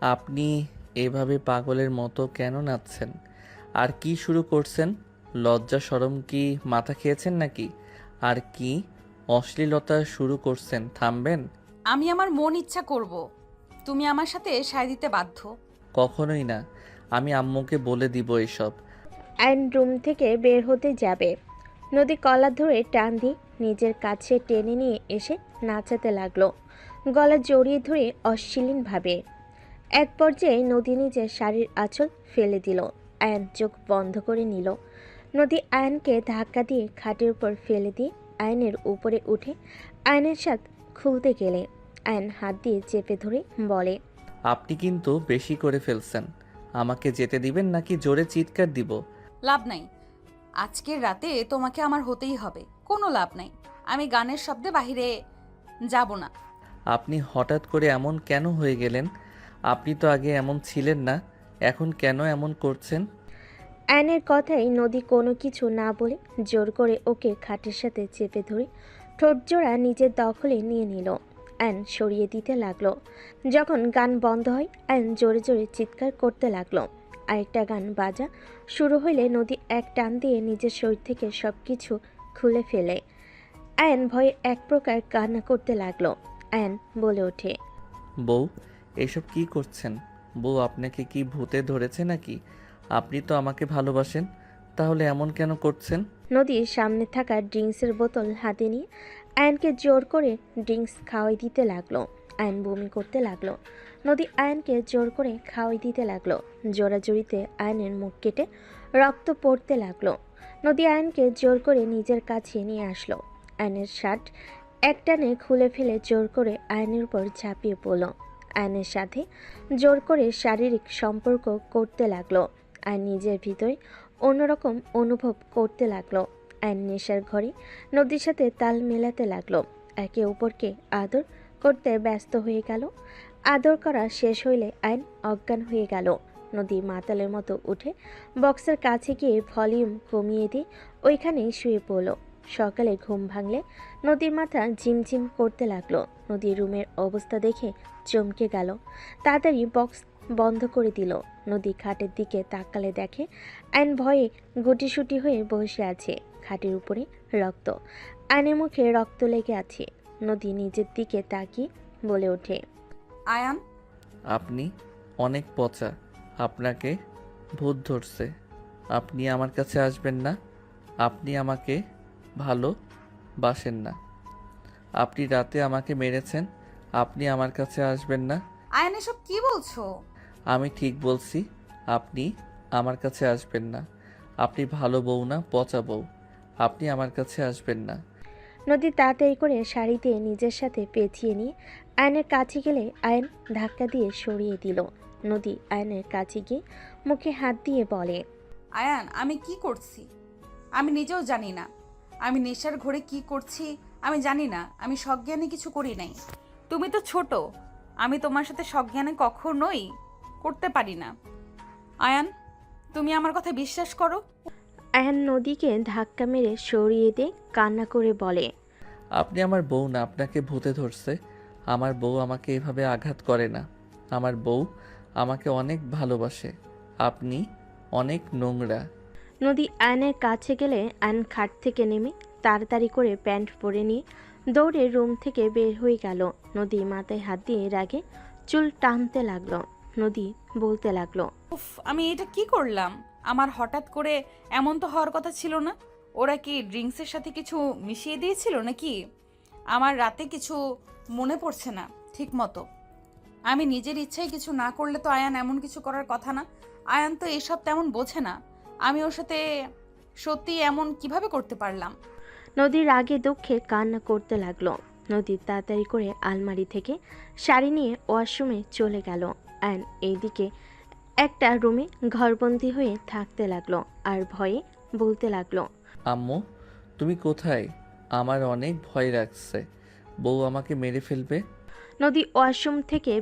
আপনি এভাবে পাগলের মতো কেন নাচছেন? আর কি শুরু করছেন? লজ্জা শরম কি মাথা খেয়েছেন নাকি? আর কি অশ্লীলতা শুরু করছেন? থামবেন? আমি আমার মন ইচ্ছা করব। তুমি আমার সাথে সায় দিতে বাধ্য। কখনোই না। আমি আম্মুকে বলে দিব এসব। আয়ন রুম থেকে বের হতে যাবে। নদী কলার ধরে টান দিয়ে নিজের কাছে টেনে নিয়ে এসে নাচাতে লাগলো, গলা জড়িয়ে ধরে অশ্লীলভাবে। এক পর্যায়ে নদী নিজের শাড়ির আঁচল ফেলে দিল। আয়ন চোখ বন্ধ করে নিল। নদী আয়নকে ধাক্কা দিয়ে খাটের উপর ফেলে দিয়ে আয়নের উপরে উঠে আয়নের সাথ খুলতে গেলে আয়ন হাত দিয়ে চেপে ধরে বলে, আপনি কিন্তু বেশি করে ফেলছেন। আমাকে যেতে দিবেন নাকি জোরে চিৎকার দিব? লাভ নাই। আজকের রাতে তোমাকে আমার হতেই হবে। কোনো লাভ নাই। আমি গানের শব্দে বাহিরে যাব না। আপনি হঠাৎ করে এমন কেন হয়ে গেলেন? আপনি তো আগে এমন ছিলেন না। এখন কেন এমন করছেন? আয়নের কথাই নদী কোনো কিছু না বলে জোর করে ওকে খাটের সাথে চেপে ধরে ঠোঁটজোড়া নিজের দখলে নিয়ে নিল। আয়ন সরিয়ে দিতে লাগলো। যখন গান বন্ধ হয় আয়ন জোরে জোরে চিৎকার করতে লাগলো। আরেকটা গান বাজা শুরু হইলে নদী এক টান দিয়ে নিজের শরীর থেকে সব কিছু খুলে ফেলে। আয়ন ভয়ে এক প্রকার কান্না করতে লাগলো। আয়ন বলে ওঠে, বউ, এসব কি করছেন? বউ, আপনাকে কি ভূতে ধরেছে নাকি? আপনি তো আমাকে ভালোবাসেন, তাহলে এমন কেন করছেন? নদীর সামনে থাকা ড্রিঙ্কসের বোতল হাতে নিয়ে আয়নকে জোর করে ড্রিঙ্কস খাওয়াই দিতে লাগলো। আয়ন বমি করতে লাগলো। নদী আয়নকে জোর করে খাওয়াই দিতে লাগলো। জোরাজুরিতে আয়নের মুখ কেটে রক্ত পড়তে লাগলো। নদী আয়নকে জোর করে নিজের কাছে নিয়ে আসলো। আয়নের শার্ট একটানে খুলে ফেলে জোর করে আয়নের উপর ঝাঁপিয়ে পড়ল। আয়নের সাথে জোর করে শারীরিক সম্পর্ক করতে লাগলো। আর নিজের ভিতরে অন্যরকম অনুভব করতে লাগলো। আইন নেশার ঘরে নদীর সাথে তাল মেলাতে লাগলো। একে অপরকে আদর করতে ব্যস্ত হয়ে গেল। আদর করা শেষ হইলে আইন অজ্ঞান হয়ে গেল। নদী মাতালের মতো উঠে বক্সের কাছে গিয়ে ভলিউম কমিয়ে দিয়ে ওইখানেই শুয়ে পড়ল। সকালে ঘুম ভাঙলে নদীর মাথা ঝিমঝিম করতে লাগলো। নদীর রুমের অবস্থা দেখে চমকে গেল। তাড়াতাড়ি বক্স বন্ধ করে দিল। নদী খাটের দিকে তাকালে দেখে আইন ভয়ে গুটিসুটি হয়ে বসে আছে। খাটের উপরে রক্ত। আইনের মুখে রক্ত লেগে আছে। নদী নিজের দিকে তাকিয়ে বলে ওঠে, আয়ান, আপনি অনেক পচা। আপনাকে ভূত ধরছে। আপনি আমার কাছে আসবেন না। আপনি আমাকে ভালোবাসেন না। আপনি রাতে আমাকে মেরেছেন। আপনি আমার কাছে আসবেন না। আয়ান এসব কি বলছো? আমি ঠিক বলছি। আপনি আমার কাছে আসবেন না। আপনি ভালো বউ না, পচা বউ। আপনি আমার কাছে আসবেন না। নদী তাড়াতাড়ি করে শাড়ি দিয়ে নিজের সাথে পেঁচিয়ে নিয়ে আয়নের কাছে গেলে আয়ন ধাক্কা দিয়ে সরিয়ে দিল। নদী আয়নের কাছে গিয়ে মুখে হাত দিয়ে বলে, আয়ান, আমি কি করছি আমি নিজেও জানি না। আমি নেশার ঘরে কি করছি আমি জানি না। আমি সজ্ঞানে কিছু করি নাই। তুমি তো ছোট। আমি তোমার সাথে সজ্ঞানে কখনোই করতে পারি না। আয়ান, তুমি আমার কথা বিশ্বাস করো। আয়ন নদীকে ধাক্কা মেরে সরিয়ে দিয়ে কান্না করে বলে, আপনি আমার বউ না, আপনাকে ভূতে ধরছে। আমার বউ আমাকে এভাবে আঘাত করে না। আমার বউ আমাকে অনেক ভালোবাসে। আপনি অনেক নোংরা। নদী আয়নের কাছে গেলে আয়ন খাট থেকে নেমে তাড়াতাড়ি করে প্যান্ট পরে নিয়ে দৌড়ে রুম থেকে বের হয়ে গেল। নদী মাথায় হাত দিয়ে রাগে চুল টানতে লাগলো। নদী বলতে লাগলো, উফ, আমি এটা কি করলাম? আমার হঠাৎ করে এমন তো হওয়ার কথা ছিল না। ওরা কি ড্রিঙ্কসের সাথে কিছু মিশিয়ে দিয়েছিল নাকি? আমার রাতে কিছু মনে পড়ছে না ঠিক মতো। আমি নিজের ইচ্ছায় কিছু না করলে তো আয়ান এমন কিছু করার কথা না। আয়ান তো এসব তেমন বোঝে না। আমি ওর সাথে সত্যি এমন কিভাবে করতে পারলাম? নদীর রাগে দুঃখে কান্না করতে লাগলো। নদী তাড়াতাড়ি করে আলমারি থেকে শাড়ি নিয়ে ওয়াশরুমে চলে গেল। আয়ন এইদিকে একটা রুমে ঘরবন্দি হয়ে থাকতে লাগলো আর ভয়ে বলতে লাগলো, আম্মু, তুমি কোথায়? আমার অনেক ভয় লাগছে। বউ আমাকে মেরে ফেলবে। নদী ওয়াশরুম থেকে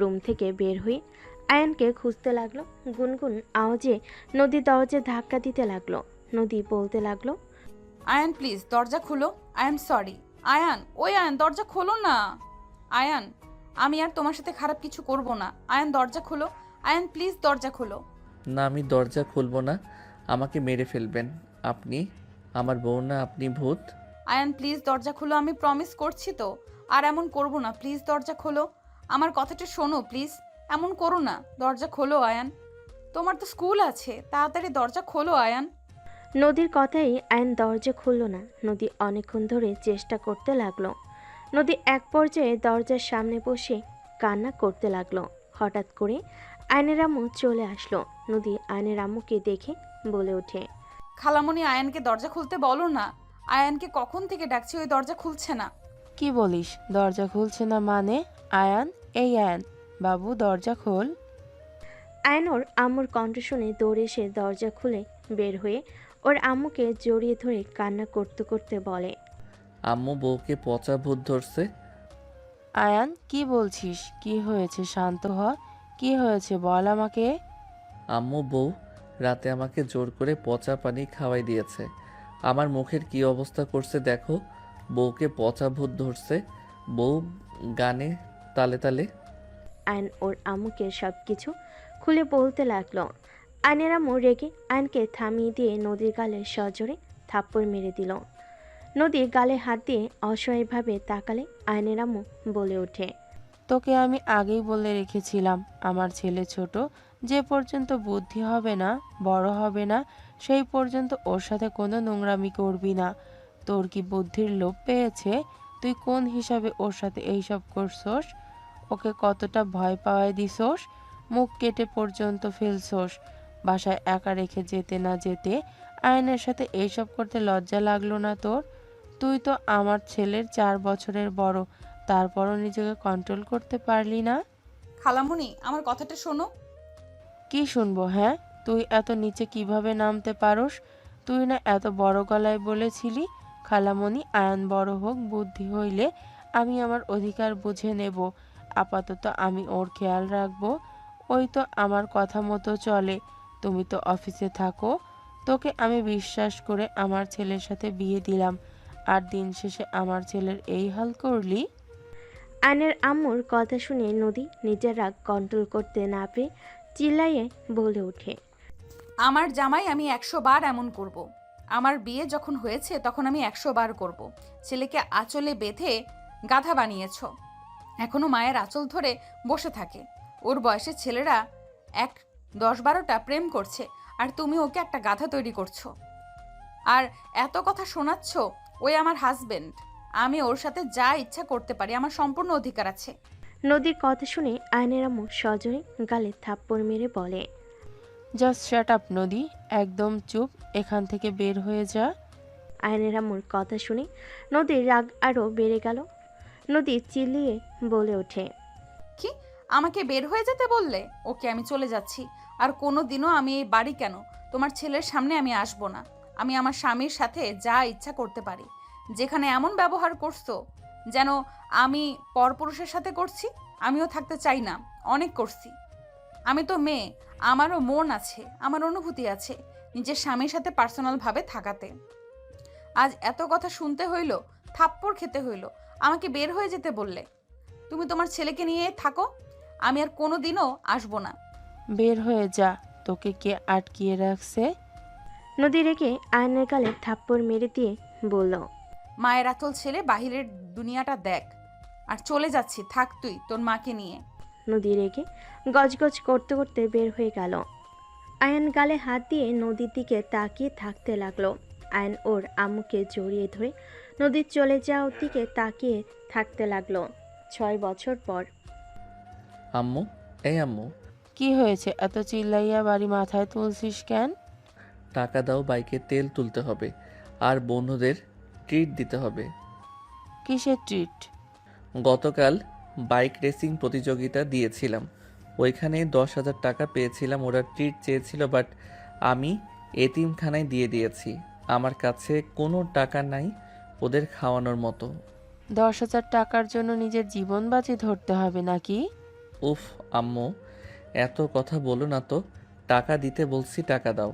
রুম থেকে বের হয়ে আয়নকে খুঁজতে লাগলো। গুনগুন আওয়াজে নদী দরজে ধাক্কা দিতে লাগলো। নদী বলতে লাগলো, আয়ান প্লিজ দরজা খুলো। I am sorry. আয়ান, ওই আয়ান, দরজা খোলো না। আয়ান, আমি আর তোমার সাথে খারাপ কিছু করব না। আয়ান দরজা খোলো। আয়ান প্লিজ দরজা খোলো। না, আমি দরজা খুলবো না। আমাকে মেরে ফেলবেন। আপনি আমার বউ না, আপনি ভূত। আয়ান প্লিজ দরজা খোলো, আমি প্রমিস করছি তো। আর এমন করব না, প্লিজ দরজা খোলো। আমার কথাটা শোনো প্লিজ। এমন করো না, দরজা খোলো আয়ান। তোমার তো স্কুল আছে, তাড়াতাড়ি দরজা খোলো আয়ান। নদীর কথাই আয়ন দরজা খুলল না। নদী অনেকক্ষণ ধরে চেষ্টা করতে লাগলো। নদী এক পর্যায়ে দরজার সামনে বসে কান্না করতে লাগলো। হঠাৎ করে আয়নের আম্মু চলে আসলো। নদী আয়নের আম্মুকে দেখে বলে ওঠে, খালামণি আয়ানকে দরজা খুলতে বলো না। আয়ানকে কখন থেকে ডাকছি, ওই দরজা খুলছে না। কি বলিস দরজা খুলছে না মানে? আয়ান, এই আয়ান বাবু, দরজা খোল। আয়ন ওর আম্মুর কণ্ঠ শুনে দৌড়ে এসে দরজা খুলে বের হয়ে ওর আম্মুকে জড়িয়ে ধরে কান্না করতে করতে বলে, আম্মু বউকে পচা ভূত ধরছে। আয়ান, কি বলছিস? কি হয়েছে? শান্ত হ। কি হয়েছে বল আমাকে। আম্মু বউ রাতে আমাকে জোর করে পচা পানি খাওয়াই দিয়েছে। আমার মুখের কি অবস্থা করছে দেখো। বউকে পচা ভূত ধরছে। বউ গানে তালে তালে। আয়ন ওর আম্মুকে সব কিছু খুলে বলতে লাগলো। আয়নের আম্মু রেগে আয়নকে থামিয়ে দিয়ে নদীর গালে সজোরে থাপ্পড় মেরে দিল। নদী গালে হাত দিয়ে অসহায়ভাবে তাকালে আয়নের আম্মু বলে ওঠে, তোকে আমি আগেই বলে রেখেছিলাম, আমার ছেলে ছোট, যে পর্যন্ত বুদ্ধি হবে না, বড় হবে না, সেই পর্যন্ত ওর সাথে কোনো নোংরামি করবি না। তোর কি বুদ্ধির লোপ পেয়েছে? তুই কোন হিসাবে ওর সাথে এইসব করছস? ওকে কতটা ভয় পাওয়াই দিছস? মুখ কেটে পর্যন্ত ফেলছস। বাসায় একা রেখে যেতে না যেতে আয়নের সাথে এইসব করতে লজ্জা লাগলো না তোর? তুই তো আমার ছেলের 4 বছরের বড়, তারপরও নিজেকে কন্ট্রোল করতে পারলি না। খালামণি আমার কথাটা শোনো। কি শুনবো? হ্যাঁ, তুই এত নিচে কিভাবে নামতে পারোস? তুই না এত বড় গলায় বলেছিলি, খালামণি আয়ান বড় হোক, বুদ্ধি হইলে আমি আমার অধিকার বুঝে নেব, আপাতত আমি ওর খেয়াল রাখবো। ওই তো আমার কথা মতো চলে। তুমি তো অফিসে থাকো, তোকে আমি বিশ্বাস করে আমার ছেলের সাথে বিয়ে দিলাম, আর দিন শেষে আমার ছেলের এই হাল করলি। আয়নের আম্মুর কথা শুনে নদী নিজের রাগ কন্ট্রোল করতে না পেরে চিল্লাইয়ে বলে ওঠে, আমার জামাই আমি 100 বার এমন করব। আমার বিয়ে যখন হয়েছে তখন আমি 100 বার করব। ছেলেকে আঁচলে বেঁধে গাধা বানিয়েছ, এখনো মায়ের আঁচল ধরে বসে থাকে। ওর বয়সের ছেলেরা 10-12টা প্রেম করছে, আর তুমি ওকে একটা গাধা তৈরি করছো। আর এত কথা শোনাচ্ছ। ওই আমার হাজবেন্ড, আমি ওর সাথে যা ইচ্ছা করতে পারি, আমার সম্পূর্ণ অধিকার আছে। নদীর কথা শুনে আয়নের আম্মু সজোরে গালে থাপ্পড় মেরে বলে, জাস্ট শাট আপ নদী, একদম চুপ, এখান থেকে বের হয়ে যা। আয়নের আম্মুর কথা শুনে নদীর রাগ আরও বেড়ে গেল। নদী চিল্লিয়ে বলে ওঠে, কি? আমাকে বের হয়ে যেতে বললে? ওকে, আমি চলে যাচ্ছি। আর কোনো দিনও আমি এই বাড়ি কেন, তোমার ছেলের সামনে আমি আসবো না। আমি আমার স্বামীর সাথে যা ইচ্ছা করতে পারি। যেখানে এমন ব্যবহার করছো যেন আমি পরপুরুষের সাথে করছি, আমিও থাকতে চাই না। অনেক করছি। আমি তো মেয়ে, আমারও মন আছে, আমার অনুভূতি আছে নিজের স্বামীর সাথে পার্সোনালভাবে থাকাতে। আজ এত কথা শুনতে হইলো, থাপ্পড় খেতে হইলো, আমাকে বের হয়ে যেতে বললে। তুমি তোমার ছেলেকে নিয়ে থাকো, আমি আর কোনো দিনও আসবো না। বের হয়ে যা, তোকে কে আটকিয়ে রাখছে? নদী রেগে আয়নের গালে থাপ্পড় মেরে দিয়ে বলল, মায়ের আঁচল ছেলে বাহিরের দুনিয়াটা দেখ। আর চলে যাচ্ছি, থাক তুই তোর মাকে নিয়ে। নদী রেগে গজগজ করতে করতে বের হয়ে গেল। আয়ন গালে হাত দিয়ে নদীর দিকে তাকিয়ে থাকতে লাগলো। আয়ন ওর আম্মুকে জড়িয়ে ধরে নদীর চলে যাওয়ার দিকে তাকিয়ে থাকতে লাগলো। 6 বছর পর আম্মু, এই আম্মু, কি হয়েছে? এত চিল্লাইয়া বাড়ি মাথায় তুলছিস কেন? টাকা দাও, বাইকে তেল তুলতে হবে আর বন্ধুদের ট্রিট দিতে হবে। কিসের ট্রিট? গতকাল বাইক রেসিং প্রতিযোগিতা দিয়েছিলাম, ওইখানে 10,000 টাকা পেয়েছিলাম। ওরা ট্রিট চেয়েছিল, বাট আমি এতিমখানায় দিয়ে দিয়েছি। আমার কাছে কোনো টাকা নাই ওদের খাওয়ানোর মতো। 10,000 টাকার জন্য নিজের জীবন বাজি ধরতে হবে নাকি? উফ আম্মু, এত কথা বলো না তো। টাকা দিতে বলছি, টাকা দাও।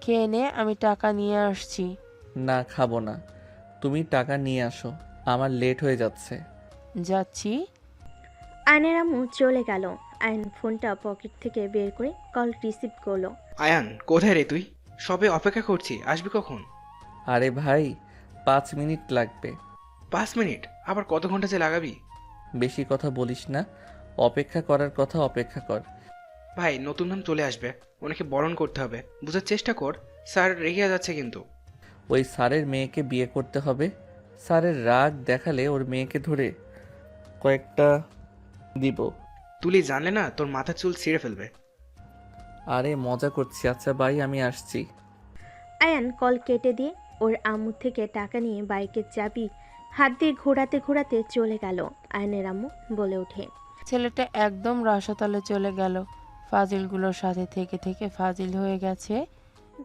খেয়ে নে, আমি টাকা নিয়ে আসছি। না, খাবো না। তুমি টাকা নিয়ে আসো, আমার লেট হয়ে যাচ্ছে। যাচ্ছি। আয়নের আম্মু চলে গেল। আয়ন ফোনটা পকেট থেকে বের করে কল রিসিভ করলো। আয়ান, কোথায় রে তুই? সবে অপেক্ষা করছি, আসবি কখন? আরে ভাই, 5 মিনিট লাগবে। 5 মিনিট? আবার কত ঘন্টা যে লাগাবি? বেশি কথা বলিস না, অপেক্ষা করার কথা অপেক্ষা কর। ভাই, নতুন নাম চলে আসবে, ওনাকে বরণ করতে হবে, বুঝার চেষ্টা কর। স্যার রেগে যাচ্ছে কিন্তু। ওই স্যারের মেয়েকে বিয়ে করতে হবে। স্যারের রাগ দেখালে ওর মেয়েকে ধরে কয়েকটা দিব। তুলি জানলে না তোর মাথার চুল ছিঁড়ে ফেলবে। আরে মজা করছি। আচ্ছা ভাই, আমি আসছি। আয়ান কল কেটে দিয়ে ওর আম্মু থেকে টাকা নিয়ে বাইকের চাবি হাত দিয়ে ঘোরাতে ঘোরাতে চলে গেল। আয়নের আম্মু বলে ওঠে, ছেলেটা একদম রসাতলে চলে গেল। ফাজিলগুলোর সাথে থেকে থেকে ফাজিল হয়ে গেছে।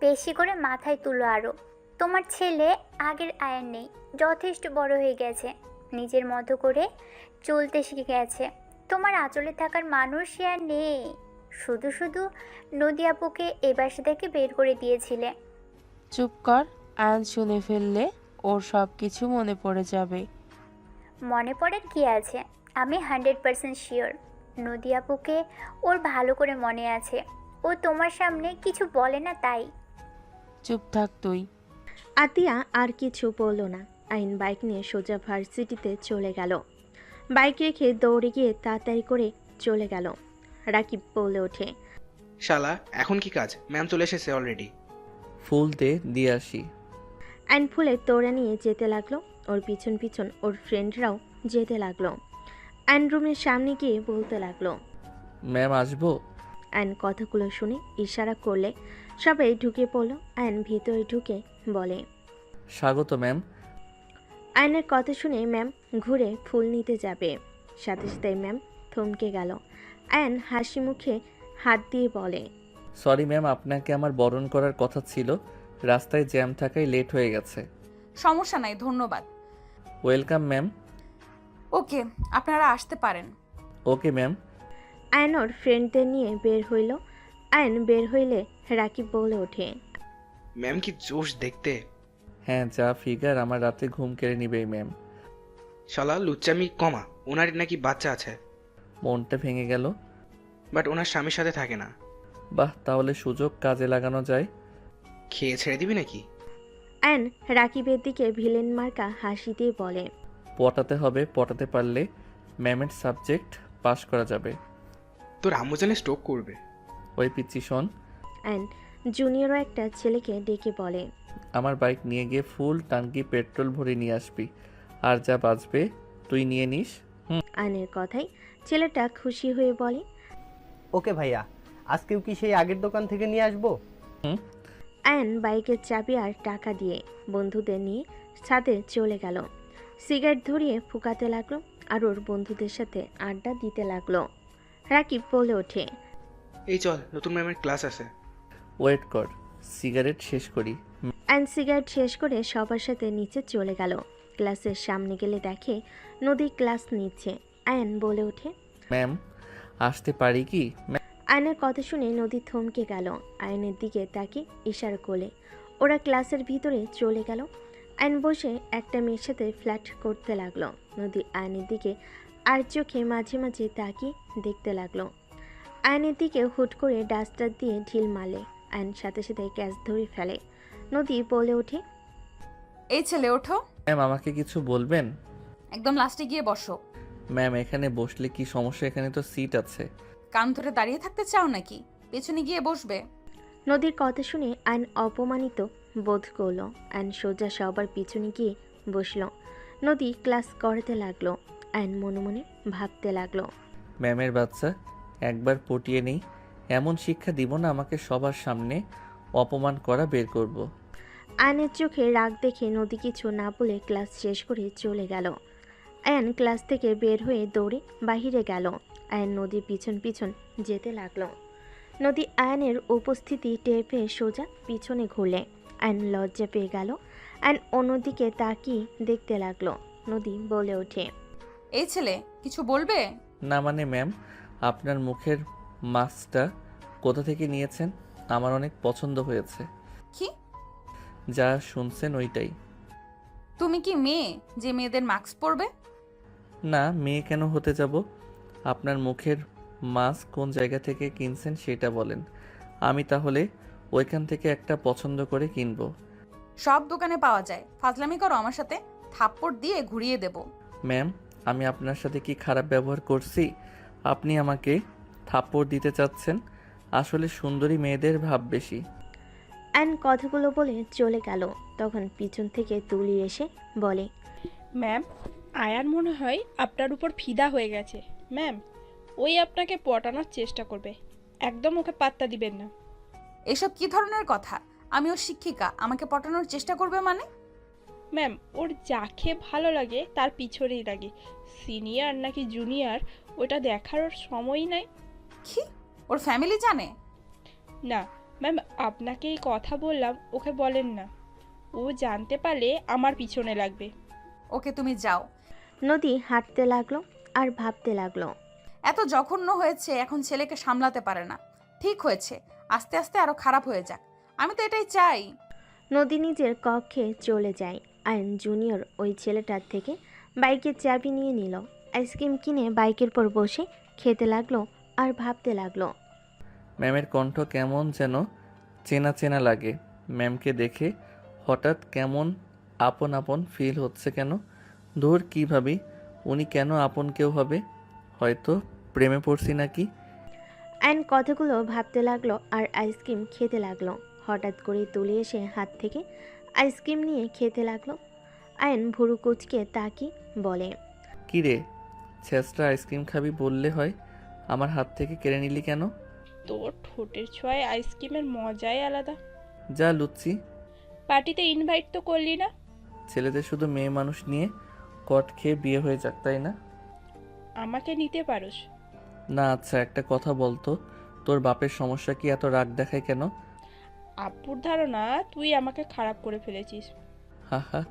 বেশি করে মাথায় তুলো আরো। তোমার ছেলে আগের আয়ান নেই, যথেষ্ট বড় হয়ে গেছে, নিজের মতো করে চলতে শিখে গেছে। তোমার আঁচলে থাকার মানুষই আর নেই। শুধু শুধু নদী আপুকে এ বাসা থেকে বের করে দিয়েছিলে। চুপ কর, আয়ন শুনে ফেললে ওর সব কিছু মনে পড়ে যাবে। মনে পড়ার কি আছে, আমি 100% শিওর নদী আপুকে ওর ভালো করে মনে আছে। ও তোমার সামনে কিছু বলে না তাই। চুপ থাক তুই। আতিয়া আর কিছু বলল না। আইন বাইক নিয়ে সোজা ভার্সিটিতে চলে গেল। বাইক রেখে দৌড়ে গিয়ে তাড়াতাড়ি করে চলে গেল। রাকিব বলে ওঠে, শালা, এখন কি কাজ? ম্যাম চলে এসেছে অলরেডি। ফুল দিয়ে আসি। আইন ফুলের তোড়া নিয়ে যেতে লাগলো। ওর পিছন পিছন ওর ফ্রেন্ডরাও যেতে লাগলো। আইন রুমের সামনে গিয়ে বলতে লাগলো। ম্যাম আসবো? আইন কথাগুলো শুনে ইশারা করলে সবাই ঢুকে পড়লো। আইন ভিতরে ঢুকে বলে, স্বাগত ম্যাম। আয়নের কথা শুনে ম্যাম ঘুরে ফুল নিতে যাবে, সাথে সাথে ম্যাম থমকে গেল। আয়ন হাসি মুখে হাত দিয়ে বলে, সরি ম্যাম, আপনাকে আমার বরণ করার কথা ছিল, রাস্তায় জ্যাম থাকায় লেট হয়ে গেছে। সমস্যা নাই, ধন্যবাদ। Welcome ma'am. ওকে, আপনারা আসতে পারেন। Okay ma'am. আয়ন ওর ফ্রেন্ডদের নিয়ে বের হইল। আয়ন বের হইলে রাকিব বলে ওঠে, ম্যাম কি জোশ দেখতে! হ্যাঁ, যা ফিগার, আমার রাতে ঘুম কেড়ে নিবে ম্যাম। শালা লুচ্চামি কমা, ওনার নাকি বাচ্চা আছে। মনটা ভেঙে গেল। বাট ওনার স্বামীর সাথে থাকে না। বাহ, তাহলে সুযোগ কাজে লাগানো যায়। খেয়ে ছেড়ে দিবি নাকি? আয়ন রাকিবের দিকে ভিলেন মার্কা হাসি দিয়ে বলে, পটাতে হবে, পটাতে পারলে ম্যামের সাবজেক্ট পাস করা যাবে। তোর আম্মু জানে স্ট্রোক করবে। ওই পিচ্ছি শোন, আয়ন জুনিয়রও একটা ছেলেকে ডেকে বলে, আমার বাইক নিয়ে গিয়ে ফুল টাঙ্কি পেট্রোল ভরে নিয়ে আসবি, আর যা বাঁচবে তুই নিয়ে নিস। আয়নের কথাই ছেলেটা খুশি হয়ে বলে, ওকে ভাইয়া, আজকেও কি সেই আগের দোকান থেকে নিয়ে আসবো? আয়ন বাইকের চাবি আর টাকা দিয়ে বন্ধুদের নিয়ে ছাদে চলে গেল। সিগারেট ধরিয়ে ফুকাতে লাগলো আর ওর বন্ধুদের সাথে আড্ডা দিতে লাগলো। রাকিব বলে ওঠে, এই চল, নতুন ম্যামের ক্লাস আছে। ওয়েট কর, সিগারেট শেষ করি। আয়ন সিগারেট শেষ করে সবার সাথে নিচে চলে গেল। ক্লাসের সামনে গেলে দেখে নদী ক্লাস নিচ্ছে। আয়ন বলে ওঠে, ম্যাম আসতে পারি কি? আয়নের কথা শুনে নদী থমকে গেল। আয়নের দিকে তাকে ইশারা করলে ওরা ক্লাসের ভিতরে চলে গেল। আয়ন বসে একটা মেয়ের সাথে ফ্ল্যাট করতে লাগলো। নদী আয়নের দিকে আর চোখে মাঝে মাঝে তাকিয়ে দেখতে লাগলো। আয়নের দিকে হুট করে ডাস্টার দিয়ে ঢিল মারলে আয়ন সাথে সাথে ক্যাচ ধরে ফেলে। নদী বলে ওঠে, এই ছেলে ওঠো, ম্যাম আমাকে কিছু বলবেন? একদম লাস্টে গিয়ে বসো। ম্যাম এখানে বসলে কি সমস্যা? এখানে তো সিট আছে। কান ধরে দাঁড়িয়ে থাকতে চাও নাকি? পেছনে গিয়ে বসবে। নদীর কথা শুনে আয়ন অপমানিত বোধ করলো। আয়ন সোজা সবার পিছনে গিয়ে বসল। নদী ক্লাস করাতে লাগলো। আয়ন মনে মনে ভাবতে লাগলো, ম্যামের বাচ্চা, একবার পটিয়ে নেই, এমন শিক্ষা দিব না আমাকে সবার সামনে অপমান করা বের করব। আয়নের চোখে রাগ দেখে নদী কিছু না বলে ক্লাস শেষ করে চলে গেল। আয়ন ক্লাস থেকে বের হয়ে দৌড়ে বাহিরে গেল। আয়ন নদীর পিছন পিছন যেতে লাগলো। নদী আয়নের উপস্থিতি টের পেয়ে সোজা পিছনে ঘুরলে। আয়ন লজ্জা পেয়ে গেল। আয়ন অন্যদিকে তাকিয়ে দেখতে লাগলো। নদী বলে ওঠে, এই ছেলে কিছু বলবে? না মানে ম্যাম, আপনার মুখের মাস্কটা কোথা থেকে নিয়েছেন? আমার অনেক পছন্দ হয়েছে। কি? যা শুনছেন ওইটাই। তুমি কি মেয়ে যে মেয়েদের মাস্ক পরবে? না, মেয়ে কেন হতে যাব? আপনার মুখের মাস্ক কোন জায়গা থেকে কিনছেন সেটা বলেন। আমি তাহলে ওইখান থেকে একটা পছন্দ করে কিনবো। সব দোকানে পাওয়া যায়, ফাজলামি করো আমার সাথে, থাপ্পড় দিয়ে ঘুরিয়ে দেব। ম্যাম, আমি আপনার সাথে কি খারাপ ব্যবহার করছি? আপনি আমাকে থাপ্পড় দিতে চাচ্ছেন? আসলে সুন্দরী মেয়েদের ভাব বেশি। অ্যান কথাগুলো বলে চলে গেল। তখন পিছন থেকে তুলি এসে বলে, ম্যাম, আয়ান মনে হয় আপনার উপর ফিদা হয়ে গেছে। ম্যাম, ওই আপনাকে পটানোর চেষ্টা করবে, একদম ওকে পাত্তা দিবেন না। এসব কি ধরনের কথা? আমি ওর শিক্ষিকা, আমাকে পটানোর চেষ্টা করবে মানে? ম্যাম, ওর যাকে ভালো লাগে তার পিছনেই লাগে। সিনিয়র নাকি জুনিয়র ওটা দেখার ওর সময়ই নাই। কি? ওর ফ্যামিলি জানে? না ম্যাম, আপনাকে এই কথা বললাম, ওকে বলেন না। ও জানতে পারলে আমার পিছনে লাগবে। ওকে, তুমি যাও। নদী হাঁটতে লাগলো আর ভাবতে লাগলো। এত জঘন্য হয়েছে, এখন ছেলেকে সামলাতে পারে না। ঠিক হয়েছে, আস্তে আস্তে আরো খারাপ হয়ে যাক। আমি তো এটাই চাই। নদী নিজের কক্ষে চলে যায়। আয়ন জুনিয়র ওই ছেলেটার থেকে বাইকের চাবি নিয়ে নিল। আইসক্রিম কিনে বাইকের পর বসে খেতে লাগলো আর ভাবতে লাগলো। ম্যামের কণ্ঠ কেমন যেন চেনা চেনা লাগে। ম্যামকে দেখে হঠাৎ কেমন আপন আপন ফিল হচ্ছে কেন? ধুর, কী ভাবি, উনি কেন আপন কেউ হবে? হয়তো প্রেমে পড়ছি নাকি? আয়ন কথাগুলো ভাবতে লাগলো আর আইসক্রিম খেতে লাগলো। হঠাৎ করে তুলে এসে হাত থেকে আইসক্রিম নিয়ে খেতে লাগলো। আয়ন ভুরু কুচকে তাকি বলে, কী রে, ছেঁচড়া আইসক্রিম খাবি বললে হয়, আমার হাত থেকে কেড়ে নিলি কেন? তোর ঠোঁটের ছোঁয়ায় আইসক্রিমের মজাই আলাদা। যা লুচ্ছি, পার্টিতে ইনভাইট তো করলি না। ছেলেদের শুধু মেয়ে মানুষ নিয়ে কট খেয়ে বিয়ে হয়ে যাক, তাই না? আমাকে নিতে পারোস। না, আচ্ছা একটা কথা বলতো, তোর বাপের সমস্যা কি, এত রাগ দেখায় কেন? আব্বুর ধারণা তুই আমাকে খারাপ করে ফেলেছিস। হা হা,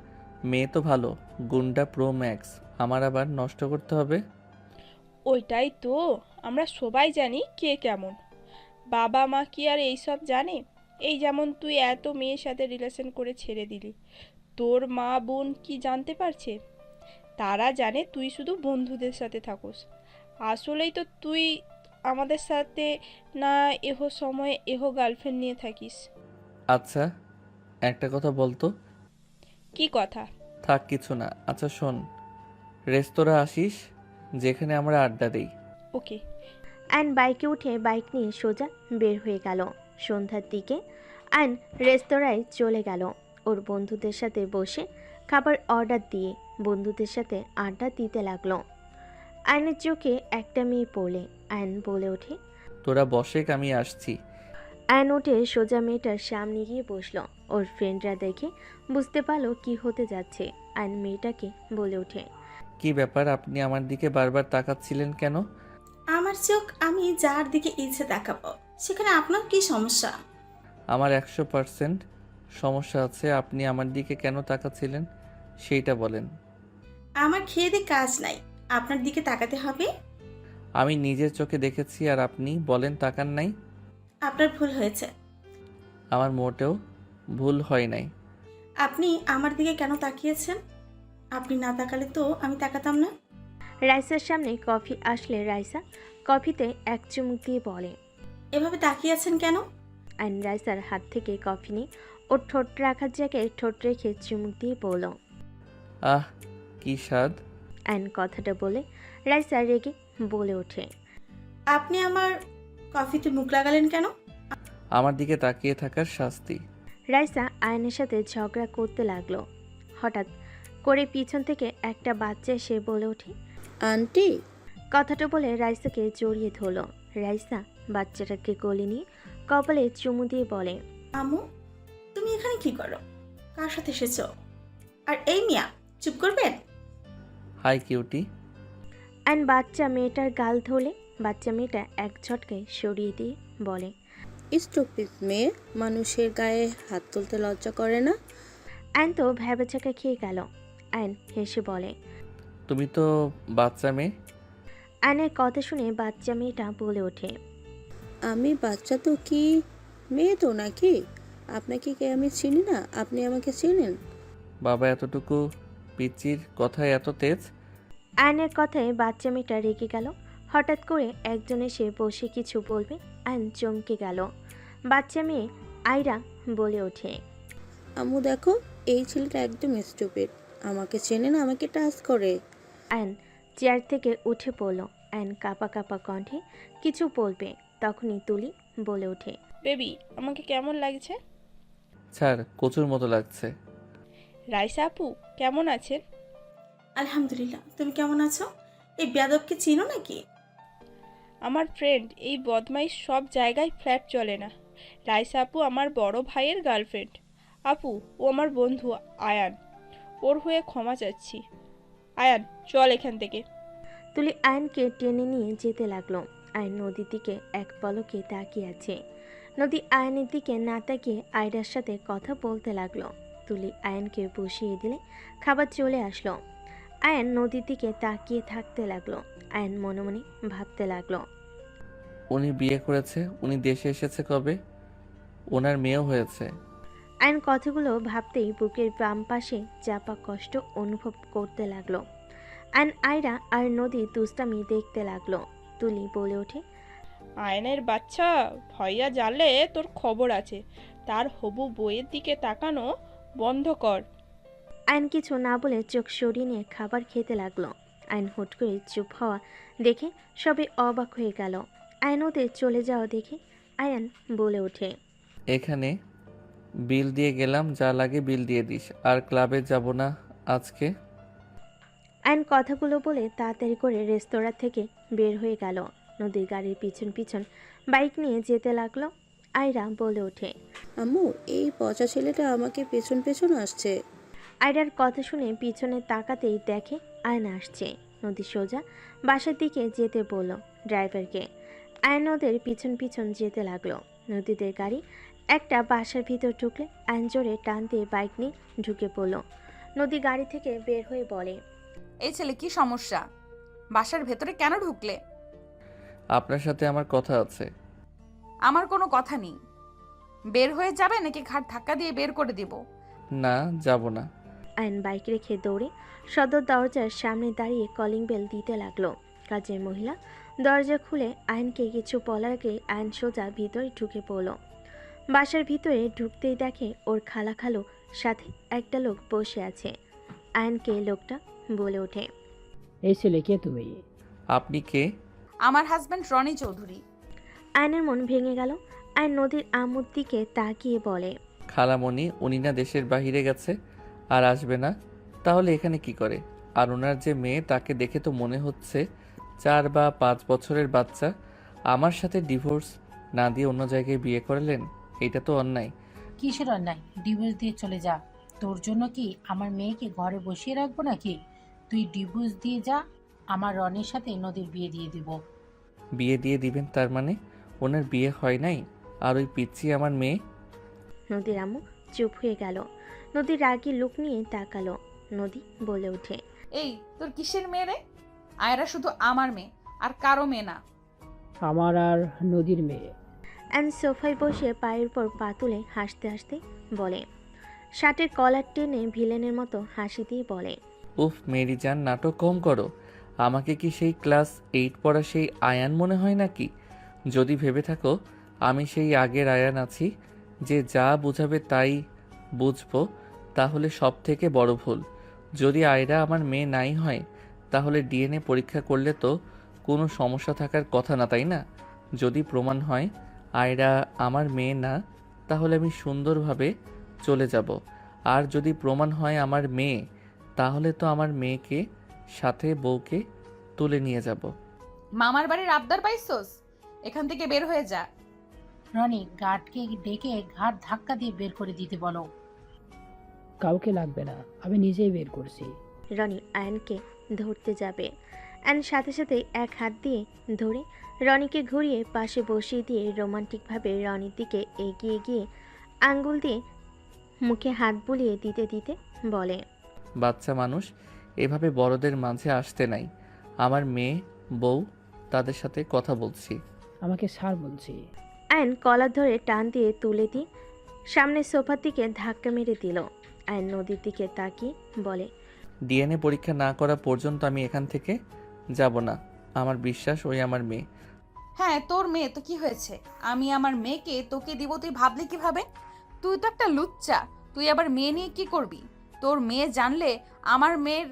মেয়ে তো ভালো, গুন্ডা প্রো ম্যাক্স, আমার আবার নষ্ট করতে হবে? ওইটাই তো, আমরা সবাই জানি কে কেমন। বাবা মা কি আর এইসব জানে? এই যেমন তুই এত মেয়ের সাথে রিলেশন করে ছেড়ে দিলি, তোর মা বোন কি জানতে পারছে? তারা জানে তুই শুধু বন্ধুদের সাথে থাকোস। আসলেই তো তুই আমাদের সাথে না এহ সময়ে এহ গার্লফ্রেন্ড নিয়ে থাকিস। আচ্ছা একটা কথা বলতো। কি কথা? থাক কিছু না। আচ্ছা শোন, রেস্তোরাঁ আসিস যেখানে আমরা আড্ডা দিই। ওকে। অ্যান বাইকে উঠে বাইক নিয়ে সোজা বের হয়ে গেল। সন্ধ্যার দিকে অ্যান রেস্তোরাঁয় চলে গেল। ওর বন্ধুদের সাথে বসে খাবার অর্ডার দিয়ে বন্ধুদের সাথে আড্ডা দিতে লাগলো। আয়নের চোখে একটা মেয়ে পড়লে অ্যান বলে ওঠে, তোরা বসেক, আমি আসছি। অ্যান উঠে সোজা মেয়েটার সামনে গিয়ে বসলো। ওর ফ্রেন্ডরা দেখে বুঝতে পারলো কি হতে যাচ্ছে। অ্যান মেয়েটাকে বলে ওঠে, কি ব্যাপার, আপনি আমার দিকে বারবার তাকাচ্ছিলেন কেন? আমার চোখ আমি যার দিকে ইচ্ছে তাকাবো, সেখানে আপনার কি সমস্যা? আমার 100% সমস্যা আছে। আপনি আমার দিকে কেন তাকাচ্ছিলেন সেইটা বলেন। আমার খেয়ে দিয়ে কাজ নাই, আপনার দিকে তাকাতে হবে। আমি নিজের চোখে দেখেছি আর আপনি বলেন তাকান নাই। আপনার ভুল হয়েছে। আমার মোটেও ভুল হয় নাই। আপনি আমার দিকে কেন তাকিয়েছেন? আপনি না তাকালে তো আমি তাকাতাম না। রাইসার সামনে কফি আসলে রাইসা কফিতে এক চুমুক দিয়ে বলে, এভাবে তাকিয়েছেন কেন? অ্যান রাইসার হাত থেকে কফি নিয়ে ওর ঠোঁট রাখার জায়গায় ঠোঁট রেখে চুমুক দিয়ে বলল, আহ কি স্বাদ। অ্যান কথাটা বলে রাইসা রেগে বলে ওঠে, আপনি আমার কফিতে মুখ লাগালেন কেন? আমার দিকে তাকিয়ে থাকার শাস্তি। রাইসা আয়নের সাথে ঝগড়া করতে লাগলো। হঠাৎ করে পিছন থেকে একটা বাচ্চা এসে বলে ওঠে, আন্টি। কথাটা বলে রাইসাকে জড়িয়ে ধরল। রাইসা বাচ্চাটাকে কোলে নিয়ে কপালে চুমু দিয়ে বলে, আমু, তুমি এখানে কি করো? কার সাথে এসেছো? আর এই মিয়া, চুপ করবেন? High cutie. অ্যান বাচ্চা মেয়েটার গাল ধরলে বাচ্চা মেয়েটা এক ঝটকায় সরিয়ে দিয়ে বলে, স্টুপিড মেয়ে, মানুষের গায়ে হাত তুলতে লজ্জা করে না? অ্যান তো ভ্যাবাচাকা খেয়ে গেল। অ্যান হেসে বলে, তুমি তো বাচ্চা মেয়ে। অ্যানের কথা শুনে বাচ্চা মেয়েটা বলে ওঠে, আমি বাচ্চা তো কি মেয়ে তো নাকি? আপনাকে কে আমি চিনি না, আপনি আমাকে চিনেন? বাবা এতটুকু পিচির কথায় এত তেজ? অ্যানের কথায় বাচ্চা মেয়েটা রেগে গেল। হঠাৎ করে একজন এসে বসে কিছু বলবে আয়ন চমকে গেল। বাচ্চা মেয়ে আয়রা বলে ওঠে, আম্মু দেখো, এই ছেলেটা একদম স্টুপিড, আমাকে চেনে না, আমাকে টাচ করে। আয়ন চেয়ার থেকে উঠে পড়ল। আয়ন কাঁপা কাঁপা কণ্ঠে কিছু বলবে, তখনই তুলি বলে ওঠে, বেবি আমাকে কেমন লাগছে? স্যার কচুর মতো লাগছে। রাইসা আপু কেমন আছেন? আলহামদুলিল্লাহ, তুমি কেমন আছো? এই বেয়াদবকে চিনো নাকি? আমার ফ্রেন্ড, এই বদমাইশ সব জায়গায় ফ্ল্যাট চলে না। রাইসা আপু আমার বড় ভাইয়ের গার্লফ্রেন্ড। আপু ও আমার বন্ধু আয়ান, ওর হয়ে ক্ষমা চাচ্ছি। আয়ান চল এখান থেকে। তুলি আয়নকে টেনে নিয়ে যেতে লাগলো। আয়ন নদীর দিকে এক পলকে তাকিয়ে আছে। নদী আয়নের দিকে না তাকিয়ে আয়রার সাথে কথা বলতে লাগলো। তুলি আয়নকে বসিয়ে দিলে খাবার চলে আসলো। আয়ন নদীর দিকে তাকিয়ে থাকতে লাগলো। আয়ন মনে মনে ভাবতে লাগলো, উনি বিয়ে করেছে, উনি দেশে এসেছে কবে, ওনার মেয়েও হয়েছে। আয়ন কথাগুলো ভাবতেই বুকের বাম পাশে চাপা কষ্ট অনুভব করতে লাগলো। আয়ন আয়রা আর নদীর দুষ্টামি দেখতে লাগলো। তুলি বলে ওঠে, আয়নের বাচ্চা, ভইয়া জানলে তোর খবর আছে। তার হবু বইয়ের দিকে তাকানো বন্ধ কর। আয়ন কিছু না বলে চোখ সরিয়ে নিয়ে খাবার খেতে লাগলো। আয়ন হুট করে চুপ হওয়া দেখে সবাই অবাক হয়ে গেল। আয়ন ওদের চলে যাওয়া দেখে আয়ন বলে ওঠে, এখানে বিল দিয়ে গেলাম, যা লাগে বিল দিয়ে দিস, আর ক্লাবে যাব না আজকে। আয়ন কথাগুলো বলে তাড়াতাড়ি করে রেস্তোরাঁ থেকে বের হয়ে গেল। নদীর গাড়ির পিছন পিছন বাইক নিয়ে যেতে লাগলো। আয়রা বলে ওঠে, আম্মু এই পচা ছেলেটা আমাকে পেছন পেছন আসছে। আয়রার কথা শুনে পিছনে তাকাতেই দেখে আয়ন আসছে। নদী সোজা বাসার দিকে যেতে বলল ড্রাইভারকে। আয়ন ওদের পিছন পিছন যেতে লাগলো। নদীদের গাড়ি একটা বাসার ভিতর ঢুকলে আয়ন জোরে টান দিয়ে বাইক নিয়ে ঢুকে পড়ল। নদী গাড়ি থেকে বের হয়ে বলে, এই ছেলে কি সমস্যা? বাসার ভেতরে কেন ঢুকলে? আপনার সাথে আমার কথা আছে। আমার কোনো কথা নেই। বের হয়ে যাবে নাকি ঘাট ধাক্কা দিয়ে বের করে দিব? না, যাব না। আয়ন বাইক রেখে দৌড়ে সদর দরজার সামনে দাঁড়িয়ে কলিং বেল দিতে লাগলো। কাজের মহিলা দরজা খুলে আয়নকে কিছু বলার আগে আয়ন সোজা ভিতরে ঢুকে পড়ল। বাসার ভিতরে ঢুকতেই দেখে ওর খালা সাথে একটা লোক বসে আছে। আয়নকে লোকটা বলে ওঠে, এই ছেলে কে তুমি? আপনি কে? আমার হাজব্যান্ড রনি চৌধুরী। আয়নের মন ভেঙে গেল। আয়ন নদীর আম্মুর দিকে তাকিয়ে বলে, খালামণি, উনি না দেশের বাইরে গেছে আর আসবে না, তাহলে এখানে কি করে? আর ওনার যে মেয়ে, তাকে দেখে তো মনে হচ্ছে 4 বা 5 বছরের বাচ্চা। আমার সাথে ডিভোর্স না দিয়ে অন্য জায়গায় বিয়ে করলেন, এটা তো অন্যায়। কিসের অন্যায়? ডিভোর্স দিয়ে চলে যা। তোর জন্য কি আমার মেয়েকে ঘরে বসিয়ে রাখবো নাকি? তুই ডিভোর্স দিয়ে যা, আমার রনির সাথে নদীর বিয়ে দিয়ে দিব। বিয়ে দিয়ে দিবেন তার মানে? ওনার বিয়ে হয় নাই, আর ওই পিচ্ছি আমার মেয়ে। নদীর আম্মু চুপ হয়ে গেল। নদীর রাগী লুক নিয়ে তাকালো। নদী বলে ওঠে, এই তোর কিসের মেয়ে রে? আয়রা শুধু আমার মেয়ে, আর কারো মেয়ে না। আমার আর নদীর মেয়ে। অ্যান্ড সোফায় বসে পায়ের পর পা তুলে হাসতে হাসতে বলে, শার্টের কলার টেনে ভিলেনের মতো হাসি দিয়ে বলে, উফ মেরি জান, নাটক কম করো। আমাকে কি সেই ক্লাস 8 পড়া সেই আয়ান মনে হয় নাকি? যদি ভেবে থাকো আমি সেই আগের আয়ান আছি যে যা বুঝাবে তাই বুঝবো, তাহলে সব থেকে বড় ভুল। যদি আয়রা আমার মেয়ে নাই হয়, তাহলে ডিএনএ পরীক্ষা করলে তো কোনো সমস্যা থাকার কথা না, তাই না? যদি প্রমাণ হয় আয়রা আমার মেয়ে না, তাহলে আমি সুন্দরভাবে চলে যাব। আর যদি প্রমাণ হয় আমার মেয়ে, তাহলে তো আমার মেয়েকে সাথে বউকে তুলে নিয়ে যাব। মামার বাড়ির আবদার পাইছস? এখান থেকে বের হয়ে যা। রনি, গার্ডকে ডেকে ঘাট ধাক্কা দিয়ে বের করে দিতে বলো। কাউকে লাগবে না, আমি নিজেই বের করছি। রনি আয়নকে ধরতে যাবে। অ্যান সাথে সাথে এক হাত দিয়ে ধরে রনিকে ঘুরিয়ে পাশে বসিয়ে দিয়ে রোমান্টিকভাবে রনির দিকে এগিয়ে গিয়ে আঙ্গুল দিয়ে মুখে হাত বুলিয়ে দিতে দিতে বলে, বাচ্চা মানুষ এভাবে বড়দের মাঝে আসতে নাই। আমার মেয়ে, বউ, তাদের সাথে কথা বলছি। আমাকে ছাড় বলছি। আয়ন কলার ধরে টান দিয়ে তুলে দিয়ে সামনে সোফার দিকে ধাক্কা মেরে দিল। আয়ন নদীর দিকে তাকিয়ে বলে, ডিএনএ পরীক্ষা না করা পর্যন্ত আমি এখান থেকে যাব না। আমার বিশ্বাস ওই আমার মেয়ে। হ্যাঁ তোর মেয়ে তো কি হয়েছে, আমি আমার মেয়েকে তোকে দিব তুই ভাবলি কিভাবে? তুই তো একটা লুচ্চা, তুই আবার মেয়ে নিয়ে কি করবি? তোর মেয়ে জানলে আমার মেয়ের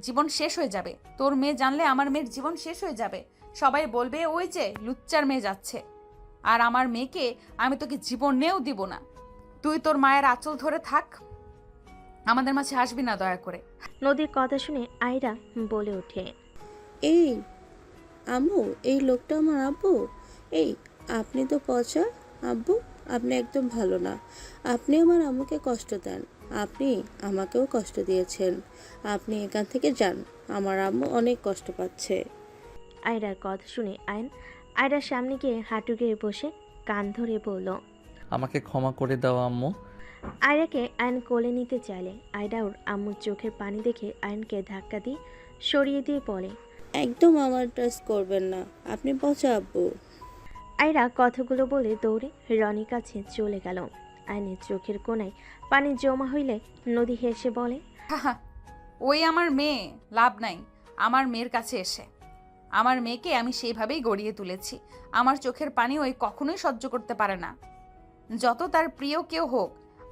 জীবন শেষ হয়ে যাবে। তোর মেয়ে জানলে আমার মেয়ের জীবন শেষ হয়ে যাবে। সবাই বলবে ওই যে লুচ্চার মেয়ে যাচ্ছে। আর আমার মেয়েকে আমি তোকে জীবনেও দিব না। তুই তোর মায়ের আঁচল ধরে থাক, আমাদের মাঝে আসবি না দয়া করে। নদীর কথা শুনে আয়রা বলে ওঠে, এই আম্মু, এই লোকটা আমার আব্বু? এই আপনি তো পচা আব্বু, আপনি একদম ভালো না। আপনি আমার আম্মুকে কষ্ট দেন, আপনি আমাকেও কষ্ট দিয়েছেন। আপনি এখান থেকে যান, আমার আম্মু অনেক কষ্ট পাচ্ছে। আয়রার কথা শুনে আয়রার সামনে গিয়ে হাঁটু গেড়ে বসে কান ধরে বলল। আমাকে ক্ষমা করে দাও আম্মু। আয়রাকে আয়ন কোলে নিতে চাইলে আয়রা ওর আম্মুর চোখের পানি দেখে আয়নকে ধাক্কা দিয়ে সরিয়ে দিয়ে বলে, একদম আমার টাচ করবেন না, আপনি পচা আব্বু। আয়রা কথাগুলো বলে দৌড়ে রনির কাছে চলে গেল। আয়নের চোখের কোণায় পানি জমা হইলে নদী হেসে বলে, হাহা, ওই আমার মেয়ে, লাভ নাই আমার মেয়ের কাছে এসে। আমার মেয়েকে আমি সেইভাবেই গড়িয়ে তুলেছি। আমার চোখের পানি ওই কখনোই সহ্য করতে পারে না। যত তার প্রিয় কেউ হোক,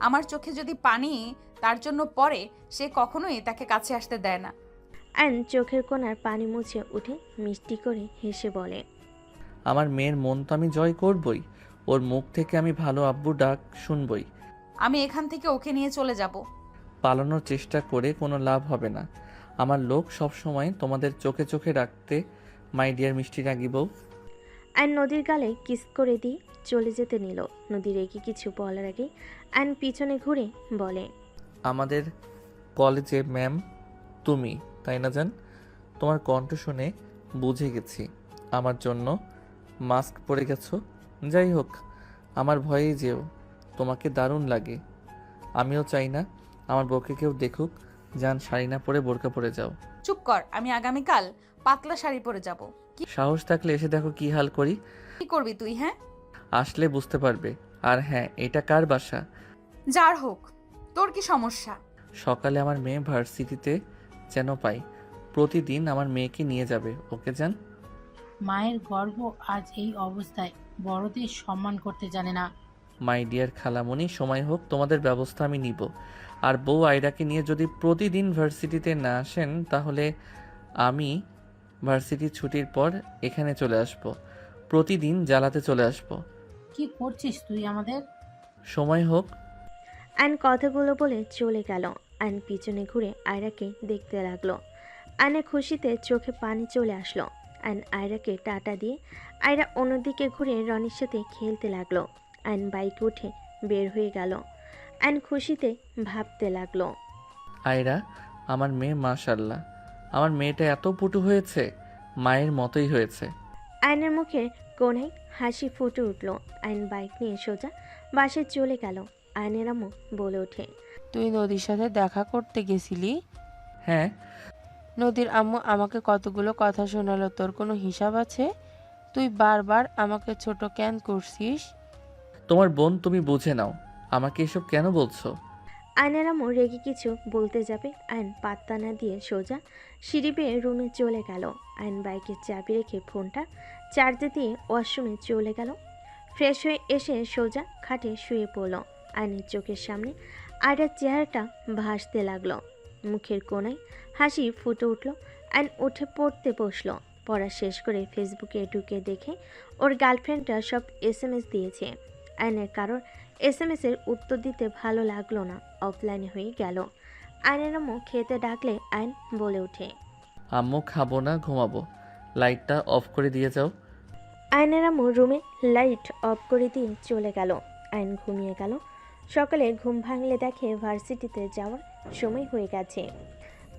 আমার চোখে যদি পানি তার জন্য পড়ে, সে কখনোই তাকে কাছে আসতে দেয় না। আয়ন চোখের কোণার পানি মুছে উঠে মিষ্টি করে হেসে বলে, আমার মেয়ের মন তো আমি জয় করবই, ওর মুখ থেকে আমি ভালো আব্বু ডাক শুনবই। আমি এখান থেকে ওকে নিয়ে চলে যাব। পালানোর চেষ্টা করে কোনো লাভ হবে না। আমার লোক সব সময় তোমাদের চোখে চোখে রাখতে, মাই ডিয়ার মিষ্টি রাগি বউ। আয়ন নদীর গালে কিস করে দিয়ে চলে যেতে নিল। নদী রেগে কিছু বলার আগে আয়ন পিছনে ঘুরে বলে, আমাদের কলেজে ম্যাম তুমি, তাই না জান? তোমার কণ্ঠ শুনে বুঝে গেছি আমার জন্য মাস্ক পরে গেছো। যাই হোক, আমার ভয়েই যেও, তোমাকে দারুণ লাগে। আমিও চাই না আমার বউকে কেউ দেখুক। যান, শাড়ি না পরে বোরকা পরে যাও। চুপ কর, আমি আগামীকাল পাতলা শাড়ি পরে যাব। সাহস থাকলে এসে দেখো কি হাল করি। কি করবি তুই? হ্যাঁ, আসলে বুঝতে পারবে। আর হ্যাঁ, এটা কার বাসা? যার হোক, তোর কি সমস্যা? সকালে আমার মেয়ে ভার্সিটিতে যেন পাই, প্রতিদিন আমার মেয়েকে নিয়ে যাবে। ওকে যান। মায়ের গর্ভ আজ এই অবস্থায়, বড়দের সম্মান করতে জানে না। মাই ডিয়ার খালামণি, সময় হোক তোমাদের ব্যবস্থা আমি নিব। আর বউ আয়রাকে নিয়ে যদি প্রতিদিন ভার্সিটিতে না আসেন, তাহলে আমি ভার্সিটি ছুটির পর এখানে চলে আসব, প্রতিদিন জ্বালাতে চলে আসব। কি করছিস তুই আমাদের? সময় হোক। আয়ন কথাগুলো বলে চলে গেল। আয়ন পিছনে ঘুরে আয়রাকে দেখতে লাগলো। আয়নের খুশিতে চোখে পানি চলে আসলো। আয়ন আয়রাকে টাটা দিয়ে আয়রা অন্যদিকে ঘুরে রনির সাথে খেলতে লাগলো। আয়ন বাইকে উঠে বের হয়ে গেল। আয়ন খুশিতে ভাবতে লাগলো, আয়রা, আমার মেয়ে মাশাল্লাহ, আমার মেয়েটা এত পটু হয়েছে, মায়ের মতোই হয়েছে। আয়নের মুখে কোণায় হাসি ফুটে উঠল। আয়ন বাইক নিয়ে সোজা বাসে চলে গেল। আয়নের আম্মু বলে ওঠে, তুই নদীর সাথে দেখা করতে গেছিলি? হ্যাঁ। নদীর আম্মু আমাকে কতগুলো কথা শোনালো, তোর কোনো হিসাব আছে? তুই বারবার আমাকে ছোট কেন করছিস? তোমার বোন, তুমি বুঝে নাও। আমাকে এসব কেন বলছো? আয়নের আম্মু রেগে কিছু বলতে যাবে, আয়ন পাত্তা না দিয়ে সোজা সিঁড়ি বেয়ে রুমে চলে গেল। আয়ন বাইকের চাবি রেখে ফোনটা চার্জে দিয়ে ওয়াশরুমে চলে গেল। ফ্রেশ হয়ে এসে সোজা খাটে শুয়ে পড়ল। আয়নের চোখের সামনে আয়রার চেহারাটা ভাসতে লাগলো। মুখের কোণায় হাসি ফুটে উঠল। আয়ন উঠে পড়তে বসলো। পড়া শেষ করে ফেসবুকে ঢুকে দেখে ওর গার্লফ্রেন্ডরা সব SMS দিয়েছে। আয়নের কারোর SMS-এর উত্তর দিতে ভালো লাগলো না, অফলাইনে হয়ে গেল। আয়নের আম্মু খেতে ডাকলে আয়ন বলে ওঠে, আম্মু খাবো না, ঘুমাবো, লাইটটা অফ করে দিয়ে যাও। আয়নের আম্মু রুমে লাইট অফ করে দিয়ে চলে গেল। আয়ন ঘুমিয়ে গেল। সকালে ঘুম ভাঙলে দেখে ভার্সিটিতে যাওয়ার সময় হয়ে গেছে।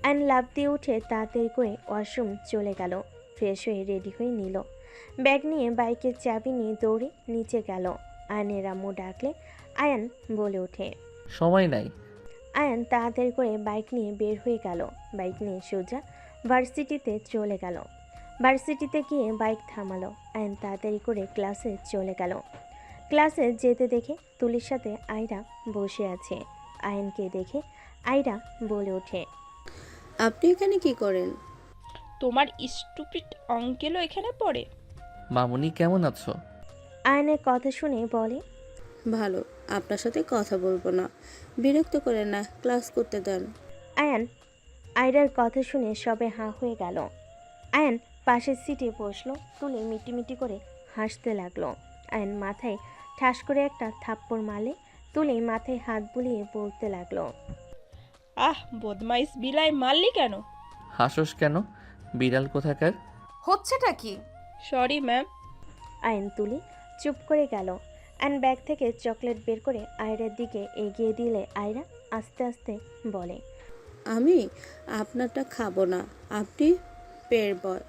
আয়ন লাফ দিয়ে উঠে তাড়াতাড়ি করে ওয়াশরুম চলে গেল। ফ্রেশ হয়ে রেডি হয়ে নিল। ব্যাগ নিয়ে বাইকের চাবি নিয়ে দৌড়ে নিচে গেল। আয়নের আম্মু ডাকলে আয়ান বলে ওঠে, সময় নাই। আয়ান তাড়াতাড়ি করে বাইক নিয়ে বের হয়ে গেল। বাইক নিয়ে সোজা ভার্সিটিতে চলে গেল। ভার্সিটিতে গিয়ে বাইক থামালো। আয়ান তাড়াতাড়ি করে ক্লাসে চলে গেল। ক্লাসে যেতে দেখে তুলির সাথে আয়রা বসে আছে। আয়ানকে দেখে আয়রা বলে ওঠে, আপনি এখানে কি করেন? তোমার স্টুপিড আঙ্কেলও এখানে পড়ে? মামুনি কেমন আছো? আয়নের কথা শুনে বলে, ভালো, আপনার সাথে কথা বলবো না, বিরক্ত করে না, ক্লাস করতে দেন। আয়ান আয়রার কথা শুনে সবে হাঁ হয়ে গেল। আয়ান পাশের সিটে বসলো, তুলে মিটিমিটি করে হাসতে লাগলো। আয়ান মাথায় ঠাস করে একটা থাপ্পড় মারলে তুলে মাথায় হাত বুলিয়ে বলতে লাগলো, আহ বদমাইশ বিলাই, মারলি কেন? হাসোস কেন? বিড়াল কোথাকার। হচ্ছেটা কি? Sorry ma'am. আয়ন তুলি চুপ করে গেল। আয়ন ব্যাগ থেকে চকলেট বের করে আয়রার দিকে এগিয়ে দিলে আয়রা আস্তে আস্তে বলে, আমি আপনারটা খাবো না, আপনি পের বয়।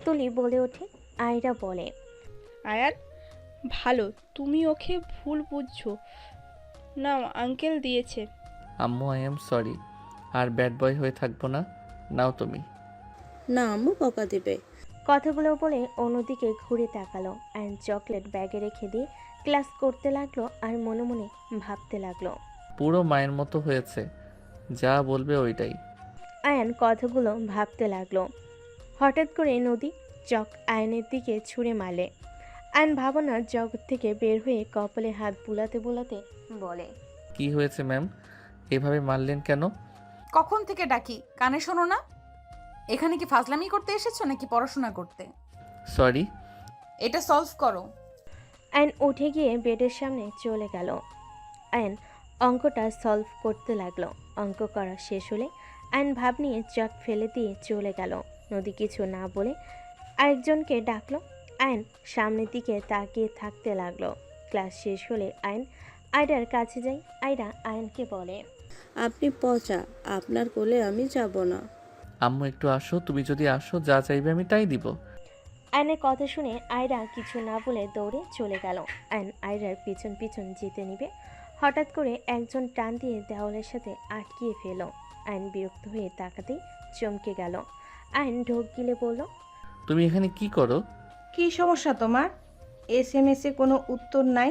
তুলি বলে ওঠে। আয়রা বলে, আয়ান ভালো, তুমি ওকে ভুল বুঝছো। না আঙ্কেল দিয়েছে। আম্মু আই এম সরি, আর ব্যাড বয় হয়ে থাকবো না। নাও তুমি। না আম্মু বকা দেবে। কথাগুলো বলে অন্যদিকে ঘুরে তাকালো। আয়ন চকলেট ব্যাগে রেখে দিয়ে ক্লাস করতে লাগলো আর মনে মনে ভাবতে লাগলো। পুরো মায়ের মতো হয়েছে, যা বলবে ওইটাই। আয়ন কথাগুলো ভাবতে লাগলো। হঠাৎ করে নদী চক আয়নের দিকে ছুঁড়ে মারলে। আয়ন ভাবনার জগৎ থেকে বের হয়ে কপালে হাত বুলাতে বুলাতে বলে, কি হয়েছে ম্যাম, এভাবে মারলেন কেন? কখন থেকে ডাকি, কানে শোনো না? এখানে কি ফাজলামি করতে এসেছো নাকি পড়াশোনা করতে? সরি। এটা সলভ করো। আয়ন উঠে গিয়ে বেডের সামনে চলে গেল। আয়ন অঙ্কটা সলভ করতে লাগলো। অঙ্ক করা শেষ হলে আয়ন ভাব নিয়ে চক ফেলে দিয়ে চলে গেল। নদী কিছু না বলে আরেকজনকে ডাকলো। আয়ন সামনের দিকে তাকিয়ে থাকতে লাগলো। ক্লাস শেষ হলে আয়ন আয়রার কাছে যায়। আয়রা আয়নকে বলে, আপনি পচা, আপনার কোলে আমি যাব না। আম্মু একটু আসো, তুমি যদি আসো যা চাইবে আমি তাই দিব। আয়নের কথা শুনে আয়রা কিছু না বলে দৌড়ে চলে গেল। আয়ন আয়রার পিছন পিছন যেতে নিবে, হঠাৎ করে একজন টান দিয়ে দেওয়ালের সাথে আটকিয়ে ফেল। আয়ন বিরক্ত হয়ে তাকাতেই চমকে গেল। আয়ন ঢোক গিলে বলল, তুমি এখানে কি করো? কি সমস্যা তোমার? SMS এ কোনো উত্তর নাই,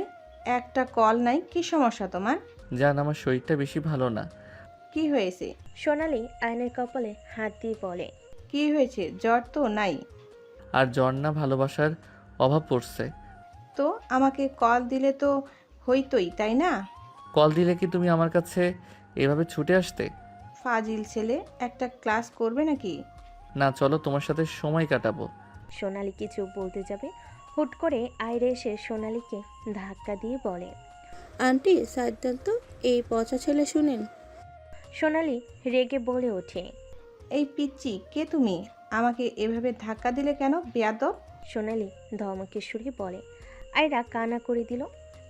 একটা কল নাই, কি সমস্যা তোমার? জান আমার শরীরটা বেশি ভালো না। কি হয়েছে? সোনালি আয়নের কপালে হাত দিয়ে বলে, কি হয়েছে? জ্বর তো নাই? আর জ্বর না, ভালোবাসার অভাব পড়ছে। তো আমাকে কল দিলে তো হইতোই, তাই না? কল দিলে কি তুমি আমার কাছে এভাবে ছুটে আসতে? ফাজিল ছেলে, একটা ক্লাস করবে নাকি? না, চলো তোমার সাথে সময় কাটাবো। সোনালি কিছু বলতে যাবে, হুট করে আয়রা এসে সোনালিকে ধাক্কা দিয়ে বলে, আন্টি সাইড দেন তো, এই পচা ছেলে শুনেন। সোনালি রেগে বলে ওঠে। এই পিচ্চি, কে তুমি? আমাকে এভাবে ধাক্কা দিলে কেন, বেয়াদব? সোনালি ধমকে সুরে বলে। আয়রা কানা করে দিল।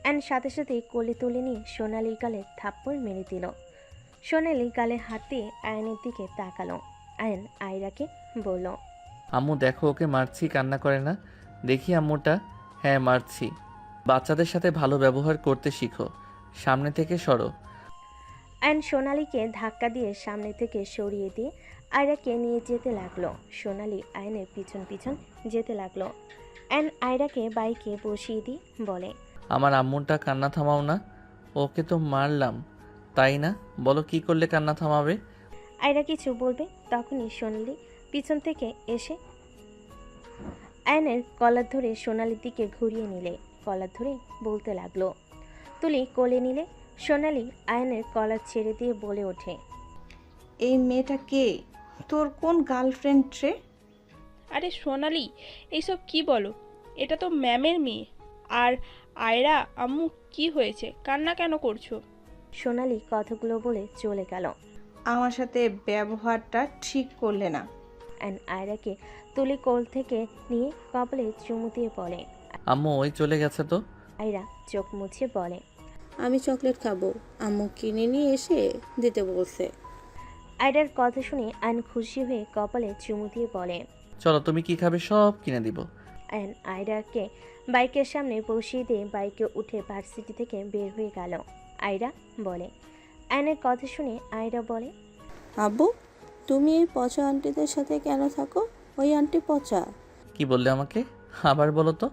অ্যান্ড সাথে সাথে কোলে তুলে নিয়ে সোনালির গালে থাপ্পড় মেরে দিল। সোনালি গালে হাত দিয়ে আয়নের দিকে তাকালো। আয়ন আয়রাকে বলল, আম্মু দেখো ওকে মারছি, কান্না করে না। দেখি আম্মুটা। হ্যাঁ মারছি। বাচ্চাদের সাথে ভালো ব্যবহার করতে শিখো, সামনে থেকে সরো। আয়ন সোনালিকে ধাক্কা দিয়ে সামনে থেকে সরিয়ে দিয়ে আয়রাকে নিয়ে যেতে লাগলো। সোনালি আয়নের পিছন পিছন যেতে লাগলো। অ্যান্ড আয়রাকে বাইকে বসিয়ে দিয়ে বলে, আমার আম্মুটা কান্না থামাও না। ওকে তো মারলাম, তাই না? বলো কি করলে কান্না থামাবে? আয়রা কিছু বলবে তখনই সোনালি পিছন থেকে এসে আয়নের কলার ধরে সোনালির দিকে ঘুরিয়ে নিলে কলার ধরে বলতে লাগলো। তুলি কোলে নিলে সোনালি আয়নের কলার ছেড়ে দিয়ে বলে ওঠে, এই মেয়েটা কে? তোর কোন গার্লফ্রেন্ড রে? আরে সোনালি, এইসব কি বলো? এটা তো ম্যামের মেয়ে। আর আয়রা আম্মু, কি হয়েছে? কান্না কেন করছো? সোনালি কথাগুলো বলে চলে গেল। আমার সাথে ব্যবহারটা ঠিক করলে না। অ্যান্ড আয়রাকে তুলি কোল থেকে নিয়ে কপালে চুমু দিয়ে বলে। আম্মু ওই চলে গেছে তো। আয়রা চোখ মুছে বলে, আমি চকলেট খাবো, আম্মু কিনে নিয়ে এসে দিতে বলছে। আয়রার কথা শুনে আয়ন খুশি হয়ে কপালে চুমু দিয়ে বলে, চলো তুমি কি খাবে সব কিনে দিব। আয়ন আয়রাকে বাইকের সামনে বসিয়ে দিয়ে বাইকে উঠে ভার্সিটি থেকে বের হয়ে গেল। আয়রা বলে। আয়নের কথা শুনে আয়রা বলে, আব্বু তুমি এই পচা আন্টিদের সাথে কেন থাকো? ওই আন্টি পচা। কি বললে আমাকে? আবার বলো তো।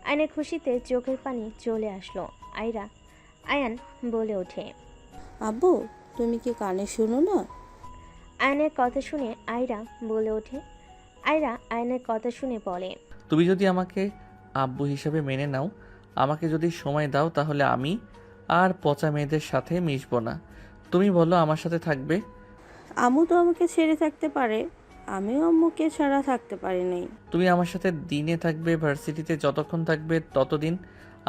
আয়নের খুশিতে চোখের পানি চলে আসলো। আয়ান বলে ওঠে, আব্বু তুমি কি কানে শুনো না? আয়নের কথা শুনে আয়রা বলে ওঠে, আয়রা আয়নের কথা শুনে বলে, তুমি যদি আমাকে আব্বু হিসেবে মেনে নাও, আমাকে যদি সময় দাও, তাহলে আমি আর পচা মেয়েদের সাথে মিশবো না। তুমি বলো আমার সাথে থাকবে? আম্মু তো আমাকে ছেড়ে থাকতে পারে, আমিও আম্মুকে ছাড়া থাকতে পারি নাই। তুমি আমার সাথে দিনে থাকবে, ভার্সিটিতে যতক্ষণ থাকবে ততদিন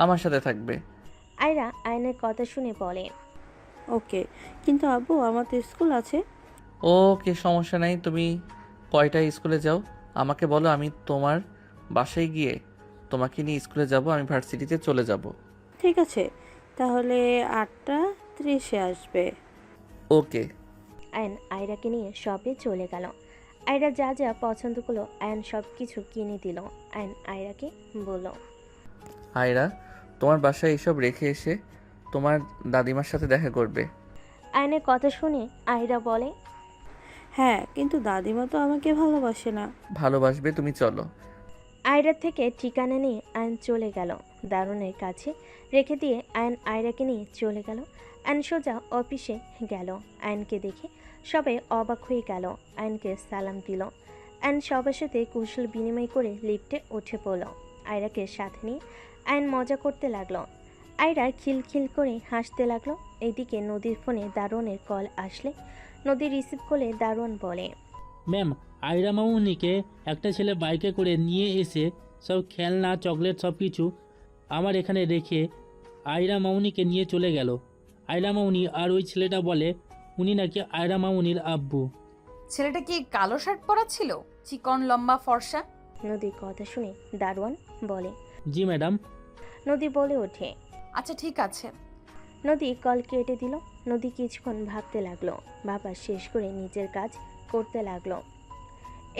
আমার সাথে থাকবে। আয়রা আয়নের কথা শুনে বলে, ওকে, কিন্তু আব্বু আমার তো স্কুল আছে। ওকে, সমস্যা নাই। তুমি কয়টায় স্কুলে যাও আমাকে বলো, আমি তোমার বাসায় গিয়ে তোমাকে নিয়ে স্কুলে যাব, আমি ভার্সিটিতে চলে যাব। ঠিক আছে, তাহলে 8:30-এ আসবে। ওকে। আয়ন আয়রাকে নিয়ে শপে চলে গেল। আয়রা যা যা পছন্দ করলো আয়ন সব কিছু কিনে দিল। আয়ন আয়রাকে বলল, আয়রা, তোমার বাসায় এসব রেখে এসে তোমার দাদিমার সাথে দেখা করবে। আয়নের কথা শুনে আয়রা বলে, হ্যাঁ, কিন্তু দাদিমা তো আমাকে ভালোবাসে না। ভালোবাসবে, তুমি চলো। আয়রার থেকে ঠিকানা নিয়ে আয়ন চলে গেল। দারুণের কাছে রেখে দিয়ে আয়ন আয়রাকে নিয়ে চলে গেল। আয়ন সোজা অফিসে গেল। আয়নকে দেখে সবাই অবাক হয়ে গেল। আয়নকে সালাম দিল। আয়ন সবার সাথে কুশল বিনিময় করে লিফটে উঠে পড়ল। আয়রাকে সাথে নিয়ে আয়ন মজা করতে লাগলো। আয়রা খিলখিল করে হাসতে লাগলো। এইদিকে নদীর ফোনে দারোয়ানের কল আসলে নদী রিসিভ করলে দারোয়ান বলে, ম্যাম, আয়রা মামুনিকে একটা ছেলে বাইকে করে নিয়ে এসে সব খেলনা চকলেট সব কিছু আমার এখানে রেখে আয়রা মামুনিকে নিয়ে চলে গেল। আয়রা মামুনি আর ওই ছেলেটা বলে উনি নাকি আয়রা মামুনির আব্বু। ছেলেটা কি কালো শার্ট পরা ছিল, চিকন লম্বা ফর্সা? নদীর কথা শুনে দারোয়ান বলে, জি ম্যাডাম। নদী বলে ওঠে, আচ্ছা ঠিক আছে। নদী কল কেটে দিল। নদী কিছুক্ষণ ভাবতে লাগলো। ভাবা শেষ করে নিজের কাজ করতে লাগলো।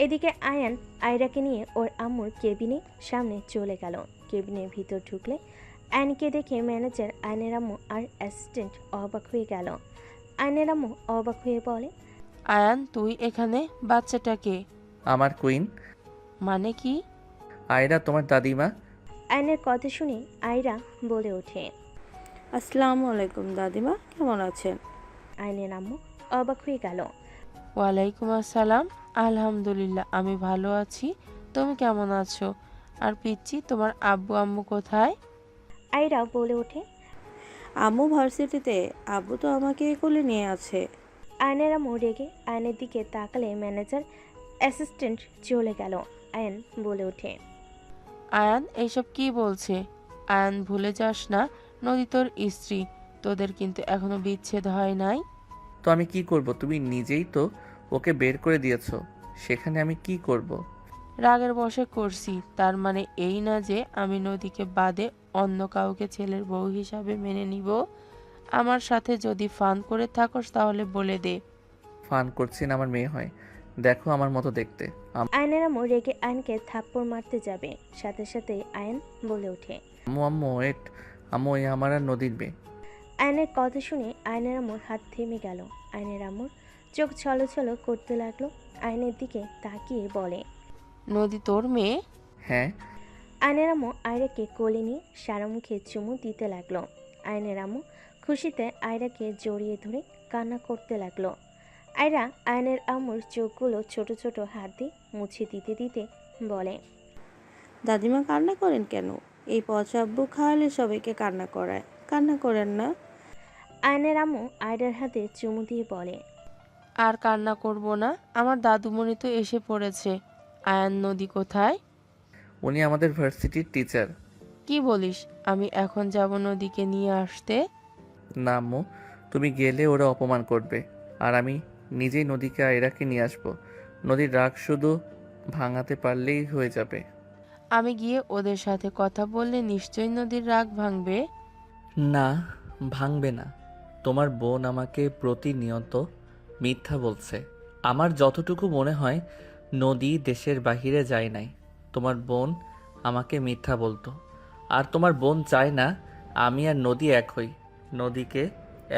এদিকে আয়ান আয়রাকে নিয়ে ওর আম্মুর কেবিনের সামনে চলে গেল। কেবিনের ভিতর ঢুকলে আয়নকে দেখে ম্যানেজার, আয়নের আম্মু আর অ্যাসিস্ট্যান্ট অবাক হয়ে গেল। আয়নের আম্মু অবাক হয়ে বলে, আয়ান, তুই এখানে? বাচ্চাটাকে? আমার কুইন। মানে কি? আয়রা তোমার দাদিমা। আয়নের কথা শুনে আয়রা বলে ওঠে, আসসালামু আলাইকুম দাদিমা, কেমন আছেন? আয়নের আম্মু অবাক হয়ে গেল। ওয়ালাইকুম আসসালাম। আলহামদুলিল্লাহ, আমি ভালো আছি। তুমি কেমন আছো? আর পিচ্চি, তোমার আব্বু আম্মু কোথায়? আয়রা বলে ওঠে, আম্মু ভার্সিটিতে, আব্বু তো আমাকে কোলে নিয়ে আছে। আয়নের আম্মু রেগে আয়নের দিকে তাকালে ম্যানেজার, অ্যাসিস্ট্যান্ট চলে গেল। আয়ন বলে ওঠে, আয়ান এইসব কি বলছে? আয়ান, ভুলে যাস না নদী তোর স্ত্রী, তোদের কিন্তু এখনো বিচ্ছেদ হয় নাই। তো আমি কি করব? তুমি নিজেই তো ওকে বের করে দিয়েছো, সেখানে আমি কি করব? রাগের বশে করছি, তার মানে এই না যে আমি নদীকে বাদে অন্য কাউকে ছেলের বউ হিসাবে মেনে নিব। আমার সাথে যদি ফান করে থাকস তাহলে বলে দে। ফান করছি না, আমার মেয়ে হয়, দেখো আমার মতো দেখতে। আয়নের আম্মু রেগে আয়নকে থাপ্পড় মারতে যাবে, সাথে সাথে আয়ন বলে ওঠে, আম্মু আম্মু ওয়েট, আম্মু এই আমার আর নদীর মেয়ে। আয়নের কথা শুনে আয়নের আম্মুর হাত থেমে গেল। আয়নের আম্মুর চোখ ছলছল করতে লাগলো। আয়নের দিকে তাকিয়ে বলে, নদী তোর মেয়ে? হ্যাঁ। আয়নের আম্মু আয়রাকে কোলে নিয়ে সারা মুখে চুমু দিতে লাগলো। আয়নের আম্মু খুশিতে আয়রাকে জড়িয়ে ধরে কান্না করতে লাগলো। আয়রা আয়নের আম্মুর চোখগুলো ছোট ছোট হাত দিয়ে মুছে দিতে দিতে বলে, দাদিমা কান্না করেন কেন? এই পচা আব্বু খাওয়ালে সবাইকে কান্না করায়, কান্না করেন না। আয়নের আম্মু আয়রার হাতে চুমু দিয়ে বলে, আর কান্না করব না, আমার দাদুমণি তো এসে পড়েছে। আয়ান, নদী কোথায়? উনি আমাদের ভার্সিটির টিচার। কি বলিস? আমি এখন যাব নদীকে নিয়ে আসতে? না আম্মু, তুমি গেলে ওরা অপমান করবে, আর আমি নিজেই নদীকে আয়রাকে নিয়ে আসবো। নদীর রাগ শুধু ভাঙাতে পারলেই হয়ে যাবে। আমি গিয়ে ওদের সাথে কথা বললে নিশ্চয়ই নদীর রাগ ভাঙবে। না, ভাঙবে না। তোমার বোন আমাকে প্রতিনিয়ত মিথ্যা বলছে। আমার যতটুকু মনে হয় নদী দেশের বাহিরে যায় নাই, তোমার বোন আমাকে মিথ্যা বলতো। আর তোমার বোন চায় না আমি আর নদী এক হই। নদীকে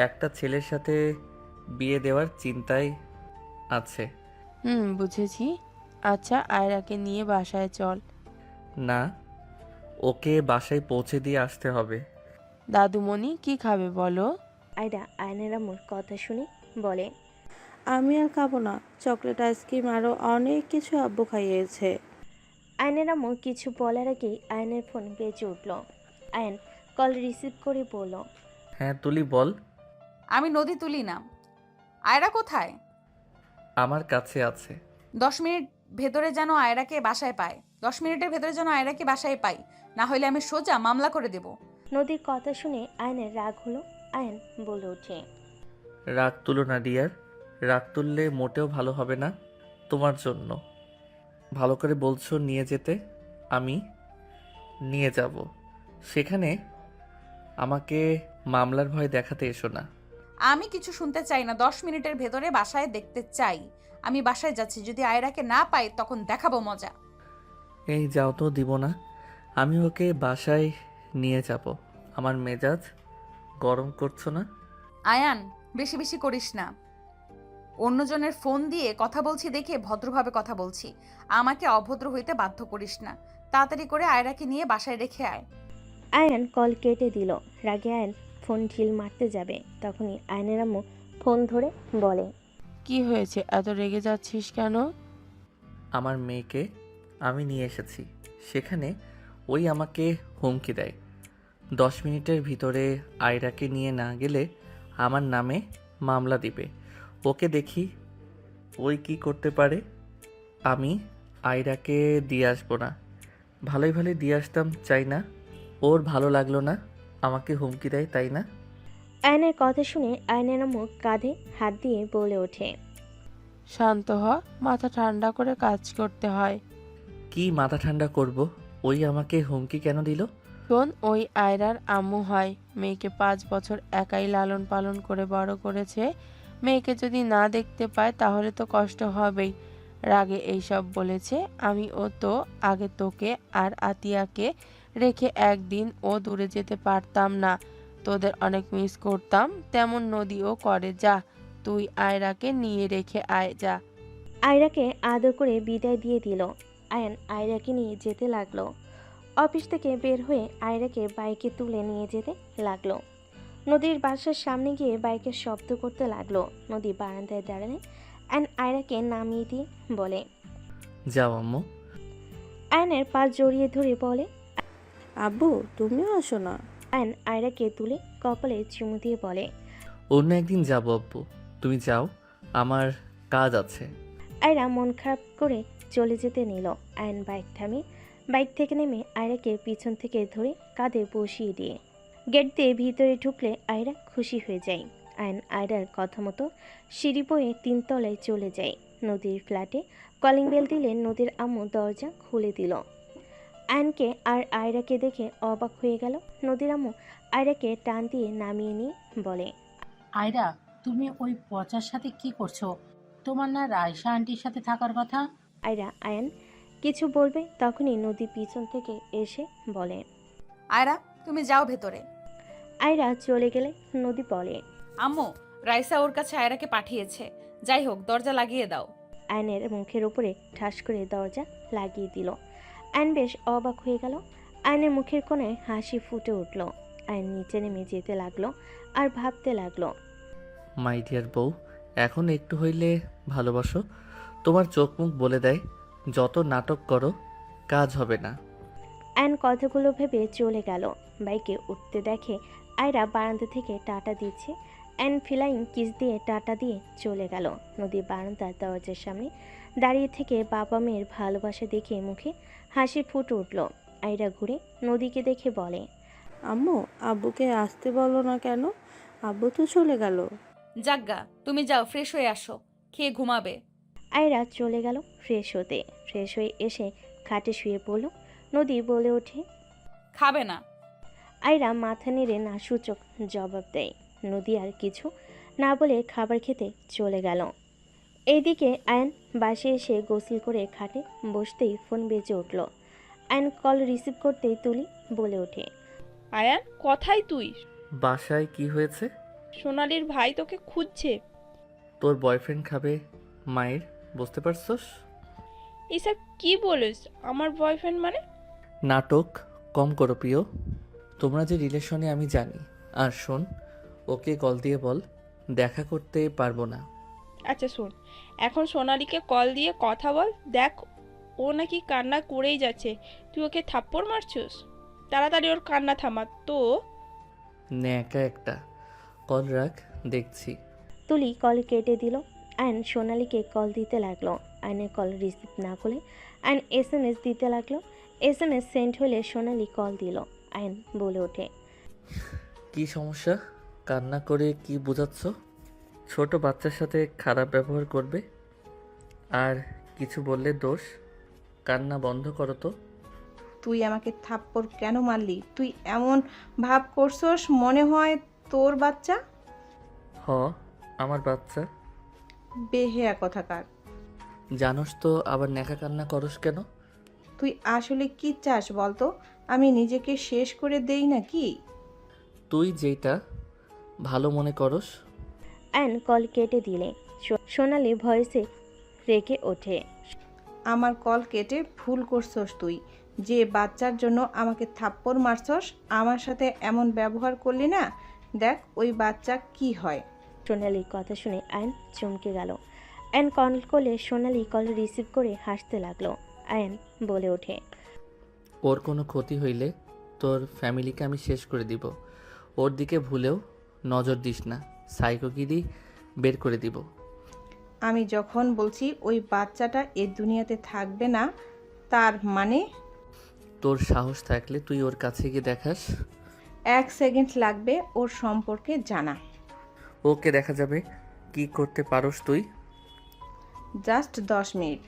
একটা ছেলের সাথে বিয়ে দেওয়ার চিন্তায় আছে। বুঝেছি। আচ্ছা, আয়রাকে নিয়ে বাসায় চল। না, ওকে বাসায় পৌঁছে দিয়ে আসতে হবে। দাদুমণি কি খাবে বলো? আয়রা আয়নের আম্মুর কথা শুনে বলে, আমি আর খাবো না। চকলেট, আইসক্রিম আরও অনেক কিছু আব্বু খাইয়েছে। আয়নের আম্মু কিছু বলার আগেই আয়নের ফোন বেজে উঠল। আয়ন কল রিসিভ করে বলল, হ্যাঁ তুলি বল। আমি নদী তুলি না। আয়রা কোথায়? আমার কাছে আছে। 10 মিনিট ভেতরে যেন আয়রাকে বাসায় পায়। 10 মিনিটের ভেতরে যেন আয়রাকে বাসায় পাই, না হলে আমি সোজা মামলা করে দেব। নদীর কথা শুনে আয়নের রাগ হলো। আয়ন বলে ওঠে, রাগ তুলো না ডিয়ার, রাগ তুললে মোটেও ভালো হবে না তোমার জন্য। ভালো করে বলছো নিয়ে যেতে, আমি নিয়ে যাব। সেখানে আমাকে মামলার ভয় দেখাতে এসো না। আমি কিছু শুনতে চাই না। 10 মিনিটের ভেতরে বাসায় দেখতে চাই। আমি বাসায় যাচ্ছি, যদি আয়রাকে না পাই তখন দেখাবো মজা। এই যাও তো, দিব না। আমি ওকে বাসায় নিয়ে যাব। আমার মেজাজ গরম করছো না? আয়ান, বেশি বেশি করিস না। অন্যজনের ফোন দিয়ে কথা বলছি দেখে ভদ্রভাবে কথা বলছি। আমাকে অভদ্র হইতে বাধ্য করিস না। তাড়াতাড়ি করে আয়রাকে নিয়ে বাসায় রেখে আয়। আয়ন কল কেটে দিল। রাগে আয়ন ফোন ঢিল মারতে যাবে, তখনই আয়নের আম্মু ফোন ধরে বলে, কি হয়েছে, এত রেগে যাচ্ছিস কেন? আমার মেয়েকে আমি নিয়ে এসেছি, সেখানে ওই আমাকে হুমকি দেয় 10 মিনিটের ভিতরে আয়রাকে নিয়ে না গেলে আমার নামে মামলা দিবে। ওকে দেখি ওই কি করতে পারে। আমি আয়রাকে দিয়ে আসবো না, ভালোই ভালোই দিয়ে আসতাম, চাই না। ওর ভালো লাগলো না, আমাকে হুমকি দেয়, তাই না? আয়নের কথা শুনে আয়নের আম্মু কাঁধে হাত দিয়ে বলে ওঠে, শান্ত হ, মাথা ঠান্ডা করে কাজ করতে হয়। কি মাথা ঠান্ডা করব? ওই আমাকে হুমকি কেন দিল? শোন, ওই আয়রার আম্মু হয়। মেয়েকে 5 বছর একাই লালন পালন করে বড় করেছে। মেয়েকে যদি না দেখতে পায় তাহলে তো কষ্ট হবেই। রাগে এইসব বলেছে। আমি ও তো আগে তোকে আর আতিয়াকে রেখে একদিন ও দূরে যেতে পারতাম না। তোদের অনেক মিস করতাম। তেমন নদীও করে। যা, তুই আয়রাকে নিয়ে রেখে আয়, যা। আয়রাকে আদর করে বিদায় দিয়ে দিল। আয়ন আয়রাকে নিয়ে যেতে লাগলো। অফিস থেকে বের হয়ে আয়রাকে বাইকে তুলে নিয়ে যেতে লাগলো। নদীর বাসার সামনে গিয়ে বাইকের শব্দ করতে লাগলো। নদী বারান্দায় দাঁড়ালে আয়ন আয়রাকে নামিয়ে দিয়ে বলে, যাও আম্মু। আয়নের পা জড়িয়ে ধরে বলে, আব্বু তুমিও আসো না। আয়ন আয়রাকে তুলে কপালে চুমু দিয়ে বলে, অন্য একদিন যাবো আব্বু, তুমি যাও, আমার কাজ আছে। আয়রা মন খারাপ করে চলে যেতে নিল। আয়ন বাইক থামিয়ে বাইক থেকে নেমে আয়রাকে পিছন থেকে ধরে কাঁধে বসিয়ে দিয়ে গেট দিয়ে ভিতরে ঢুকলে আয়রা খুশি হয়ে যায়। আয়ন আয়রার কথা মতো সিঁড়ি বয়ে 3 তলায় চলে যায়। নদীর ফ্ল্যাটে কলিং বেল দিলে নদীর আম্মু দরজা খুলে দিল। আয়নকে আর আয়রাকে দেখে অবাক হয়ে গেল। নদীর আম্মু আয়রাকে টান দিয়ে নামিয়ে নিয়ে বলে, আয়রা, তুমি ওই পচার সাথে কি করছো? তোমার না রায়সা আন্টির সাথে থাকার কথা? আয়ন কিছু বলবে তখনই নদী পিছন থেকে এসে বলে, আয়রা, তুমি যাও ভেতরে। আয়রা চলে গেলে নদী বলে, আম্মু, রাইসা ওর কাছে আয়রাকে পাঠিয়েছে। যাই হোক, দরজা লাগিয়ে দাও। আয়নের মুখের উপরে ঠাস করে দরজা লাগিয়ে দিল। আয়ন বেশ অবাক হয়ে গেল। আয়নের মুখের কোণে হাসি ফুটে উঠল। আয়ন নিচে নেমে যেতে লাগলো আর ভাবতে লাগলো, মাই ডিয়ার বউ, এখন একটু হইলে ভালোবাসো। তোমার চোখ মুখ বলে দেয় যত নাটক করো কাজ হবে না। আয়ন কথাগুলো ভেবে চলে গেল। বাইকে উঠতে দেখে আয়রা বারান্দা থেকে টাটা দিচ্ছে। আয়ন ফ্লাইং কিস দিয়ে টাটা দিয়ে চলে গেল। নদী বারান্দার দরজার সামনে দাঁড়িয়ে থেকে বাবা মেয়ের ভালোবাসা দেখে মুখে হাসি ফুটে উঠল। আয়রা ঘুরে নদীকে দেখে বলে, আম্মু আব্বুকে আসতে বলো না কেন? আব্বু তো চলে গেল। যাজ্ঞা, তুমি যাও, ফ্রেশ হয়ে আসো, খেয়ে ঘুমাবে। আয়রা চলে গেল ফ্রেশ হতে। ফ্রেশ হয়ে এসে খাটে শুয়ে পড়ল। নদী বলে ওঠে, খাবে না? আয়রা মাথা নেড়ে না সূচক জবাব দেয়। নদী আর কিছু না বলে খাবার খেতে চলে গেল। এইদিকে আয়ন বাসে এসে গোসল করে খাটে বসতেই ফোন বেজে উঠল। আয়ন কল রিসিভ করতেই তুলি বলে ওঠে, আয়ান, কোথায় তুই? বাসায় কি হয়েছে? সোনালির ভাই তোকে খুঁজছে। তোর বয়ফ্রেন্ড খাবে মায়ের, বুঝতে পারছস? এইসব কি বলিস? আমার বয়ফ্রেন্ড মানে? নাটক কম করো প্রিয়, তোমরা যে রিলেশনে আমি জানি। আর শোন, ওকে কল দিয়ে বল দেখা করতে পারবো না। আচ্ছা শোন, এখন সোনালীকে কল দিয়ে কথা বল। দেখ, ও নাকি কান্না করেই যাচ্ছে। তুই ওকে থাপ্পড় মারছিস? তাড়াতাড়ি ওর কান্না থামা তো। ন্যাকা একটা। কল রাখ, দেখছি। তুলি কল কেটে দিল। আয়ন সোনালীকে কল দিতে লাগলো। আয়নের কল রিসিভ না করে আয়ন SMS দিতে লাগলো। SMS সেন্ড হলে সোনালী কল দিল। আয়ন বলে ওঠে, কি সমস্যা? কান্না করে কি বোঝাচ্ছ? ছোট বাচ্চার সাথে খারাপ ব্যবহার করবে? আর কিছু বললে দোষ? কান্না বন্ধ করো তো। তুই আমাকে থাপ্পড় কেন মারলি? তুই এমন ভাব করছস মনে হয় তোর বাচ্চা। হ, আমার বাচ্চা। বেহেয়া কথাকার। জানোস তো, আবার ন্যাকা কান্না করস কেন? তুই আসলে কি চাস বলতো? আমি নিজেকে শেষ করে দেই নাকি? তুই যেটা ভালো মনে করস। আয়ন কল কেটে দিলে সোনালী ভয়েসে রেগে ওঠে, আমার কল কেটে ভুল করছস তুই। যে বাচ্চার জন্য আমাকে থাপ্পড় মারছস, আমার সাথে এমন ব্যবহার করলি না, দেখ ওই বাচ্চা কি হয়। সোনালীর কথা শুনে আয়ন চমকে গেল। আয়ন কল করলে সোনালী কল রিসিভ করে হাসতে লাগলো। আয়ন বলে ওঠে, ওর কোনো ক্ষতি হইলে তোর ফ্যামিলিকে আমি শেষ করে দিব। ওর দিকে ভুলেও নজর দিস না, সাইকোগিরি বের করে দিব। আমি যখন বলছি ওই বাচ্চাটা এ দুনিয়াতে থাকবে না, তার মানে? তোর সাহস থাকলে তুই ওর কাছে গিয়ে দেখাস। 1 সেকেন্ড লাগবে ওর সম্পর্কে জানা। ওকে, দেখা যাবে কি করতে পারস তুই। Just 10 minute.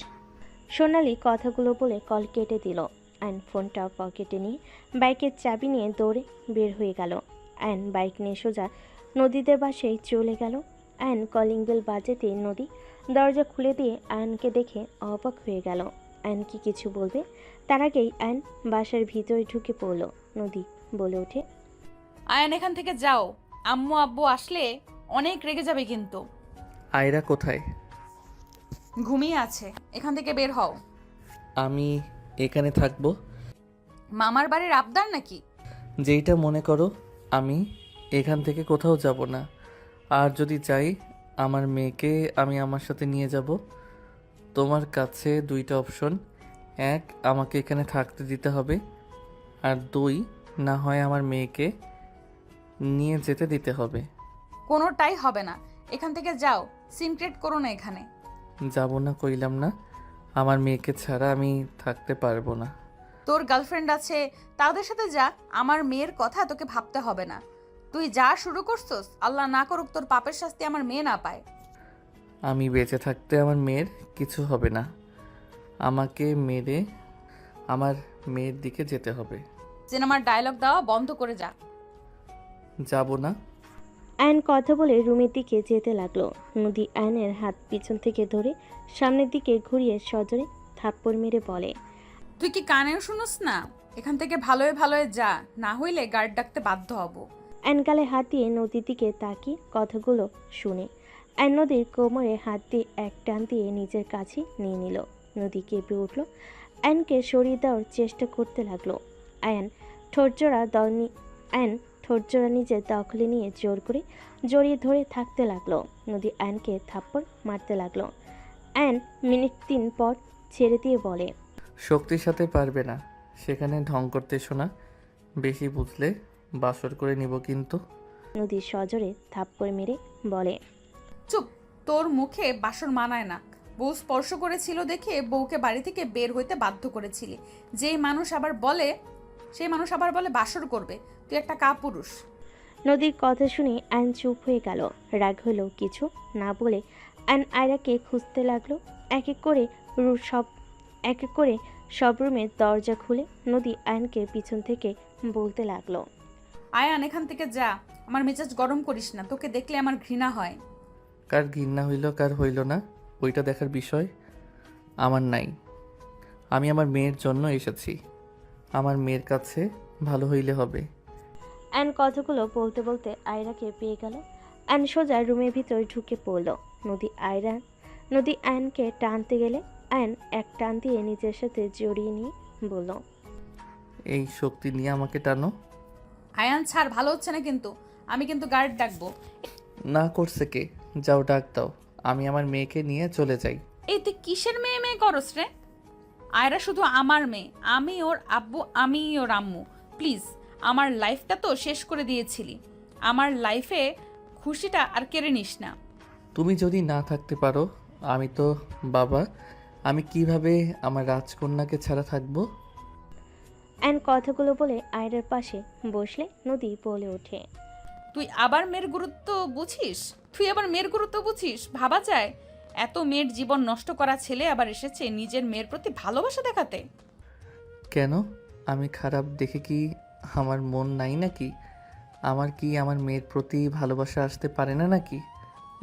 সোনালী কথাগুলো বলে কল কেটে দিল। আয়ন ফোনটা পকেটে নিয়ে বাইকের চাবি নিয়ে দৌড়ে বের হয়ে গেল। আয়ন বাইক নিয়ে সোজা নদীদের বাসায় চলে গেল। আয়ন কলিং বেল বাজাতে নদী দরজা খুলে দিয়ে আয়নকে দেখে অবাক হয়ে গেল। আয়ন কি কিছু বলবে, তার আগেই আয়ন বাসার ভিতরে ঢুকে পড়ল। নদী বলে ওঠে, আয়ান এখান থেকে যাও, আম্মু আব্বু আসলে অনেক রেগে যাবে কিন্তু। আয়রা কোথায়? ঘুমিয়ে আছে, এখান থেকে বের হও। আমি এখানে থাকবো। মামার বাড়ির আবদার নাকি? যেইটা মনে করো। আমি এখান থেকে কোথাও যাব না। আর যদি চাই আমার মেয়েকে আমি আমার সাথে নিয়ে যাব। তোমার কাছে 2টা অপশন। 1, আমাকে এখানে থাকতে দিতে হবে। আর 2, না হয় আমার মেয়েকে নিয়ে যেতে দিতে হবে। কোনোটাই হবে না, এখান থেকে যাও। সিনক্রেট করো না এখানে। যাব না কইলাম না। আমার মেয়েকে ছাড়া আমি থাকতে পারবো না। তোর গার্লফ্রেন্ড আছে, তাদের সাথে যা। আমার মেয়ের কথা তোকে ভাবতে হবে না। তুই যা শুরু করছস, আল্লাহ না করুক তোর পাপের শাস্তি আমার মেয়ে না পায়। আমি বেঁচে থাকতে আমার মেয়ের কিছু হবে না। আমাকে মেরে আমার মেয়ের দিকে যেতে হবে। সিনেমার ডায়লগ দেওয়া বন্ধ করে যা। যাব না। আয়ন কথা বলে রুমের দিকে যেতে লাগলো। নদী আয়নের হাত পিছন থেকে ধরে সামনের দিকে ঘুরিয়ে সজোরে থাপ্পড় মেরে বলে, তুই কি কানেও শুনোস না? এখান থেকে ভালোয় ভালোয় যা, না হইলে গার্ড ডাকতে বাধ্য হব। আয়ন গালে হাত দিয়ে নদীর দিকে তাকিয়ে কথাগুলো শুনে আয়ন নদীর কোমরে হাত দিয়ে এক টান দিয়ে নিজের কাছে নিয়ে নিল। নদী কেঁপে উঠল। আয়নকে সরিয়ে দেওয়ার চেষ্টা করতে লাগলো। আয়ন ঠোঁটজোড়া নিজের দখলে নিয়ে জোর করে জড়িয়ে ধরে থাকতে লাগলো। নদী আয়নকে থাপ্পড় মারতে লাগলো। আয়ন মিনিট 3 পর ছেড়ে দিয়ে বলে, শক্তির সাথে পারবে না, সেখানে ঢং করতে শোনা। বেশি বুঝলে বাসর করে নিব কিন্তু। নদী সজোরে থাপ্পড় মেরে বলে, চুপ, তোর মুখে বাসর মানায় না। বউ স্পর্শ করেছিল দেখে বউকে বাড়ি থেকে বের হইতে বাধ্য করেছিলি। সেই মানুষ আবার বলে বাসর করবে। তুই একটা কাপুরুষ। নদীর কথা শুনে আয়ন চুপ হয়ে গেল। রাগ হলেও কিছু না বলে আয়ন আয়রাকে খুঁজতে লাগলো। এক এক করে সব রুমের দরজা খুলে নদী আয়নকে পিছন থেকে বলতে লাগলো, আয়ান এখান থেকে যা, আমার মেজাজ গরম করিস না। তোকে দেখলে আমার ঘৃণা হয়। কার ঘৃণা হইল কার হইল না ওইটা দেখার বিষয় আমার নাই। আমি আমার মেয়ের জন্য এসেছি। আমার মেয়ের কাছে ভালো হইলে হবে। আয়ন কথাগুলো বলতে বলতে আয়রাকে পেয়ে গেল। আয়ন সোজা রুমের ভিতর ঢুকে পড়ল। নদী আয়নকে টানতে গেলে আয়ন এক টান দিয়ে নিজের সাথে জড়িয়ে নিয়ে বলল, এই শক্তি নিয়ে আমাকে টানো। আয়ান ছাড়, ভালো হচ্ছে না কিন্তু। আমি কিন্তু গার্ড ডাকবো। না করছে কে? যাও ডাক দাও, আমি আমার মেয়েকে নিয়ে চলে যাই। এই তুই কিসের মেয়ে মেয়ে করস রে? আয়রা শুধু আমার মেয়ে, আমি ওর আব্বু, আমি ওর আম্মু। প্লিজ, আমার লাইফটা তো শেষ করে দিয়েছিলি, আমার লাইফে খুশিটা আর কেড়ে নিস না। তুমি যদি না থাকতে পারো, আমি তো বাবা, আমি কিভাবে আমার রাজকন্যাকে ছাড়া থাকবো? অ্যান কথাগুলো বলে আয়রার পাশে বসলে নদী বলে ওঠে, তুই আবার মেয়ের গুরুত্ব বুঝিস? ভাবা যায় এত মেয়ের জীবন নষ্ট করা ছেলে আবার এসেছে নিজের মেয়ের প্রতি ভালোবাসা দেখাতে। কেন? আমি খারাপ দেখে কি আমার মন নাই নাকি? আমার কি আমার মেয়ের প্রতি ভালোবাসা আসতে পারে না নাকি?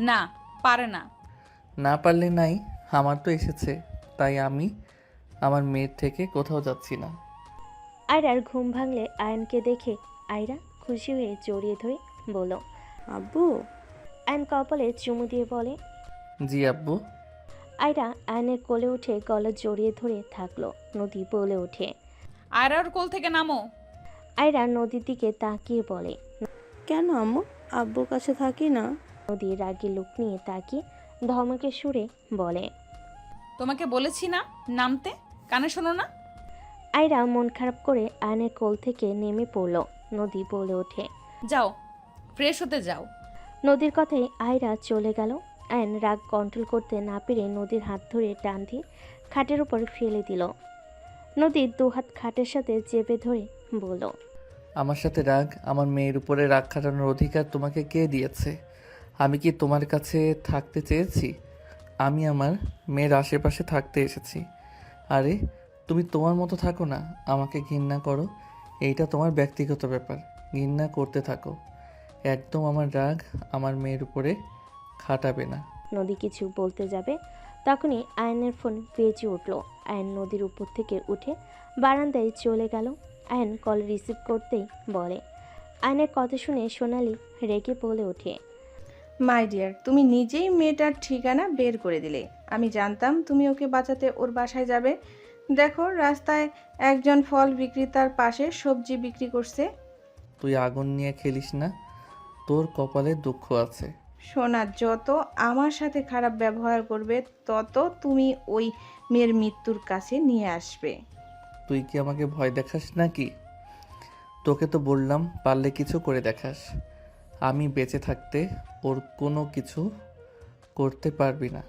না, পারে না। না পারলে নাই, আমার তো এসেছে, তাই আমি আমার মেয়ের থেকে কোথাও যাচ্ছি না। আয়রার ঘুম ভাঙলে আয়নকে দেখে আয়রা খুশি হয়ে জড়িয়ে ধরে বলল, আব্বু। আয়ন কপালে চুমু দিয়ে বলে, জি আব্বু। আয়রা আয়নের কোলে উঠে গলা জড়িয়ে ধরে থাকলো। নদী বলে ওঠে, আয়রার কোল থেকে নামো। আয়রা নদীর দিকে তাকিয়ে বলে, কেন আম্মু? আব্বুর কাছে থাকি না। নদী রাগী লোক নিয়ে তাকিয়ে ধমকে সুরে বলে, তোমাকে বলেছি না নামতে, কানে শোনো না? আয়রা মন খারাপ করে আয়নের কোল থেকে নেমে পড়ল। নদী বলে ওঠে, যাও, ফ্রেশ হতে যাও। নদীর কথায় আয়রা চলে গেল। আয়ন রাগ কন্ট্রোল করতে না পেরে নদীর হাত ধরে টান দিয়ে খাটের উপর ফেলে দিল। নদীর দুহাত খাটের সাথে চেপে ধরে বলল, আমার সাথে রাগ, আমার মেয়ের উপরে রাগ খাটানোর অধিকার তোমাকে কে দিয়েছে? আমি কি তোমার কাছে থাকতে চেয়েছি? আমি আমার মেয়ের আশেপাশে থাকতে এসেছি। আরে তুমি তোমার মতো থাকো না, আমাকে ঘৃণা করো, এইটা তোমার ব্যক্তিগত ব্যাপার, ঘৃণা করতে থাকো। একদম আমার রাগ আমার মেয়ের উপরে খাটাবে না। নদী কিছু বলতে যাবে তখনই আয়নের ফোন বেজে উঠল। আয়ন নদীর উপর থেকে উঠে বারান্দায় চলে গেল। আয়ন কল রিসিভ করতেই বলে, আয়নের কথা শুনে সোনালি রেগে বলে ওঠে, মাই ডিয়ার, তুমি নিজেই মেয়েটার ঠিকানা বের করে দিলে। আমি জানতাম তুমি ওকে বাঁচাতে ওর বাসায় যাবে। দেখো, রাস্তায় একজন ফল বিক্রেতার পাশে সবজি বিক্রি করছে। তুই আগুন নিয়ে খেলিস না, তোর কপালে দুঃখ আছে। সোনা, যত আমার সাথে খারাপ ব্যবহার করবে তত তুমি ওই মেয়ের মৃত্যুর কাছে নিয়ে আসবে। তুই কি আমাকে ভয় দেখাস নাকি? তোকে তো বললাম পারলে কিছু করে দেখাস। আমি বেঁচে থাকতে ওর কোনো কিছু করতে পারবি না।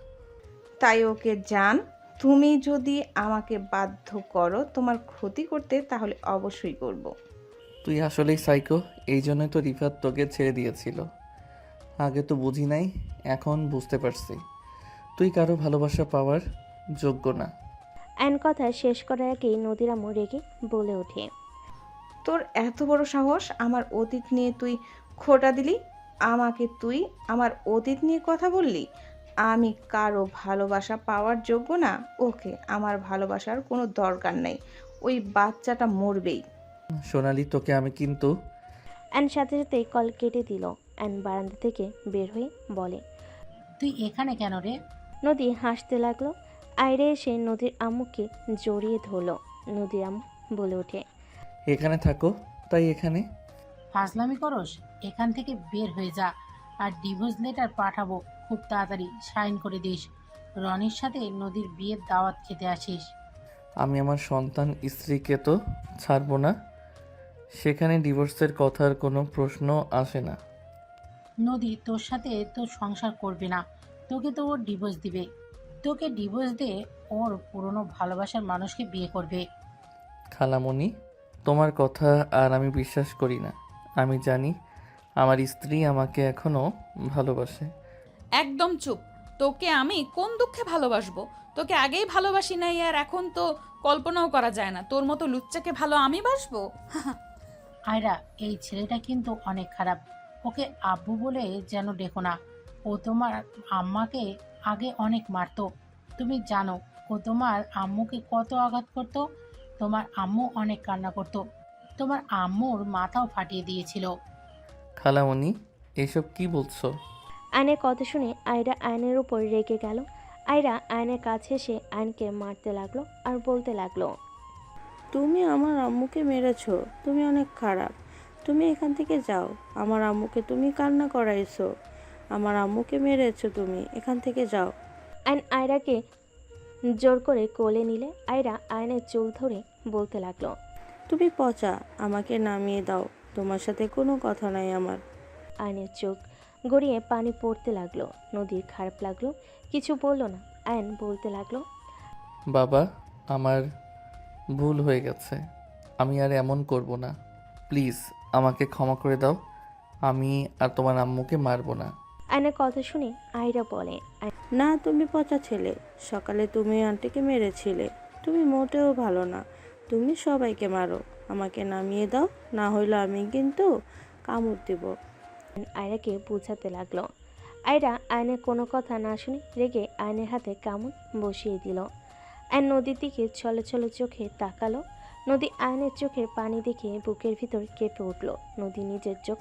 তাই ওকে জান, তুমি যদি আমাকে বাধ্য করো তোমার ক্ষতি করতে, তাহলে অবশ্যই করব। তুই আসলেই সাইকো, এই জন্যই তো রিফাত তোকে ছেড়ে দিয়েছিল। আগে তো বুঝি নাই, এখন বুঝতে পারছি তুই কারো ভালোবাসা পাওয়ার যোগ্য না। আয়ন কথা শেষ করার আগেই নদীর আম্মু রেগে বলে ওঠে, তোর এত বড় সাহস, আমার অতীত নিয়ে তুই খোঁটা দিলি। আমাকে তুই আমার অতীত নিয়ে কথা বললি। আমি কারো ভালোবাসা পাওয়ার যোগ্য না। ওকে, আমার ভালোবাসার কোনো দরকার নেই। ওই বাচ্চাটা মরবেই। সোনালি, তোকে আমি কিন্তু। অ্যান সাথে সাথে কল কেটে দিল। অ্যান বারান্দা থেকে বের হয়ে বলে, তুই এখানে কেন রে? নদী হাসতে লাগলো। আয়রে এসে নদীর আম্মুকে জড়িয়ে ধরলো। নদীর আম্মু বলে ওঠে, এখানে থাকো, তাই এখানে। ফাজলামি করস? এখান থেকে বের হয়ে যা, আর ডিভোর্স লেটার পাঠাবো খুব তাড়াতাড়ি, সাইন করে দিস। রনির সাথে নদীর বিয়ের দাওয়াত খেতে আসিস। আমি আমার সন্তান স্ত্রীকে তো ছাড়বো না, সেখানে ডিভোর্সের কথার কোনো প্রশ্ন আসে না। নদী তোর সাথে তো সংসার করবে না, তোকে তো ওর ডিভোর্স দিবে। তোকে ডিভোর্স দিয়ে ওর পুরনো ভালোবাসার মানুষকে বিয়ে করবে। খালামণি, তোমার কথা আর আমি বিশ্বাস করি না। আমি জানি আমার স্ত্রী আমাকে এখনও ভালোবাসে। একদম চুপ। তোকে আমি কোন দুঃখে ভালোবাসবো? তোকে আগেই ভালোবাসি নাই, আর এখন তো কল্পনাও করা যায় না তোর মতো লুচ্চাকে ভালো আমি বাসবো। আয়রা, এই ছেলেটা কিন্তু অনেক খারাপ। ওকে আব্বু বলে যেন ডেকো না। ও তোমার আম্মাকে আগে অনেক মারতো। তুমি জানো ও তোমার আম্মুকে কত আঘাত করতো। তোমার আম্মু অনেক কান্না করতো। তোমার আম্মুর মাথাও ফাটিয়ে দিয়েছিল। খালামণি, এসব কি বলছো? আয়নের কথা শুনে আয়রা আয়নের উপর রেগে গেল। আয়রা আয়নের কাছে এসে আয়নকে মারতে লাগলো আর বলতে লাগলো, তুমি আমার আম্মুকে মেরেছো, তুমি অনেক খারাপ। তুমি এখান থেকে যাও। আমার আম্মুকে তুমি কান্না করাইছো। আমার আম্মুকে মেরেছো তুমি, এখান থেকে যাও। আয়ন আয়রাকে জোর করে কোলে নিলে আয়রা আয়নের চুল ধরে বলতে লাগলো, তুমি পচা, আমাকে নামিয়ে দাও, তোমার সাথে কোনো কথা নাই আমার। আয়নের চোখ গড়িয়ে পানি পড়তে লাগলো। নদীর খারাপ লাগলো, কিছু বলল না। আয়ন বলতে লাগলো, বাবা, আমার ভুল হয়ে গেছে, আমি আর এমন করব না। প্লিজ আমাকে ক্ষমা করে দাও, আমি আর তোমার আম্মুকে মারবো না। আয়নের কথা শুনে আয়রা বলে, না, তুমি পচা ছেলে, সকালে তুমি আন্টিকে মেরেছিলে, তুমি মোটেও ভালো না, তুমি সবাইকে মারো, আমাকে নামিয়ে দাও, না হইলে আমি কিন্তু কামড় দিব। আয়রাকে বোঝাতে লাগলো। আয়রা আয়নের কোনো কথা না শুনে রেগে আয়নের হাতে কামড় বসিয়ে দিল। আয়ন নদীর দিকে ছলো ছলো চোখে তাকালো। নদী আয়নের চোখের পানি দেখে বুকের ভিতর কেঁপে উঠল। নদী নিজের চোখ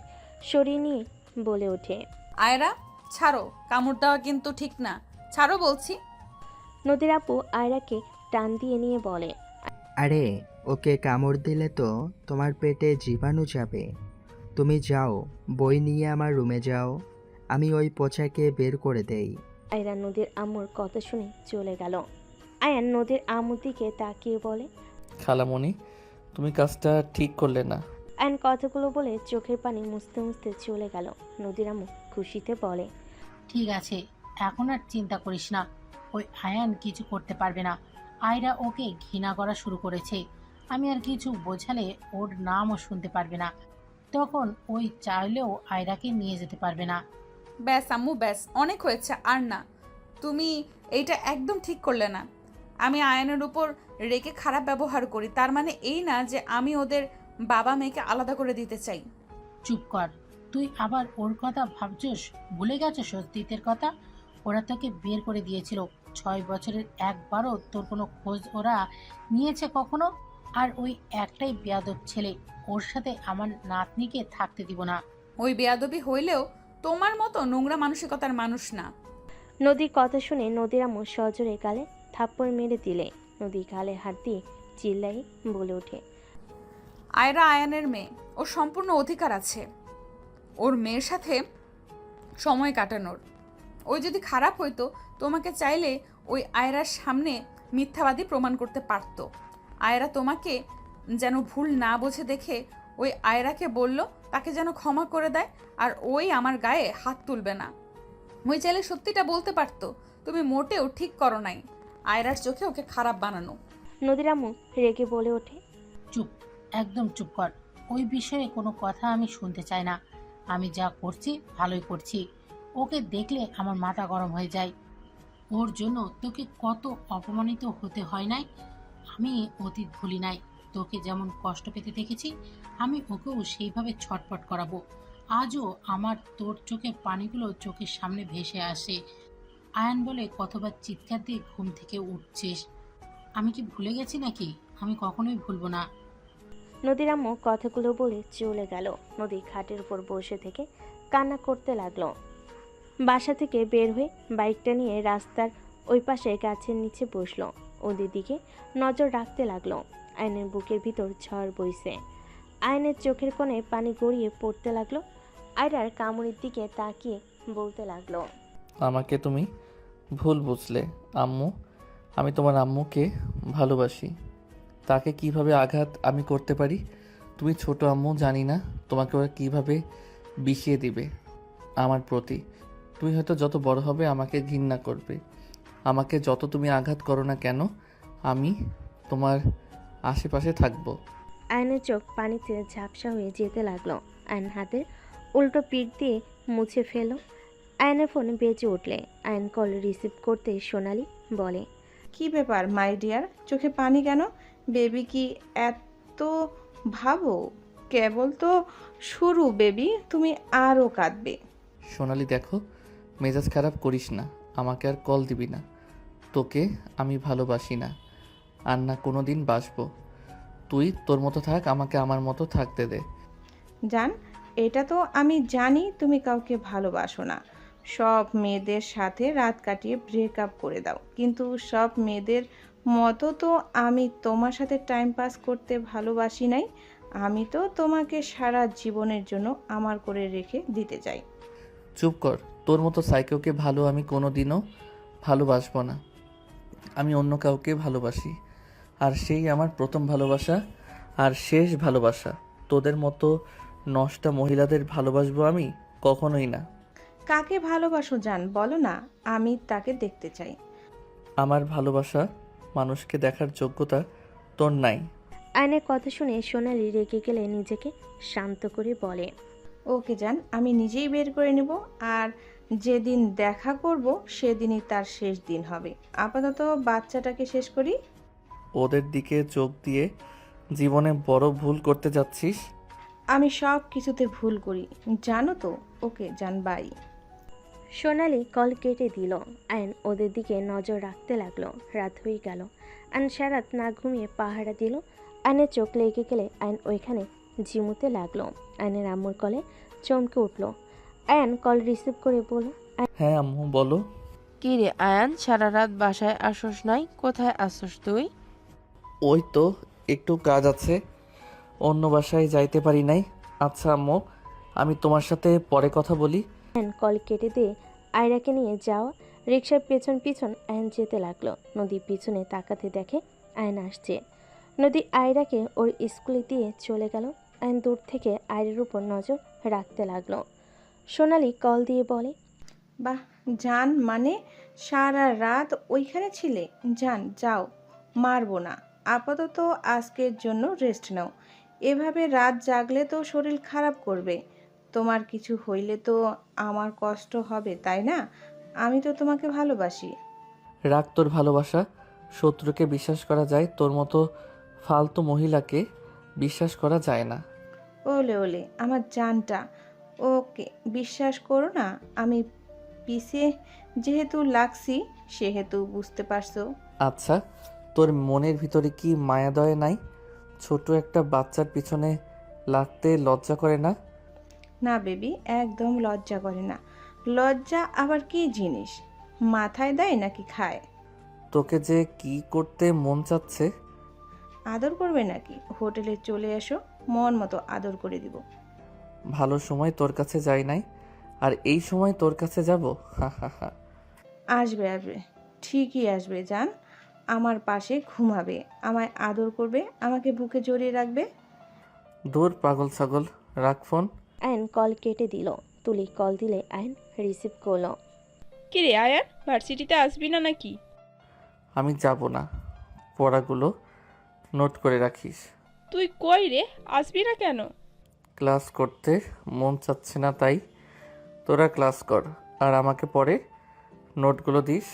সরিয়ে নিয়ে বলে ওঠে, আয়রা ছাড়ো, কামড় দেওয়া কিন্তু ঠিক না, ছাড়ো বলছি। নদীর আপু আয়রাকে টান দিয়ে নিয়ে বলে, আরে ওকে কামড় দিলে তো তোমার পেটে জীবাণু যাবে। তুমি যাও, বই নিয়ে আমার রুমে যাও, আমি ওই পচাকে বের করে দেই। আয়রা নদীর আম্মুর কথা শুনে চলে গেল। আয়ান নদীর আম্মুর দিকে তাকিয়ে বলে, খালামণি, তুমি কাজটা ঠিক করলে না। আয়ন কথাগুলো বলে চোখের পানি মুছতে মুছতে চলে গেল। নদীর আম্মু খুশিতে বলে, ঠিক আছে, এখন আর চিন্তা করিস না, ওই আয়ান কিছু করতে পারবে না। আয়রা ওকে ঘৃণা করা শুরু করেছে। আমি আর কিছু বোঝালে ওর নামও শুনতে পারবে না, তখন ওই চাইলেও আয়রাকে নিয়ে যেতে পারবে না। ব্যাস আম্মু, ব্যাস, অনেক হয়েছে, আর না। তুমি এইটা একদম ঠিক করলে না। আমি আয়নের উপর রেগে খারাপ ব্যবহার করি, তার মানে এই না যে আমি ওদের বাবা মেয়েকে আলাদা করে দিতে চাই। চুপ কর, তুই আবার ওর কথা ভাবছস? ভুলে গেছস অতীতের কথা? ওরা তোকে বের করে দিয়েছিল, 6 বছরের একবারও তোর কোনো খোঁজ ওরা নিয়েছে কখনো? আর ওই একটাই বেয়াদব ছেলে, ওর সাথে আমার নাতনিকে থাকতে দিব না। ওই বেয়াদবি হইলেও তোমার মতো নোংরা মানসিকতার মানুষ না। নদীর কথা শুনে নদীর আম্মু সজোরে গালে থাপ্পড় মেরে দিলে নদী গালে হাত দিয়ে চিল্লাই বলে ওঠে, আয়রা আয়ানের মেয়ে, ওর সম্পূর্ণ অধিকার আছে ওর মেয়ের সাথে সময় কাটানোর। ওই যদি খারাপ হইতো, তোমাকে চাইলে ওই আয়রার সামনে মিথ্যাবাদী প্রমাণ করতে পারত। আয়রা তোমাকে যেন ভুল না বোঝে দেখে ওই আয়রাকে বলল তাকে যেন ক্ষমা করে দেয়, আর ওই আমার গায়ে হাত তুলবে না। ওই চাইলে সত্যিটা বলতে পারতো, তুমি মোটেও ঠিক করো নাই আয়রার চোখে ওকে খারাপ বানানো। নদীর আম্মু রেগে বলে ওঠে, চুপ, একদম চুপ কর, ওই বিষয়ে কোনো কথা আমি শুনতে চাই না। আমি যা করছি ভালোই করছি, ওকে দেখলে আমার মাথা গরম হয়ে যায়। ওর জন্য তোকে কত অপমানিত হতে হয় নাই? আমি অতীত ভুলি নাই, তোকে যেমন কষ্ট পেতে দেখেছি আমি ওকেও সেইভাবে ছটফট করাবো। আজও আমার তোর চোখের পানিগুলো চোখের সামনে ভেসে আসে। আয়ান বলে কতবার চিৎকার দিয়ে ঘুম থেকে উঠছিস, আমি কি ভুলে গেছি নাকি? আমি কখনোই ভুলবো না। নদীর আম্মু কথাগুলো বলে চলে গেল। নদী খাটের উপর বসে থেকে কান্না করতে লাগলো। বাসা থেকে বের হয়ে বাইকটা নিয়ে রাস্তার ওই পাশে গাছের নিচে বসলো। ওদের দিকে নজর রাখতে লাগলো। আয়নের বুকের ভিতর ঝড় বইছে। আয়নের চোখের কোণে পানি গড়িয়ে পড়তে লাগলো। আয়রার কামড়ের দিকে তাকিয়ে বলতে লাগলো, আমাকে তুমি ভুল বুঝলে আম্মু, আমি তোমার আম্মুকে ভালোবাসি। তাকে কিভাবে আঘাত আমি করতে পারি তুমি ছোট আম্মু জানি না। তোমাকে ওরা কীভাবে বিষিয়ে দিবে আমার প্রতি। তুমি হয়তো যত বড় হবে আমাকে ঘৃণা করবে। আমাকে যত তুমি আঘাত করো না কেন, আমি তোমার আশেপাশে থাকবো। আয়নের চোখ পানিতে ঝাপসা হয়ে যেতে লাগলো। আয়ন হাতের উল্টো পিঠ দিয়ে মুছে ফেল। আয়নের ফোন বেজে উঠলে আয়ন কল রিসিভ করতে সোনালি বলে, কি ব্যাপার মাই ডিয়ার, চোখে পানি কেন? বেবি কি এত ভাবো? কেবল তো শুরু বেবি, তুমি আরও কাঁদবে। সোনালি দেখো, মেজাজ খারাপ করিস না, আমাকে আর কল দিবি না। তোকে আমি ভালোবাসি না, আর না কোনো দিন বাসবো। তুই তোর মতো থাক, আমাকে আমার মতো থাকতে দে। জান, এটা তো আমি জানি তুমি কাউকে ভালোবাসো না। সব মেয়েদের সাথে রাত কাটিয়ে ব্রেকআপ করে দাও, কিন্তু সব মেয়েদের মতো তো আমি তোমার সাথে টাইম পাস করতে ভালোবাসি নাই। আমি তো তোমাকে সারা জীবনের জন্য আমার করে রেখে দিতে চাই। চুপ কর, তোর মতো সাইকোকে ভালো আমি কোনো দিনও ভালোবাসবো না। আমি অন্য কাউকে ভালোবাসি, আর সেই আমার প্রথম ভালোবাসা আর শেষ ভালোবাসা। তোদের মতো নষ্টা মহিলাদের ভালোবাসবো আমি কখনোই না। কাকে ভালোবাসো জান বলো না, আমি তাকে দেখতে চাই। আমার ভালোবাসা মানুষকে দেখার যোগ্যতা তোর নাই। আয়নের কথা শুনে সোনালি রেগে গেলে নিজেকে শান্ত করে বলে, ওকে জান, আমি নিজেই বের করে নেব। আর যেদিন দেখা করব সেদিনই তার শেষ দিন হবে। আপাতত বাচ্চাটাকে শেষ করি। ওদের দিকে চোখ দিয়ে জীবনে বড় ভুল করতে যাচ্ছিস। আমি সব কিছুতে ভুল করি জানো তো। ওকে জান, বাই। সোনালি কল কেটে দিল। আয়ন ওদের দিকে নজর রাখতে লাগলো। রাত হয়ে গেল। আয়ন সারাত না ঘুমিয়ে পাহারা দিল। আয়নের চোখ লেগে গেলে আয়ন ওইখানে ঝিমুতে লাগলো। আয়নের আম্মুর কলে চমকে উঠল। আয়ন কল রিসিভ করে বলল, হ্যাঁ আম্মু বলো। কি রে আয়ান, সারা রাত বাসায় আসোস নাই? কোথায় আসোস তুই? ওই তো একটু কাজ আছে, অন্য বাসায় যাইতে পারি নাই। আচ্ছা আম্মু, আমি তোমার সাথে পরে কথা বলি। আয়ন কল কেটে দিয়ে আয়রাকে নিয়ে যাওয়া রিক্সার পেছন পিছন আয়ন যেতে লাগলো। নদী পিছনে তাকাতে দেখে আয়ন আসছে। নদী আয়রাকে ওর স্কুলে দিয়ে চলে গেল। আয়ন দূর থেকে আয়রের উপর নজর রাখতে লাগলো। সোনালি কল দিয়ে বলে, বাহ জান, মানে সারা রাত ওইখানে ছিলে? জান যাও, মারবো না। আপাতত আজকের জন্য রেস্ট নাও। এভাবে রাত জাগলে তো শরীর খারাপ করবে। তোমার কিছু হইলে তো আমার কষ্ট হবে, তাই না? আমি তো তোমাকে ভালোবাসি। রাগ তোর ভালোবাসা। শত্রুকে বিশ্বাস করা যায়, তোর মতো ফালতু মহিলাকে বিশ্বাস করা যায় না। ওলে ওলে আমার জানটা। ওকে বিশ্বাস করো না, আমি পিছে যেহেতু লাগছি সেহেতু বুঝতে পারছো। আচ্ছা, তোর মনের ভিতরে কি মায়াদয় নাই? ছোট একটা বাচ্চার পিছনে লাগতে লজ্জা করে না? না বেবি, একদম লজ্জা করে না। লজ্জা আবার কি জিনিস? মাথায় দেয় নাকি খায়? তোকে যে কি করতে মন চাচ্ছে। আদর করবে নাকি? হোটেলে চলে এসো, মন মতো আদর করে দিব। ভালো সময় তোর কাছে যাই নাই, আর এই সময় তোর কাছে যাব? হা হা হা। আসবে আসবে, ঠিকই আসবে জান। আমার পাশে ঘুমাবে, আমায় আদর করবে, আমাকে বুকে জড়িয়ে রাখবে। দূর পাগল ছাগল, রাখ ফোন। আয়ন কল কেটে দিল। তুলি কল দিলে আয়ন রিসিভ করলো। কি রে আয়ান, ভার্সিটিতে আসবি না নাকি? আমি যাব না, পড়াগুলো নোট করে রাখিস। তুই কই রে, আসবি না কেন? ক্লাস করতে মন চাচ্ছে না, তাই। তোরা ক্লাস কর আর আমাকে পরে নোটগুলো দিস।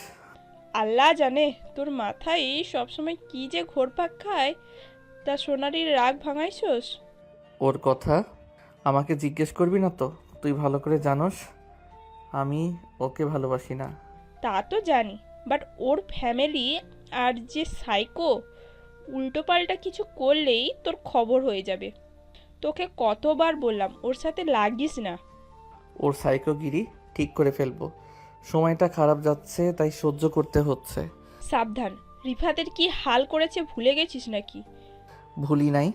আল্লাহ জানে তোর মাথায় সবসময় কি যে ঘোরপাক খায়, তা সোনারির রাগ ভাঙাইছস? ওর কথা আমাকে জিজ্ঞেস করবি না তো? তুই ভালো করে জানোস আমি ওকে ভালোবাসি না। তা তো জানি, বাট ওর ফ্যামিলি আর যে সাইকো, উল্টো পাল্টা কিছু করলেই তোর খবর হয়ে যাবে। তোকে কতবার বললাম ওর সাথে লাগিস না। ওর সাইকোগিরি ঠিক করে ফেলবো। সময়টা খারাপ যাচ্ছে, তাই সহ্য করতে হচ্ছে। সাবধান, রিফাতের কি হাল করেছে ভুলে গেছিস নাকি? ভুলি নাই।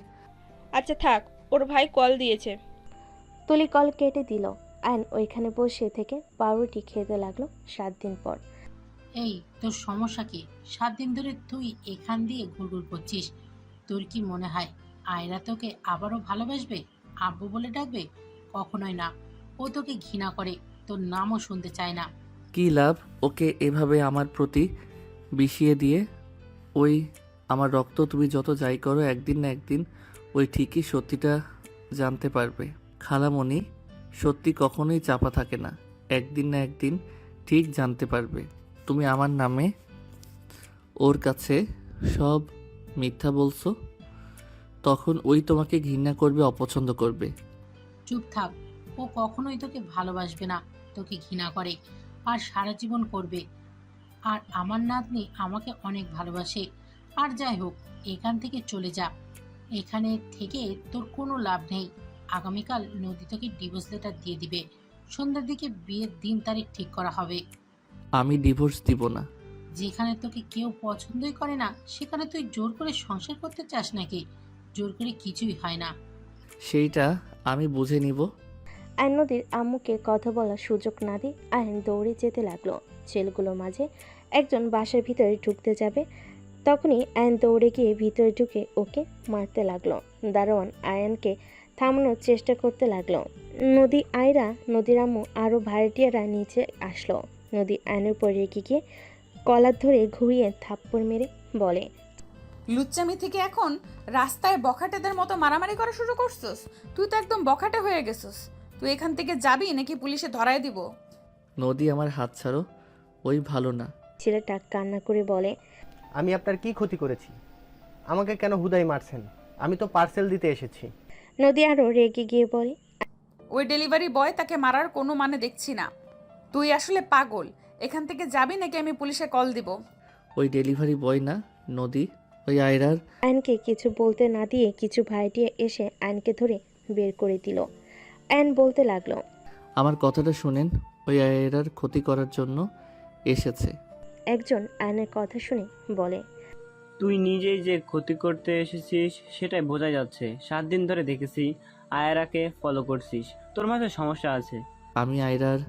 আচ্ছা থাক, ওর ভাই কল দিয়েছে। তুলি কল কেটে দিল। আয়ন ওইখানে বসে থেকে পাউরুটি খেতে লাগলো 7 দিন পর। এই তোর সমস্যা কি? 7 দিন ধরে তুই এখান দিয়ে ঘুরঘুর করছিস। তোর কি মনে হয় আয়রা তোকে আবারও ভালোবাসবে, আব্বু বলে ডাকবে? কখনোই না। ও তোকে ঘৃণা করে, তোর নামও শুনতে চায় না। কি লাভ ওকে এভাবে আমার প্রতি বিষিয়ে দিয়ে? ওই আমার রক্ত, তুমি যত যাই করো একদিন না একদিন ওই ঠিকই সত্যিটা জানতে পারবে। খালামণি, সত্যি কখনোই চাপা থাকে না, একদিন না একদিন ঠিক জানতে পারবে। তুমি আমার নামে ওর কাছে সব মিথ্যা বলছো, তখন ওই তোমাকে ঘৃণা করবে, অপছন্দ করবে। চুপ থাক। ও কখনোই তোকে ভালোবাসবে না, তোকে ঘৃণা করে আর সারা জীবন করবে। আর আমার নাতনি আমাকে অনেক ভালোবাসে। আর যাই হোক, এখান থেকে চলে যা। এখানে থেকে তোর কোনো লাভ নেই। আগামীকাল নদী তোকে ডিভোর্স লেটার দিয়ে দিবে। সন্ধ্যার দিকে বিয়ের দিন তারিখ ঠিক করা হবে। আমি ডিভোর্স দিব না। যেখানে তোকে কেউ পছন্দই করে না, সেখানে তুই জোর করে সংসার করতে চাস নাকি? জোর করে কিছুই হয় না। সেইটা আমি বুঝে নিব। আয়ন নদীর আম্মুকে কথা বলার সুযোগ না দিয়ে আয়ন দৌড়ে যেতে লাগলো। ছেলেগুলোর মাঝে একজন বাসার ভিতরে ঢুকতে যাবে, তখনই আয়ন দৌড়ে গিয়ে ভিতরে ঢুকে ওকে মারতে লাগলো। দারোয়ান আয়নকে থামানোর চেষ্টা করতে লাগলো। নদী আয়রা নদীর আম্মু আরও ভাড়াটিয়ারা নিচে আসলো। নদী আয়নের উপর রেগে গিয়ে কলার ধরে ঘুরিয়ে থাপ্পড় মেরে বলে, লুচ্চামি থেকে এখন রাস্তায় বখাটেদের মতো মারামারি করা শুরু করছস? তুই তো একদম বখাটে হয়ে গেছস। তুই এখান থেকে যাবি নাকি পুলিশে ধরায় দিব? নদী আমার হাত ছাড়ো, ওই ভালো না। ছেলেটা কান্না করে বলে, আমি আপনার কি ক্ষতি করেছি? আমাকে কেন হুদাই মারছেন? আমি তো পার্সেল দিতে এসেছি। নদী আরও রেগে গিয়ে বলে, ওই ডেলিভারি বয়, তাকে মারার কোনো মানে দেখছি না। তুই আসলে পাগল। এখান থেকে যাবি নাকি আমি পুলিশে কল দিব? ওই ডেলিভারি বয় না নদী, ওই আয়রার। আয়নকে কিছু বলতে না দিয়ে কিছু ভাইটিয়ে এসে আয়নকে ধরে বের করে দিল। আয়ন বলতে লাগলো, আমার কথাটা শুনেন, ওই আয়রার ক্ষতি করার জন্য এসেছে। একজন আয়নের কথা শুনে বলে, তুই নিজেই যে ক্ষতি করতে এসেছিস সেটাই বোঝা যাচ্ছে। 7 দিন ধরে দেখেছি আয়রাকে ফলো করছিস, তোর মাঝে সমস্যা আছে। আমি আয়রার।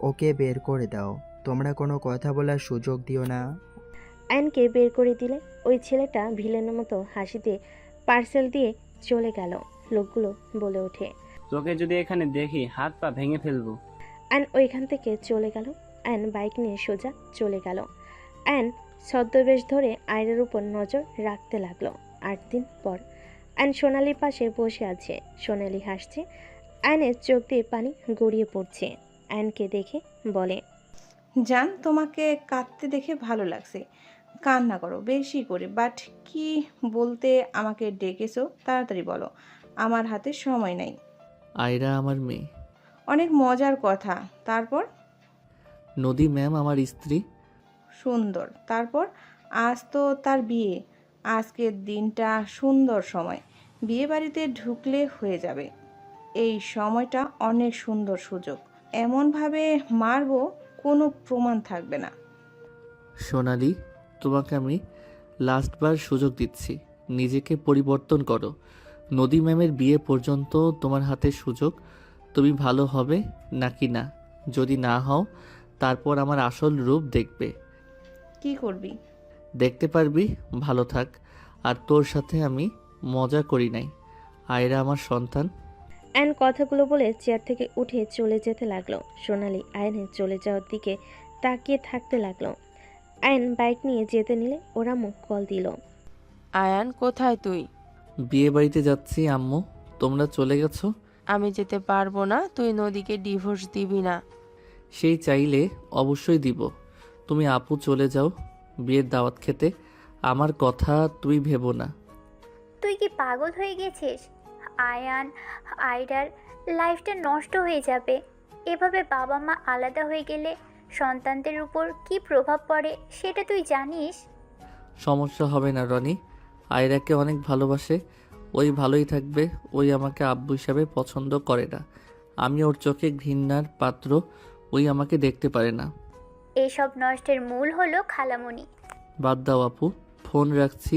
ওকে বের করে দাও, তোমরা কোনো কথা বলার সুযোগ দিও না। আয়নকে বের করে দিলে ওই ছেলেটা ভিলেনের মতো হাসি দিয়ে পার্সেল দিয়ে চলে গেল। লোকগুলো বলে ওঠে, তোকে যদি এখানে দেখি হাত পা ভেঙে ফেলবো। আয়ন ওইখান থেকে চলে গেল। আয়ন বাইক নিয়ে সোজা চলে গেল। আয়ন ছদ্মবেশ ধরে আয়নের উপর নজর রাখতে লাগলো। 8 দিন পর আয়ন সোনালির পাশে বসে আছে। সোনালি হাসছে, আয়নের চোখ দিয়ে পানি গড়িয়ে পড়ছে। আয়নকে দেখে বলে, জান, তোমাকে কাঁদতে দেখে ভালো লাগছে। কান্না করো বেশি করে, বাট কি বলতে আমাকে ডেকেছো? তাড়াতাড়ি বলো, আমার হাতে সময় নাই। আয়রা আমার মেয়ে। অনেক মজার কথা। তারপর? নদী ম্যাম আমার স্ত্রী। সুন্দর। তারপর? আজ তো তার বিয়ে। আজকের দিনটা সুন্দর সময়, বিয়ে বাড়িতে ঢুকলে হয়ে যাবে। এই সময়টা অনেক সুন্দর সুযোগ। এমনভাবে মারবো কোনো প্রমাণ থাকবে না। সোনালি, তোমাকে আমি লাস্টবার সুযোগ দিচ্ছি, নিজেকে পরিবর্তন করো। নদী ম্যামের বিয়ে পর্যন্ত তোমার হাতে সুযোগ, তুমি ভালো হবে নাকি না। যদি না হও তারপর আমার আসল রূপ দেখবে। কি করবি? দেখতে পারবি। ভালো থাক। আর তোর সাথে আমি মজা করি নাই। আয়রা আমার সন্তান। আয়ন কথাগুলো বলে চেয়ার থেকে উঠে চলে যেতে লাগলো। সোনালি আয়নের চলে যাওয়ার দিকে তাকিয়ে থাকতে লাগলো। আয়ন বাইক নিয়ে যেতে নিলে ওরা মুখ কল দিল। আয়ান, কোথায় তুই? বিয়ে বাড়িতে যাচ্ছি আম্মু, তোমরা চলে গেছো। আমি যেতে পারবো না। তুই নদীকে ডিভোর্স দিবি না। সেই চাইলে অবশ্যই দিব। তুমি আপু চলে যাও বিয়ের দাওয়াত খেতে, আমার কথা তুই ভেবো না। তুই কি পাগল হয়ে গেছিস? আয়ান আয়রার লাইফটা নষ্ট হয়ে যাবে। এভাবে বাবা মা আলাদা হয়ে গেলে সন্তানদের উপর কি প্রভাব পড়ে সেটা তুই জানিস? সমস্যা হবে না রনি, আয়রাকে অনেক ভালোবাসে, ওই ভালোই থাকবে। ওই আমাকে আব্বু হিসাবে পছন্দ করে না, আমি ওর চোখে ঘৃণার পাত্র, ওই আমাকে দেখতে পারে না। এইসব নষ্টের মূল হলো খালামণি। বাদ দাও আপু, ফোন রাখছি,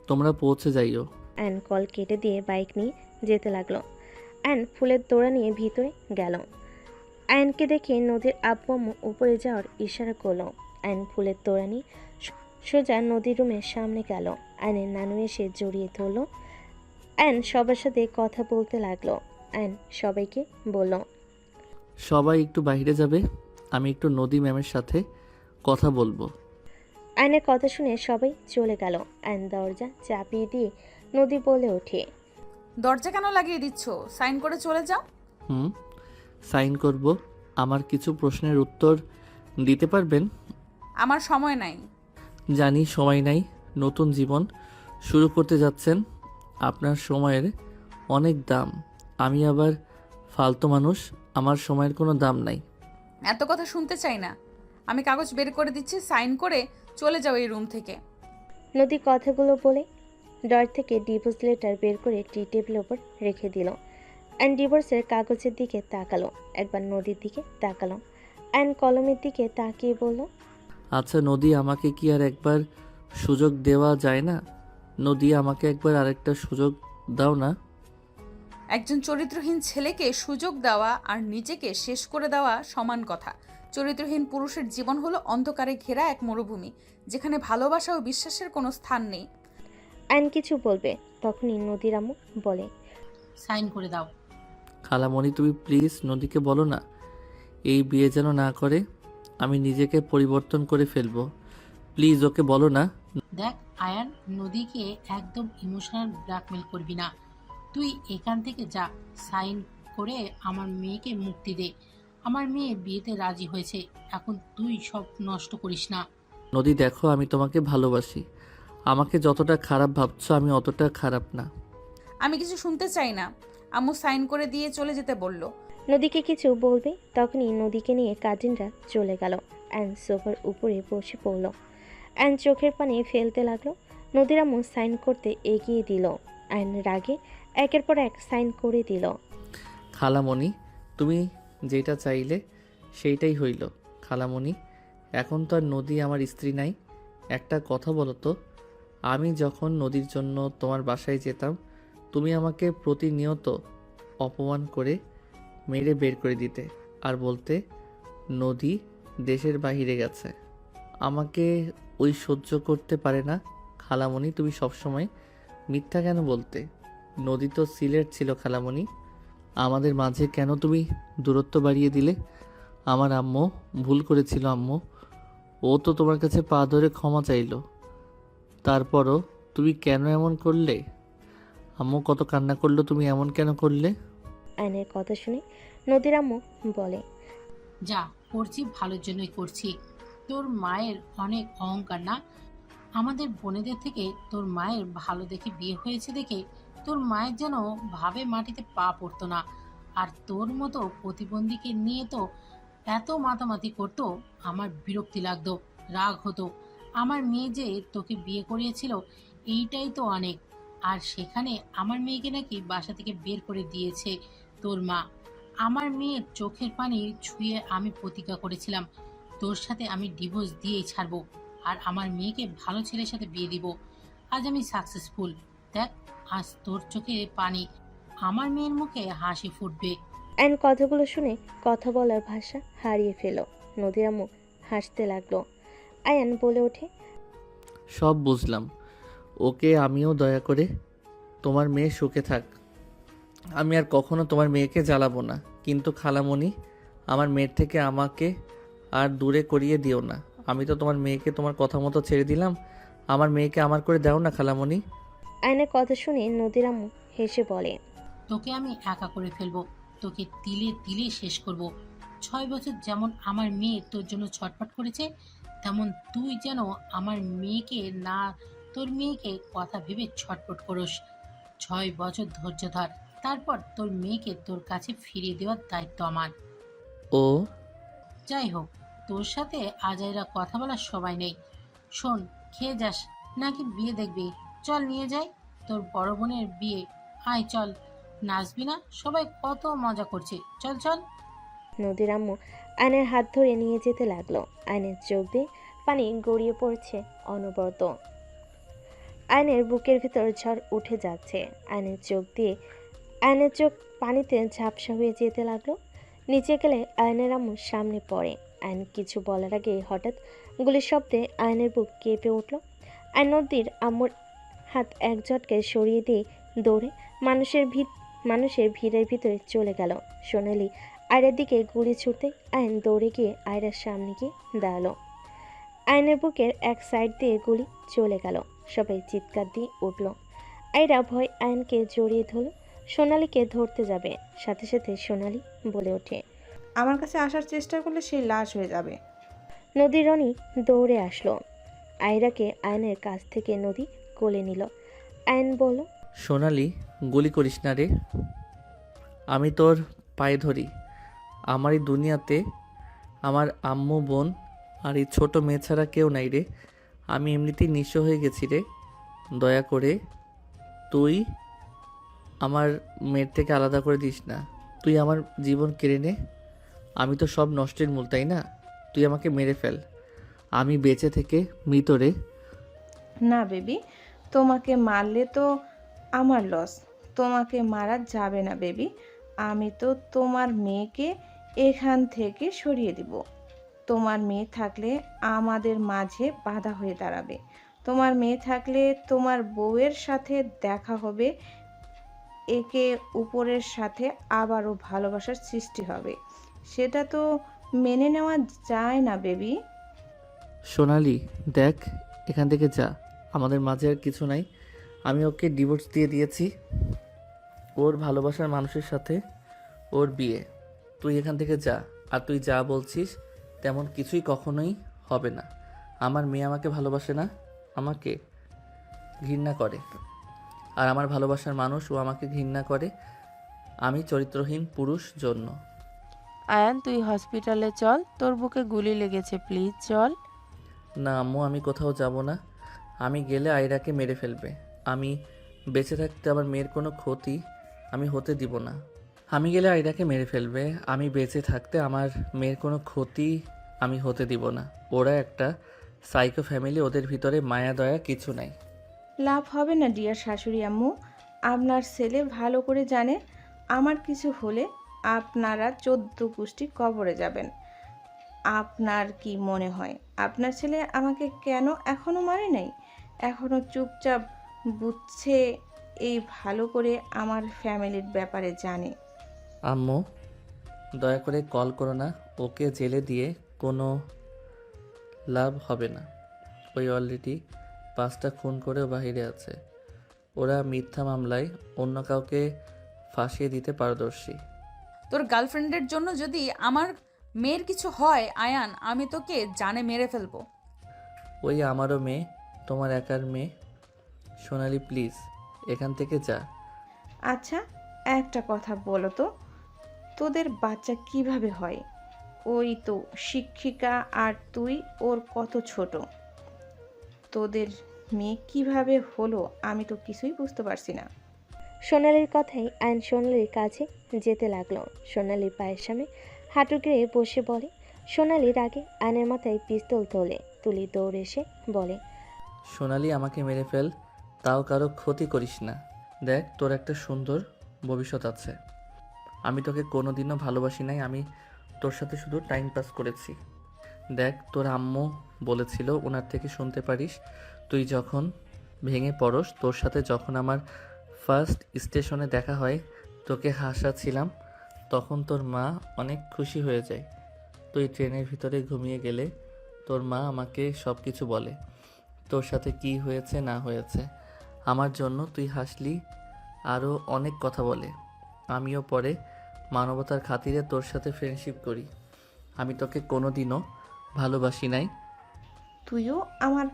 তোমরা পৌঁছে যাইও। অ্যান কল কেটে দিয়ে বাইক নিয়ে যেতে লাগলো। অ্যান ফুলের তোড়া নিয়ে ভিতরে গেল। অ্যানকে দেখে নদীর আব্বু আম্মু উপরে যাওয়ার ইশারা করলো। অ্যান ফুলের তোড়া নিয়ে সোজা নদীর রুমের সামনে গেল। অ্যানের নানু এসে জড়িয়ে ধরলো। অ্যান সবার সাথে কথা বলতে লাগলো। অ্যান সবাইকে বলল, সবাই একটু বাইরে যাবে, আমি একটু নদী ম্যামের সাথে কথা বলবো। অ্যানের কথা শুনে সবাই চলে গেল। অ্যান দরজা চাপিয়ে দিয়ে নদী বলে ওঠে, দরজা কেন লাগিয়ে দিচ্ছ? সাইন করে চলে যাও। সাইন করব। আমার কিছু প্রশ্নের উত্তর দিতে পারবেন? আমার সময় নাই। জানি সময় নাই, নতুন জীবন শুরু করতে যাচ্ছেন, আপনার সময়ের অনেক দাম। আমি আবার ফালতু মানুষ, আমার সময়ের কোনো দাম নাই। এত কথা শুনতে চাই না। আমি কাগজ বের করে দিচ্ছি, সাইন করে চলে যাও এই রুম থেকে। নদী কথাগুলো বলে ডর থেকে ডিভোর্স লেটার বের করে টি টেবিলের ওপর রেখে দিল। অ্যান্ড ডিভোর্সের কাগজের দিকে তাকালো, একবার নদীর দিকে তাকালো, অ্যান্ড কলমের দিকে তাকিয়ে বলল, আচ্ছা নদী, আমাকে কি আর একবার সুযোগ দেওয়া যায় না? নদী, আমাকে একবার আরেকটা সুযোগ দাও না। একজন চরিত্রহীন ছেলেকে সুযোগ দেওয়া আর নিজেকে শেষ করে দেওয়া সমান কথা। চরিত্রহীন পুরুষের জীবন হলো অন্ধকারে ঘেরা এক মরুভূমি, যেখানে ভালোবাসা ও বিশ্বাসের কোনো স্থান নেই। আয়ন কিছু বলবে, তখনই নদীর আম্মু বলে, সাইন করে দাও। খালামণি তুমি প্লিজ নদীকে বলো না এই বিয়ে যেন না করে। আমি নিজেকে পরিবর্তন করে ফেলবো। প্লিজ ওকে বলো না। দেখ আয়ান, নদীকে একদম ইমোশনাল ব্ল্যাকমেল করবি না। তুই এখান থেকে যা, সাইন করে আমার মেয়েকে মুক্তি দে। আমার মেয়ে বিয়েতে রাজি হয়েছে, এখন তুই সব নষ্ট করিস না। নদী দেখো, আমি তোমাকে ভালোবাসি। আমাকে যতটা খারাপ ভাবছো আমি অতটা খারাপ না। আমি কিছু শুনতে চাই না। আম্মু সাইন করে দিয়ে চলে যেতে বলল। নদীকে কিছু বলবে, তখনই নদীকে নিয়ে কাজিনরা চলে গেল। অ্যান সোফার উপরে বসে পড়ল। অ্যান চোখের পানি ফেলতে লাগলো। নদীর আম্মু সাইন করতে এগিয়ে দিল। অ্যান রাগে একের পর এক সাইন করে দিল। খালামণি তুমি যেটা চাইলে সেইটাই হইল। খালামণি এখন তো আর নদী আমার স্ত্রী নাই। একটা কথা বলো তো, আমি যখন নদীর জন্য তোমার বাসায় যেতাম তুমি আমাকে প্রতিনিয়ত অপমান করে মেরে বের করে দিতে আর বলতে নদী দেশের বাইরে গেছে। আমাকে ওই সহ্য করতে পারে না। খালামণি তুমি সবসময় মিথ্যা কেন বলতে? নদী তো সিলেট ছিল খালামণি। আমাদের মাঝে কেন তুমি দূরত্ব বাড়িয়ে দিলে? আমার আম্মু ভুল করেছিল আম্মু। ও তো তোমার কাছে পা ধরে ক্ষমা চাইলো, তারপরও তুমি কেন এমন করলে? আম্মু কত কান্না করলো, তুমি এমন কেন করলে? আয়নের কথা শুনে নদীর আম্মু বলে, যা করছি ভালোর জন্যই করছি। তোর মায়ের অনেক অহংকার না? আমাদের বোনেদের থেকে তোর মায়ের ভালো দেখে বিয়ে হয়েছে দেখে তোর মায়ের যেন ভাবে মাটিতে পা পড়তো না। আর তোর মতো প্রতিবন্ধীকে নিয়ে তো এত মাতামাতি করতো, আমার বিরক্তি লাগতো, রাগ হতো। আমার মেয়ে যে তোকে বিয়ে করিয়েছিল এইটাই তো অনেক। আর সেখানে আমার মেয়েকে নাকি বাসা থেকে বের করে দিয়েছে তোর মা। আমার মেয়ের চোখের পানি ছুঁয়ে আমি প্রতিজ্ঞা করেছিলাম তোর সাথে আমি ডিভোর্স দিয়েই ছাড়বো আর আমার মেয়েকে ভালো ছেলের সাথে বিয়ে দিব। আজ আমি সাকসেসফুল। দেখ আজ তোর চোখে পানি, আমার মেয়ের মুখে হাসি ফুটবে। অ্যান কথাগুলো শুনে কথা বলার ভাষা হারিয়ে ফেল। নদীর আম্মু হাসতে লাগলো। আয়ান বলে ওঠে, সব বুঝলাম। ওকে আমিও দয়া করে তোমার মেয়ে সুখে থাক। আমি আর কখনো তোমার মেয়েকে জ্বালাবো না। কিন্তু খালামণি আমার মেয়ের থেকে আমাকে আর দূরে করিয়ে দিও না। আমি তো তোমার মেয়েকে তোমার কথা মতো ছেড়ে দিলাম। আমার মেয়েকে আমার করে দাও না খালামণি। আয়নের কথা শুনে নদীর আম্মু হেসে বলে, তোকে আমি একা করে ফেলবো, তোকে তিলে তিলে শেষ করব। 6 বছর যেমন আমার মেয়ে তোর জন্য ছটফট করেছে, তেমন তুই যেন আমার মেয়েকে না, তোর মেয়েকে কথা ভেবে ছটফট করস। 6 বছর ধৈর্য ধর, তারপর তোর মেয়েকে তোর কাছে ফিরিয়ে দেওয়ার দায়িত্ব আমার। ও যাই হোক, তোর সাথে আজাইরা কথা বলার সবাই নেই। শোন, খেয়ে যাস নাকি বিয়ে দেখবি? চল নিয়ে যাই, তোর বড় বোনের বিয়ে। আয় চল, নাচবি না? সবাই কত মজা করছে, চল চল। নদীর আম্মু আয়নের হাত ধরে নিয়ে যেতে লাগলো। আয়নের চোখ দিয়ে পানি গড়িয়ে পড়ছে অনবরত। আয়নের বুকের ভিতর ঝড় উঠে যাচ্ছে। আয়নের চোখ পানিতে ঝাপসা হয়ে যেতে লাগলো। নিচে গেলে আয়নের আম্মু সামনে পড়ে। আয়ন কিছু বলার আগে হঠাৎ গুলির শব্দে আয়নের বুক কেঁপে উঠল। আয়ন নদীর আম্মুর হাত এক ঝটকায় সরিয়ে দিয়ে দৌড়ে মানুষের ভিড়ের ভিতরে চলে গেল। সোনালি আয়রার দিকে গুলি ছুটতে আয়ন দৌড়ে গিয়ে আয়রার সামনে গিয়ে দাঁড়ালো। আয়নের বুকের এক সাইড দিয়ে গুলি চলে গেল। সবাই চিৎকার দিয়ে উঠল। আয়রা ভয় আয়নকে জড়িয়ে ধরল। সোনালিকে ধরতে যাবে, সাথে সাথে সোনালি বলে ওঠে, আমার কাছে আসার চেষ্টা করলে সেই লাশ হয়ে যাবে। নদী রনি দৌড়ে আসলো। আয়রাকে আয়নের কাছ থেকে নদী কোলে নিল। আয়ন বলল, সোনালি গুলি করিস না রে, আমি তোর পায়ে ধরি। আমার এই দুনিয়াতে আমার আম্মু, বোন আর এই ছোট মেয়ে ছাড়া কেউ নাই রে। আমি এমনিতেই নিঃস্ব হয়ে গেছি রে। দয়া করে তুই আমার মেয়ের থেকে আলাদা করে দিস না। তুই আমার জীবন কেড়ে নে। আমি তো সব নষ্টের মূল, তাই না? তুই আমাকে মেরে ফেল, আমি বেঁচে থেকে মৃত রে। না বেবি, তোমাকে মারলে তো আমার লস, তোমাকে মারা যাবে না বেবি। আমি তো তোমার মেয়েকে এখান থেকে সরিয়ে দিব। তোমার মেয়ে থাকলে আমাদের মাঝে বাধা হয়ে দাঁড়াবে। তোমার মেয়ে থাকলে তোমার বউয়ের সাথে দেখা হবে, একে উপরের সাথে আবারও ভালোবাসার সৃষ্টি হবে। সেটা তো মেনে নেওয়া যায় না বেবি। সোনালি দেখ, এখান থেকে যা, আমাদের মাঝে আর কিছু নাই। আমি ওকে ডিভোর্স দিয়ে দিয়েছি। ওর ভালোবাসার মানুষের সাথে ওর বিয়ে। তুই এখান থেকে যা। আর তুই যা বলছিস তেমন কিছুই কখনোই হবে না। আমার মেয়ে আমাকে ভালোবাসে না, আমাকে ঘৃণা করে। আর আমার ভালোবাসার মানুষ ও আমাকে ঘৃণা করে। আমি চরিত্রহীন পুরুষ জন্য। আয়ান তুই হসপিটালে চল, তোর বুকে গুলি লেগেছে, প্লিজ চল। না আম্মু, আমি কোথাও যাব না। আমি গেলে আয়রাকে মেরে ফেলবে। আমি বেঁচে থাকতে আমার মেয়ের কোনো ক্ষতি আমি হতে দিব না। আমি গেলে আয়রাকে মেরে ফেলবে। আমি বেঁচে থাকতে আমার মেয়ের কোনো ক্ষতি আমি হতে দিব না। ওরা একটা সাইকো ফ্যামিলি, ওদের ভিতরে মায়া দয়া কিছু নাই। লাভ হবে না ডিয়ার শাশুড়ি আম্মু। আপনার ছেলে ভালো করে জানে আমার কিছু হলে আপনারা 14 গোষ্ঠী কবরে যাবেন। আপনার কি মনে হয় আপনার ছেলে আমাকে কেন এখনো মারে নাই? এখনো চুপচাপ বুঝছে, এই ভালো করে আমার ফ্যামিলির ব্যাপারে জানে। আম্মু দয়া করে কল করো না। ওকে জেলে দিয়ে কোনো লাভ হবে না। ওই অলরেডি 5টা খুন করেও বাইরে আছে। ওরা মিথ্যা মামলায় অন্য কাউকে ফাঁসিয়ে দিতে পারদর্শী। তোর গার্লফ্রেন্ডের জন্য যদি আমার মেয়ের কিছু হয় আয়ান, আমি তোকে জানে মেরে ফেলবো। ওই আমারও মেয়ে, তোমার একার মেয়ে। সোনালি প্লিজ এখান থেকে যা। আচ্ছা একটা কথা বলো তো, তোদের বাচ্চা কিভাবে হয়? ওই তো শিক্ষিকা আর তুই ওর কত ছোট। তোদের মেয়ে কিভাবে হলো আমি তো কিছুই বুঝতে পারছি না। সোনালির কথাই আয়ন সোনালির কাছে যেতে লাগলো। সোনালির পায়ের সামনে হাঁটু গেড়ে বসে বলে। সোনালির আগে আয়নের মাথায় পিস্তল তোলে। তুলি দৌড়ে এসে বলে, সোনালি আমাকে মেরে ফেল, তাও কারো ক্ষতি করিস না। দেখ তোর একটা সুন্দর ভবিষ্যৎ আছে। আমি তোকে কোনোদিনও ভালোবাসি নাই। আমি তোর সাথে শুধু টাইম পাস করেছি। দেখ তোর আম্মু বলেছিল ওনার থেকে শুনতে পারিস। তুই যখন ভেঙে পড়স, তোর সাথে যখন আমার ফার্স্ট স্টেশনে দেখা হয়, তোকে হাসাছিলাম, তখন তোর মা অনেক খুশি হয়ে যায়। তুই ট্রেনের ভিতরে ঘুমিয়ে গেলে তোর মা আমাকে সব কিছু বলে, তোর সাথে কি হয়েছে না হয়েছে। আমার জন্য তুই হাসলি, আরও অনেক কথা বলে। আমিও পরে মানবতার খাতিরে তোর সাথে ফ্রেন্ডশিপ করি। আমি তোকে কোনোদিনও ভালোবাসি নাই। তুইও আমার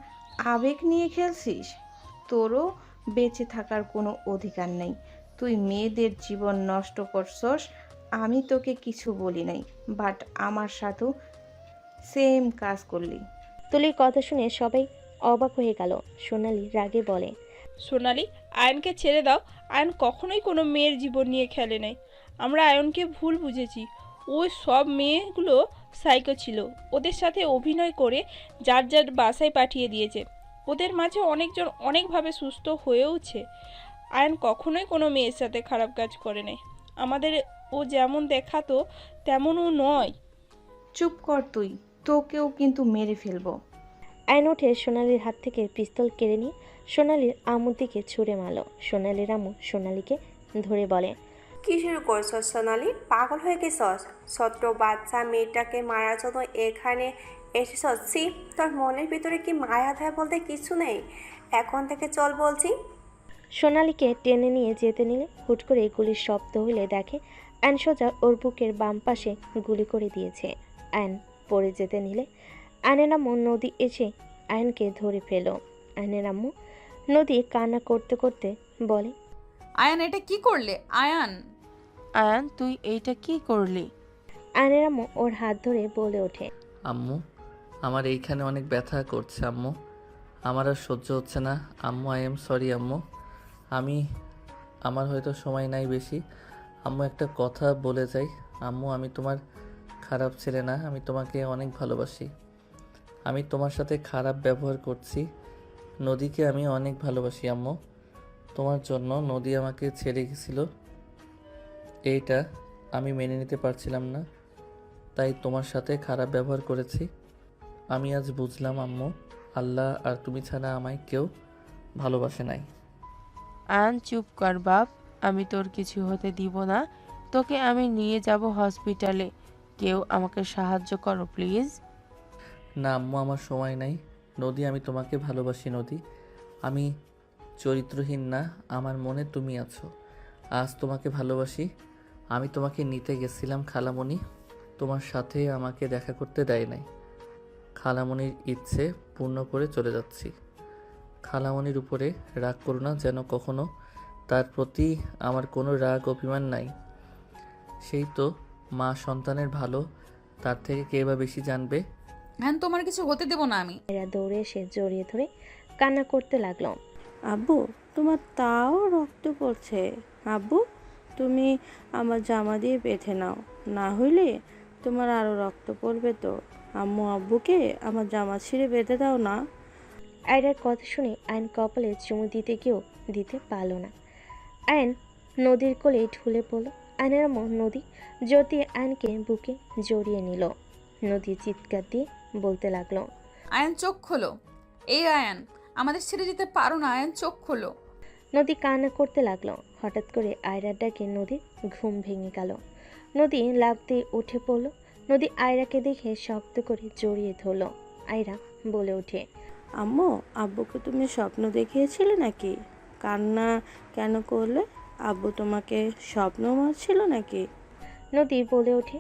আবেগ নিয়ে খেলছিস? তোরও বেঁচে থাকার কোনো অধিকার নেই। তুই মেয়েদের জীবন নষ্ট করছস। আমি তোকে কিছু বলি নাই, বাট আমার সাথেও সেম কাজ করলি। তুলির কথা শুনে সবাই অবাক হয়ে গেল। সোনালি রাগে বলে, সোনালি, আয়নকে ছেড়ে দাও। আয়ন কখনোই কোনো মেয়ের জীবন নিয়ে খেলে নাই। আমরা আয়নকে ভুল বুঝেছি। ওই সব মেয়েগুলো সাইকো ছিল, ওদের সাথে অভিনয় করে যার যার বাসায় পাঠিয়ে দিয়েছে। ওদের মাঝে অনেকজন অনেকভাবে সুস্থ হয়েওছে। আয়ন কখনোই কোনো মেয়ের সাথে খারাপ কাজ করে নাই। আমাদের ও যেমন দেখাতো তেমন ও নয়। চুপ কর তুই, তোকেও কিন্তু মেরে ফেলবো। আয়ন উঠে সোনালির হাত থেকে পিস্তল কেড়ে নিয়ে সোনালির আম্মুর দিকে ছুঁড়ে মারল। সোনালির আম্মু সোনালিকে ধরে বলে, কি শুরু করছস সোনালি? পাগল হয়ে গেছস? ছোট্ট বাচ্চা মেয়েটাকে মারার জন্য এখানে এসেছস? সি, তোর মনের ভিতরে কি মায়া ধায়া বলতে কিছু নেই? এখন থেকে চল বলছি। সোনালিকে টেনে নিয়ে যেতে নিলে হুট করে গুলির শব্দ হলে দেখে আয়ন সোজা ওর বুকের বাম পাশে গুলি করে দিয়েছে। আয়ন পড়ে যেতে নিলে আয়নের আম্মু নদী এসে আয়নকে ধরে ফেল। আয়নের আম্মু নদী কান্না করতে করতে বলে, আয়ান এটা কি করলে? আয়ান আয়ান তুই এইটা কি করলি? আয়নের আম্মু ওর হাত ধরে বলে ওঠে, আম্মু আমার এইখানে অনেক ব্যথা করছে আম্মু, আমার আর সহ্য হচ্ছে না আম্মু। আই এম সরি আম্মু। আমার হয়তো সময় নাই বেশি। আম্মু একটা কথা বলে যাই। আম্মু আমি তোমার খারাপ ছেলে না, আমি তোমাকে অনেক ভালোবাসি। আমি তোমার সাথে খারাপ ব্যবহার করছি। নদীকে আমি অনেক ভালোবাসি আম্মু। তোমার জন্য নদী আমাকে ছেড়ে গেছিল, এইটা আমি মেনে নিতে পারছিলাম না, তাই তোমার সাথে খারাপ ব্যবহার করেছি। আমি আজ বুঝলাম আম্মু, আল্লাহ আর তুমি ছাড়া আমায় কেউ ভালোবাসে নাই। আয়ান চুপ কর বাপ, আমি তোর কিছু হতে দিব না। তোকে আমি নিয়ে যাব হসপিটালে। কেউ আমাকে সাহায্য করো প্লিজ। না আম্মু, আমার সময় নাই। নদী, আমি তোমাকে ভালোবাসি নদী। আমি চরিত্রহীন না, আমার মনে তুমি আছো। আজ তোমাকে ভালোবাসি। আমি তোমাকে নিতে গেছিলাম খালামণি, তোমার সাথে আমাকে দেখা করতে দেয় নাই। খালামণির ইচ্ছে পূর্ণ করে চলে যাচ্ছি। খালামণির উপরে রাগ করো না, যেন কখনো তার প্রতি আমার কোনো রাগ অভিমান নাই। সেই তো মা সন্তানের ভালো, তার থেকে কে বা বেশি জানবে। হ্যাঁ, তোমার কিছু হতে দেব না আমি। আয়রা দৌড়ে এসে জড়িয়ে ধরে কান্না করতে লাগলো। আব্বু, তোমার তাও রক্ত পড়ছে। আব্বু, তুমি আমার জামা দিয়ে বেঁধে নাও, না হইলে তোমার আরো রক্ত পড়বে তো। আম্মু, আব্বুকে আমার জামা ছিঁড়ে বেঁধে দাও না। আয়রার কথা শুনে আয়ন কপালে চুমু দিতে গিয়েও দিতে পারল না। আয়ন নদীর কোলে ঢুলে পড়ল। আয়নের আম্মু নদী জোর দিয়ে আয়নকে বুকে জড়িয়ে নিল। নদী চিৎকার দিয়ে বলতে লাগলো, আয়ান চোখ খোলো। এই আয়ান, আমাদের ছেড়ে যেতে পারো না। আয়ান চোখ খোলো। নদী কান্না করতে লাগলো। হঠাৎ করে আয়রার ডাকে নদীর ঘুম ভেঙে গেল। নদী লাফ দিয়ে উঠে পড়ল। নদী আয়রাকে দেখে শক্ত করে জড়িয়ে ধরল। আয়রা বলে ওঠে, আম্মু, আব্বুকে তুমি স্বপ্ন দেখিয়েছিলে নাকি? কান্না কেন করলে? আব্বু তোমাকে স্বপ্ন মারছিল নাকি? নদী বলে ওঠে,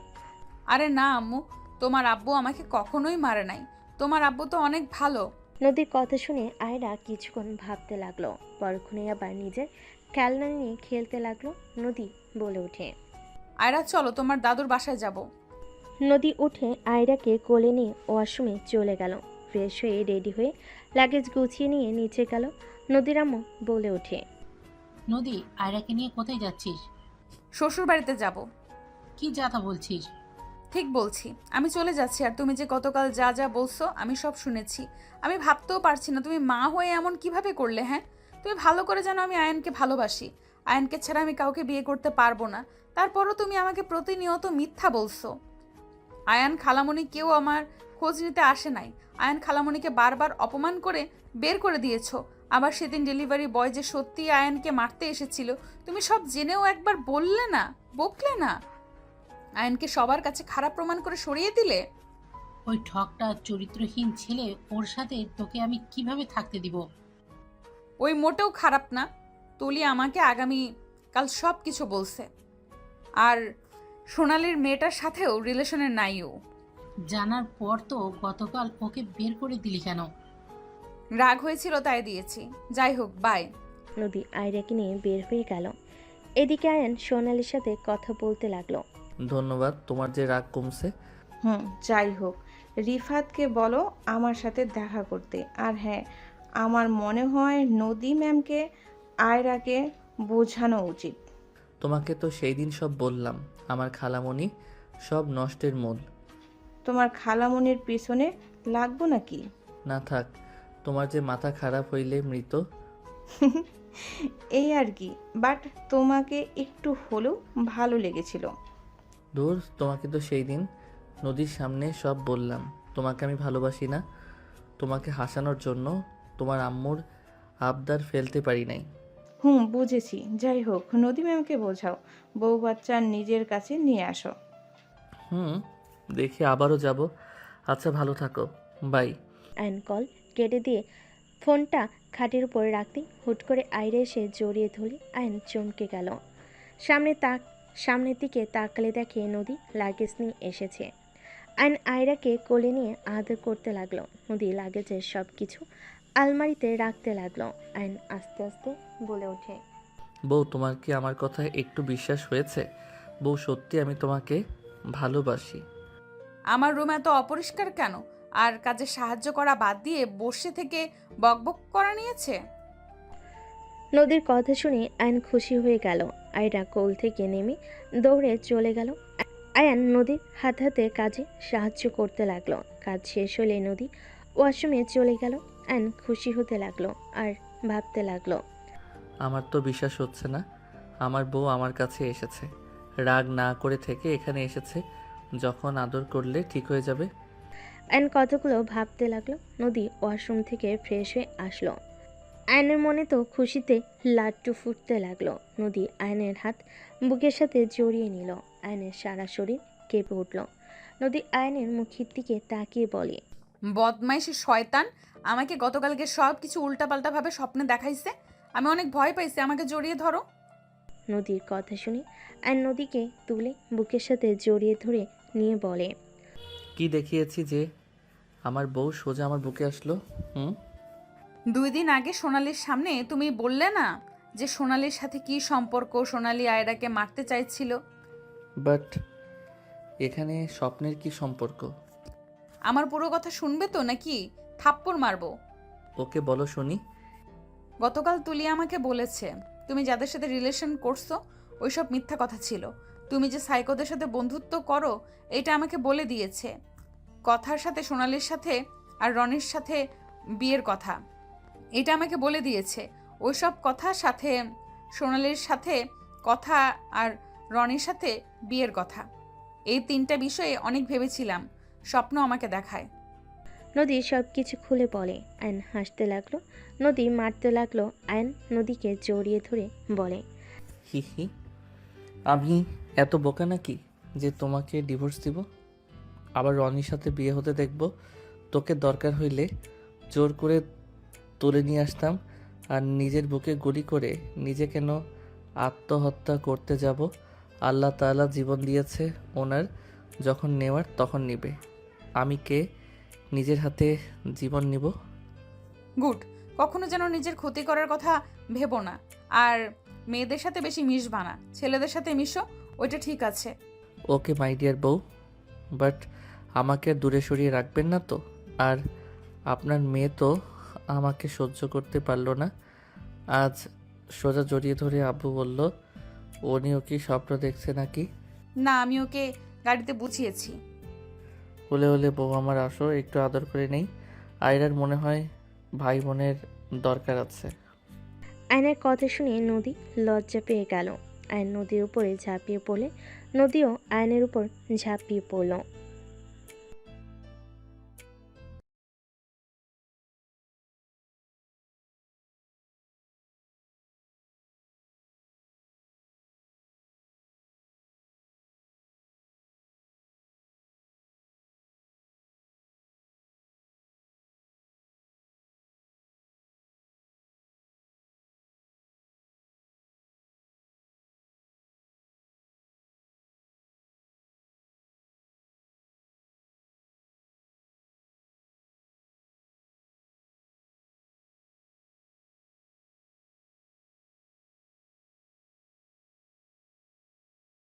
আরে না আম্মু, তোমার আব্বু আমাকে কখনোই মারে নাই। তোমার আব্বু তো অনেক ভালো। নদীর কথা শুনে আয়রা কিছুক্ষণ ভাবতে লাগলো। পরক্ষণে আবার নিজের খেলনা নিয়ে খেলতে লাগলো। নদী বলে ওঠে, আয়রা চলো, তোমার দাদুর বাসায় যাব। নদী উঠে আয়রাকে কোলে নিয়ে ওয়াশরুমে চলে গেল। ফ্রেশ হয়ে রেডি হয়ে লাগেজ গুছিয়ে নিয়ে নিচে গেল। নদীর আম্মু বলে ওঠে, নদী, আয়রাকে নিয়ে কোথায় যাচ্ছিস? শ্বশুর বাড়িতে যাব। কি যাতা বলছিস? ঠিক বলছি, আমি চলে যাচ্ছি। আর তুমি যে গতকাল যা যা বলছো আমি সব শুনেছি। আমি ভাবতেও পারছি না তুমি মা হয়ে এমন কিভাবে করলে। হ্যাঁ, তুমি ভালো করে জানো আমি আয়নকে ভালোবাসি। আয়নকে ছাড়া আমি কাউকে বিয়ে করতে পারবো না। তারপরও তুমি আমাকে প্রতিনিয়ত মিথ্যা বলছো। আয়ান খালামণি কেউ আমার খোঁজ নিতে আসে নাই। আয়ান খালামণিকে বারবার অপমান করে বের করে দিয়েছো। আবার সেদিন ডেলিভারি বয় যে সত্যি আয়ানকে মারতে এসেছিল, তুমি সব জেনেও একবার বললে না, বকলে না। আয়নকে সবার কাছে খারাপ প্রমাণ করে সরিয়ে দিলে। ওই ঠকটা চরিত্রহীন ছেলে, ওর সাথে তোকে আমি কিভাবে থাকতে দিব? ওই মোটেও খারাপ না। তুলি আমাকে আগামী কাল সব কিছু বলছে। আর সোনালির মেয়েটার সাথেও রিলেশনে নাই ও। জানার পর তো গতকাল ওকে বের করে দিলি কেন? রাগ হয়েছিল তাই দিয়েছি। যাই হোক, বাই। নদী আয়রাকে নিয়ে বের হয়ে গেল। এদিকে আয়ন সোনালির সাথে কথা বলতে লাগলো। ধন্যবাদ, তোমার যে রাগ কমছে। যাই হোক, রিফাতকে বলো আমার সাথে দেখা করতে। আর হ্যাঁ, আমার মনে হয় নদী ম্যামকে আয়রাকে বোঝানো উচিত। তোমাকে তো সেই দিন সব বললাম, আমার খালামণি সব নষ্টের মূল। তোমার খালামণির পিছনে লাগবো নাকি? না থাক, তোমার যে মাথা খারাপ হইলে মৃত। এই আর কি, বাট তোমাকে একটু হলেও ভালো লেগেছিল। দূর, তোমাকে তো সেই দিন নদীর সামনে সব বললাম তোমাকে আমি ভালোবাসি না। তোমাকে হাসানোর জন্য তোমার আম্মুর আবদার ফেলতে পারি নাই। বুঝেছি। যাই হোক, নদী ম্যামকে বোঝাও বউ বাচ্চা নিজের কাছে নিয়ে আসো। দেখি আবারও যাব। আচ্ছা, ভালো থাকো, বাই। আয়ন কল কেটে দিয়ে ফোনটা খাটের উপর রাখতে হুট করে আয়রা এসে জড়িয়ে ধরে আয়ন চমকে গেল। সামনের দিকে তাকালে দেখে নদী লাগেজ নিয়ে এসেছে। আয়ন আয়রাকে কোলে নিয়ে আদর করতে লাগলো। নদী লাগেজের সব কিছু আলমারিতে রাখতে লাগলো। আয়ন আস্তে আস্তে বলে ওঠে, বউ, তোমার কি আমার কথা একটু বিশ্বাস হয়েছে? বউ, সত্যি আমি তোমাকে ভালোবাসি। আমার রুম এত অপরিষ্কার কেন? আর কাজে সাহায্য করা বাদ দিয়ে বসে থেকে বকবক করা নিয়েছে। নদীর কথা শুনে আয়ন খুশি হয়ে গেল। আয়রা কোল থেকে নেমে দৌড়ে চলে গেল। আয়ান নদীর হাতে কাজে সাহায্য করতে লাগলো। কাজ শেষ হলে নদী ওয়াশরুমে চলে গেল। আয়ন খুশি হতে লাগলো আর ভাবতে লাগলো, আমার তো বিশ্বাস হচ্ছে না আমার বউ আমার কাছে এসেছে, রাগ না করে থেকে এখানে এসেছে। যখন আদর করলে ঠিক হয়ে যাবে। আয়ন কতগুলো ভাবতে লাগলো। নদী ওয়াশরুম থেকে ফ্রেশ হয়ে আসলো। আয়নের মনে তো খুশিতে লাড্ডু ফুটতে লাগলো। নদী আয়নের হাত বুকের সাথে জড়িয়ে নিল। আয়নের সারা শরীর কেঁপে উঠল। নদী আয়নের মুখের দিকে তাকিয়ে বলে, বদমাইশি শয়তান আমাকে গতকালকে সব কিছু উল্টাপাল্টাভাবে স্বপ্নে দেখাইছে। আমি অনেক ভয় পাইছি, আমাকে জড়িয়ে ধরো। নদীর কথা শুনে আয়ন নদীকে তুলে বুকের সাথে জড়িয়ে ধরে নিয়ে বলে, কি দেখিয়েছি যে আমার বউ সোজা আমার বুকে আসলো? 2 দিন আগে সোনালির সামনে তুমি বললে না যে সোনালির সাথে কি সম্পর্ক, সোনালি আয়রাকে মারতে চাইছিল। বাট এখানে স্বপ্নের কি সম্পর্ক? আমার পুরো কথা শুনবে তো নাকি থাপ্পড় মারবো? ওকে বলো শুনি। গতকাল তুলি আমাকে বলেছে তুমি যাদের সাথে রিলেশন করছো ওইসব মিথ্যা কথা ছিল। তুমি যে সাইকোদের সাথে বন্ধুত্ব করো এটা আমাকে বলে দিয়েছে। কথার সাথে সোনালির সাথে আর রনির সাথে বিয়ের কথা এটা আমাকে বলে দিয়েছে। ওইসব কথার সাথে সোনালির সাথে কথা আর রনির সাথে বিয়ের কথা, এই 3টা বিষয়ে অনেক ভেবেছিলাম। স্বপ্ন আমাকে দেখায়। নদী সব কিছু খুলে বলে। আয়ন হাসতে লাগলো। নদী মারতে লাগলো। আয়ন নদীকে জড়িয়ে ধরে বলে, হি হি, আমি এত বোকা নাকি যে তোমাকে ডিভোর্স দিব, আবার রনির সাথে বিয়ে হতে দেখব? তোকে দরকার হইলে জোর করে তুলে নিয়ে আসতাম, আর নিজের বুকে গুলি করে নিজে কেন আত্মহত্যা করতে যাব? আল্লাহ তাআলা জীবন দিয়েছে ওনার, যখন নেওয়ার তখন নিবে। আমি কে নিজের হাতে জীবন নিব? গুড। কখনো যেন নিজের ক্ষতি করার কথা ভেবো না। আর মেয়েদের সাথে বেশি মিশবা না, ছেলেদের সাথে মিশো, ওইটা ঠিক আছে। ওকে মাই ডিয়ার বউ, বাট আমাকে দূরে সরিয়ে রাখবেন না তো? আর আপনার মেয়ে তো আমাকে সহ্য করতে পারলো না। আজ সোজা জড়িয়ে ধরে আব্বু বলল উনিও কি স্বপ্ন দেখছে নাকি? না, আমি ওকে গাড়িতে বুঝিয়েছি। হলে হলে বউ আমার, আসো একটু আদর করে নেই। আয়রার মনে হয় ভাই বোনের দরকার আছে। আয়নের কথা শুনে নদী লজ্জা পেয়ে গেল। আয়ন নদীর উপরে ঝাঁপিয়ে পড়লে নদীও আয়নের উপর ঝাঁপিয়ে পড়ল।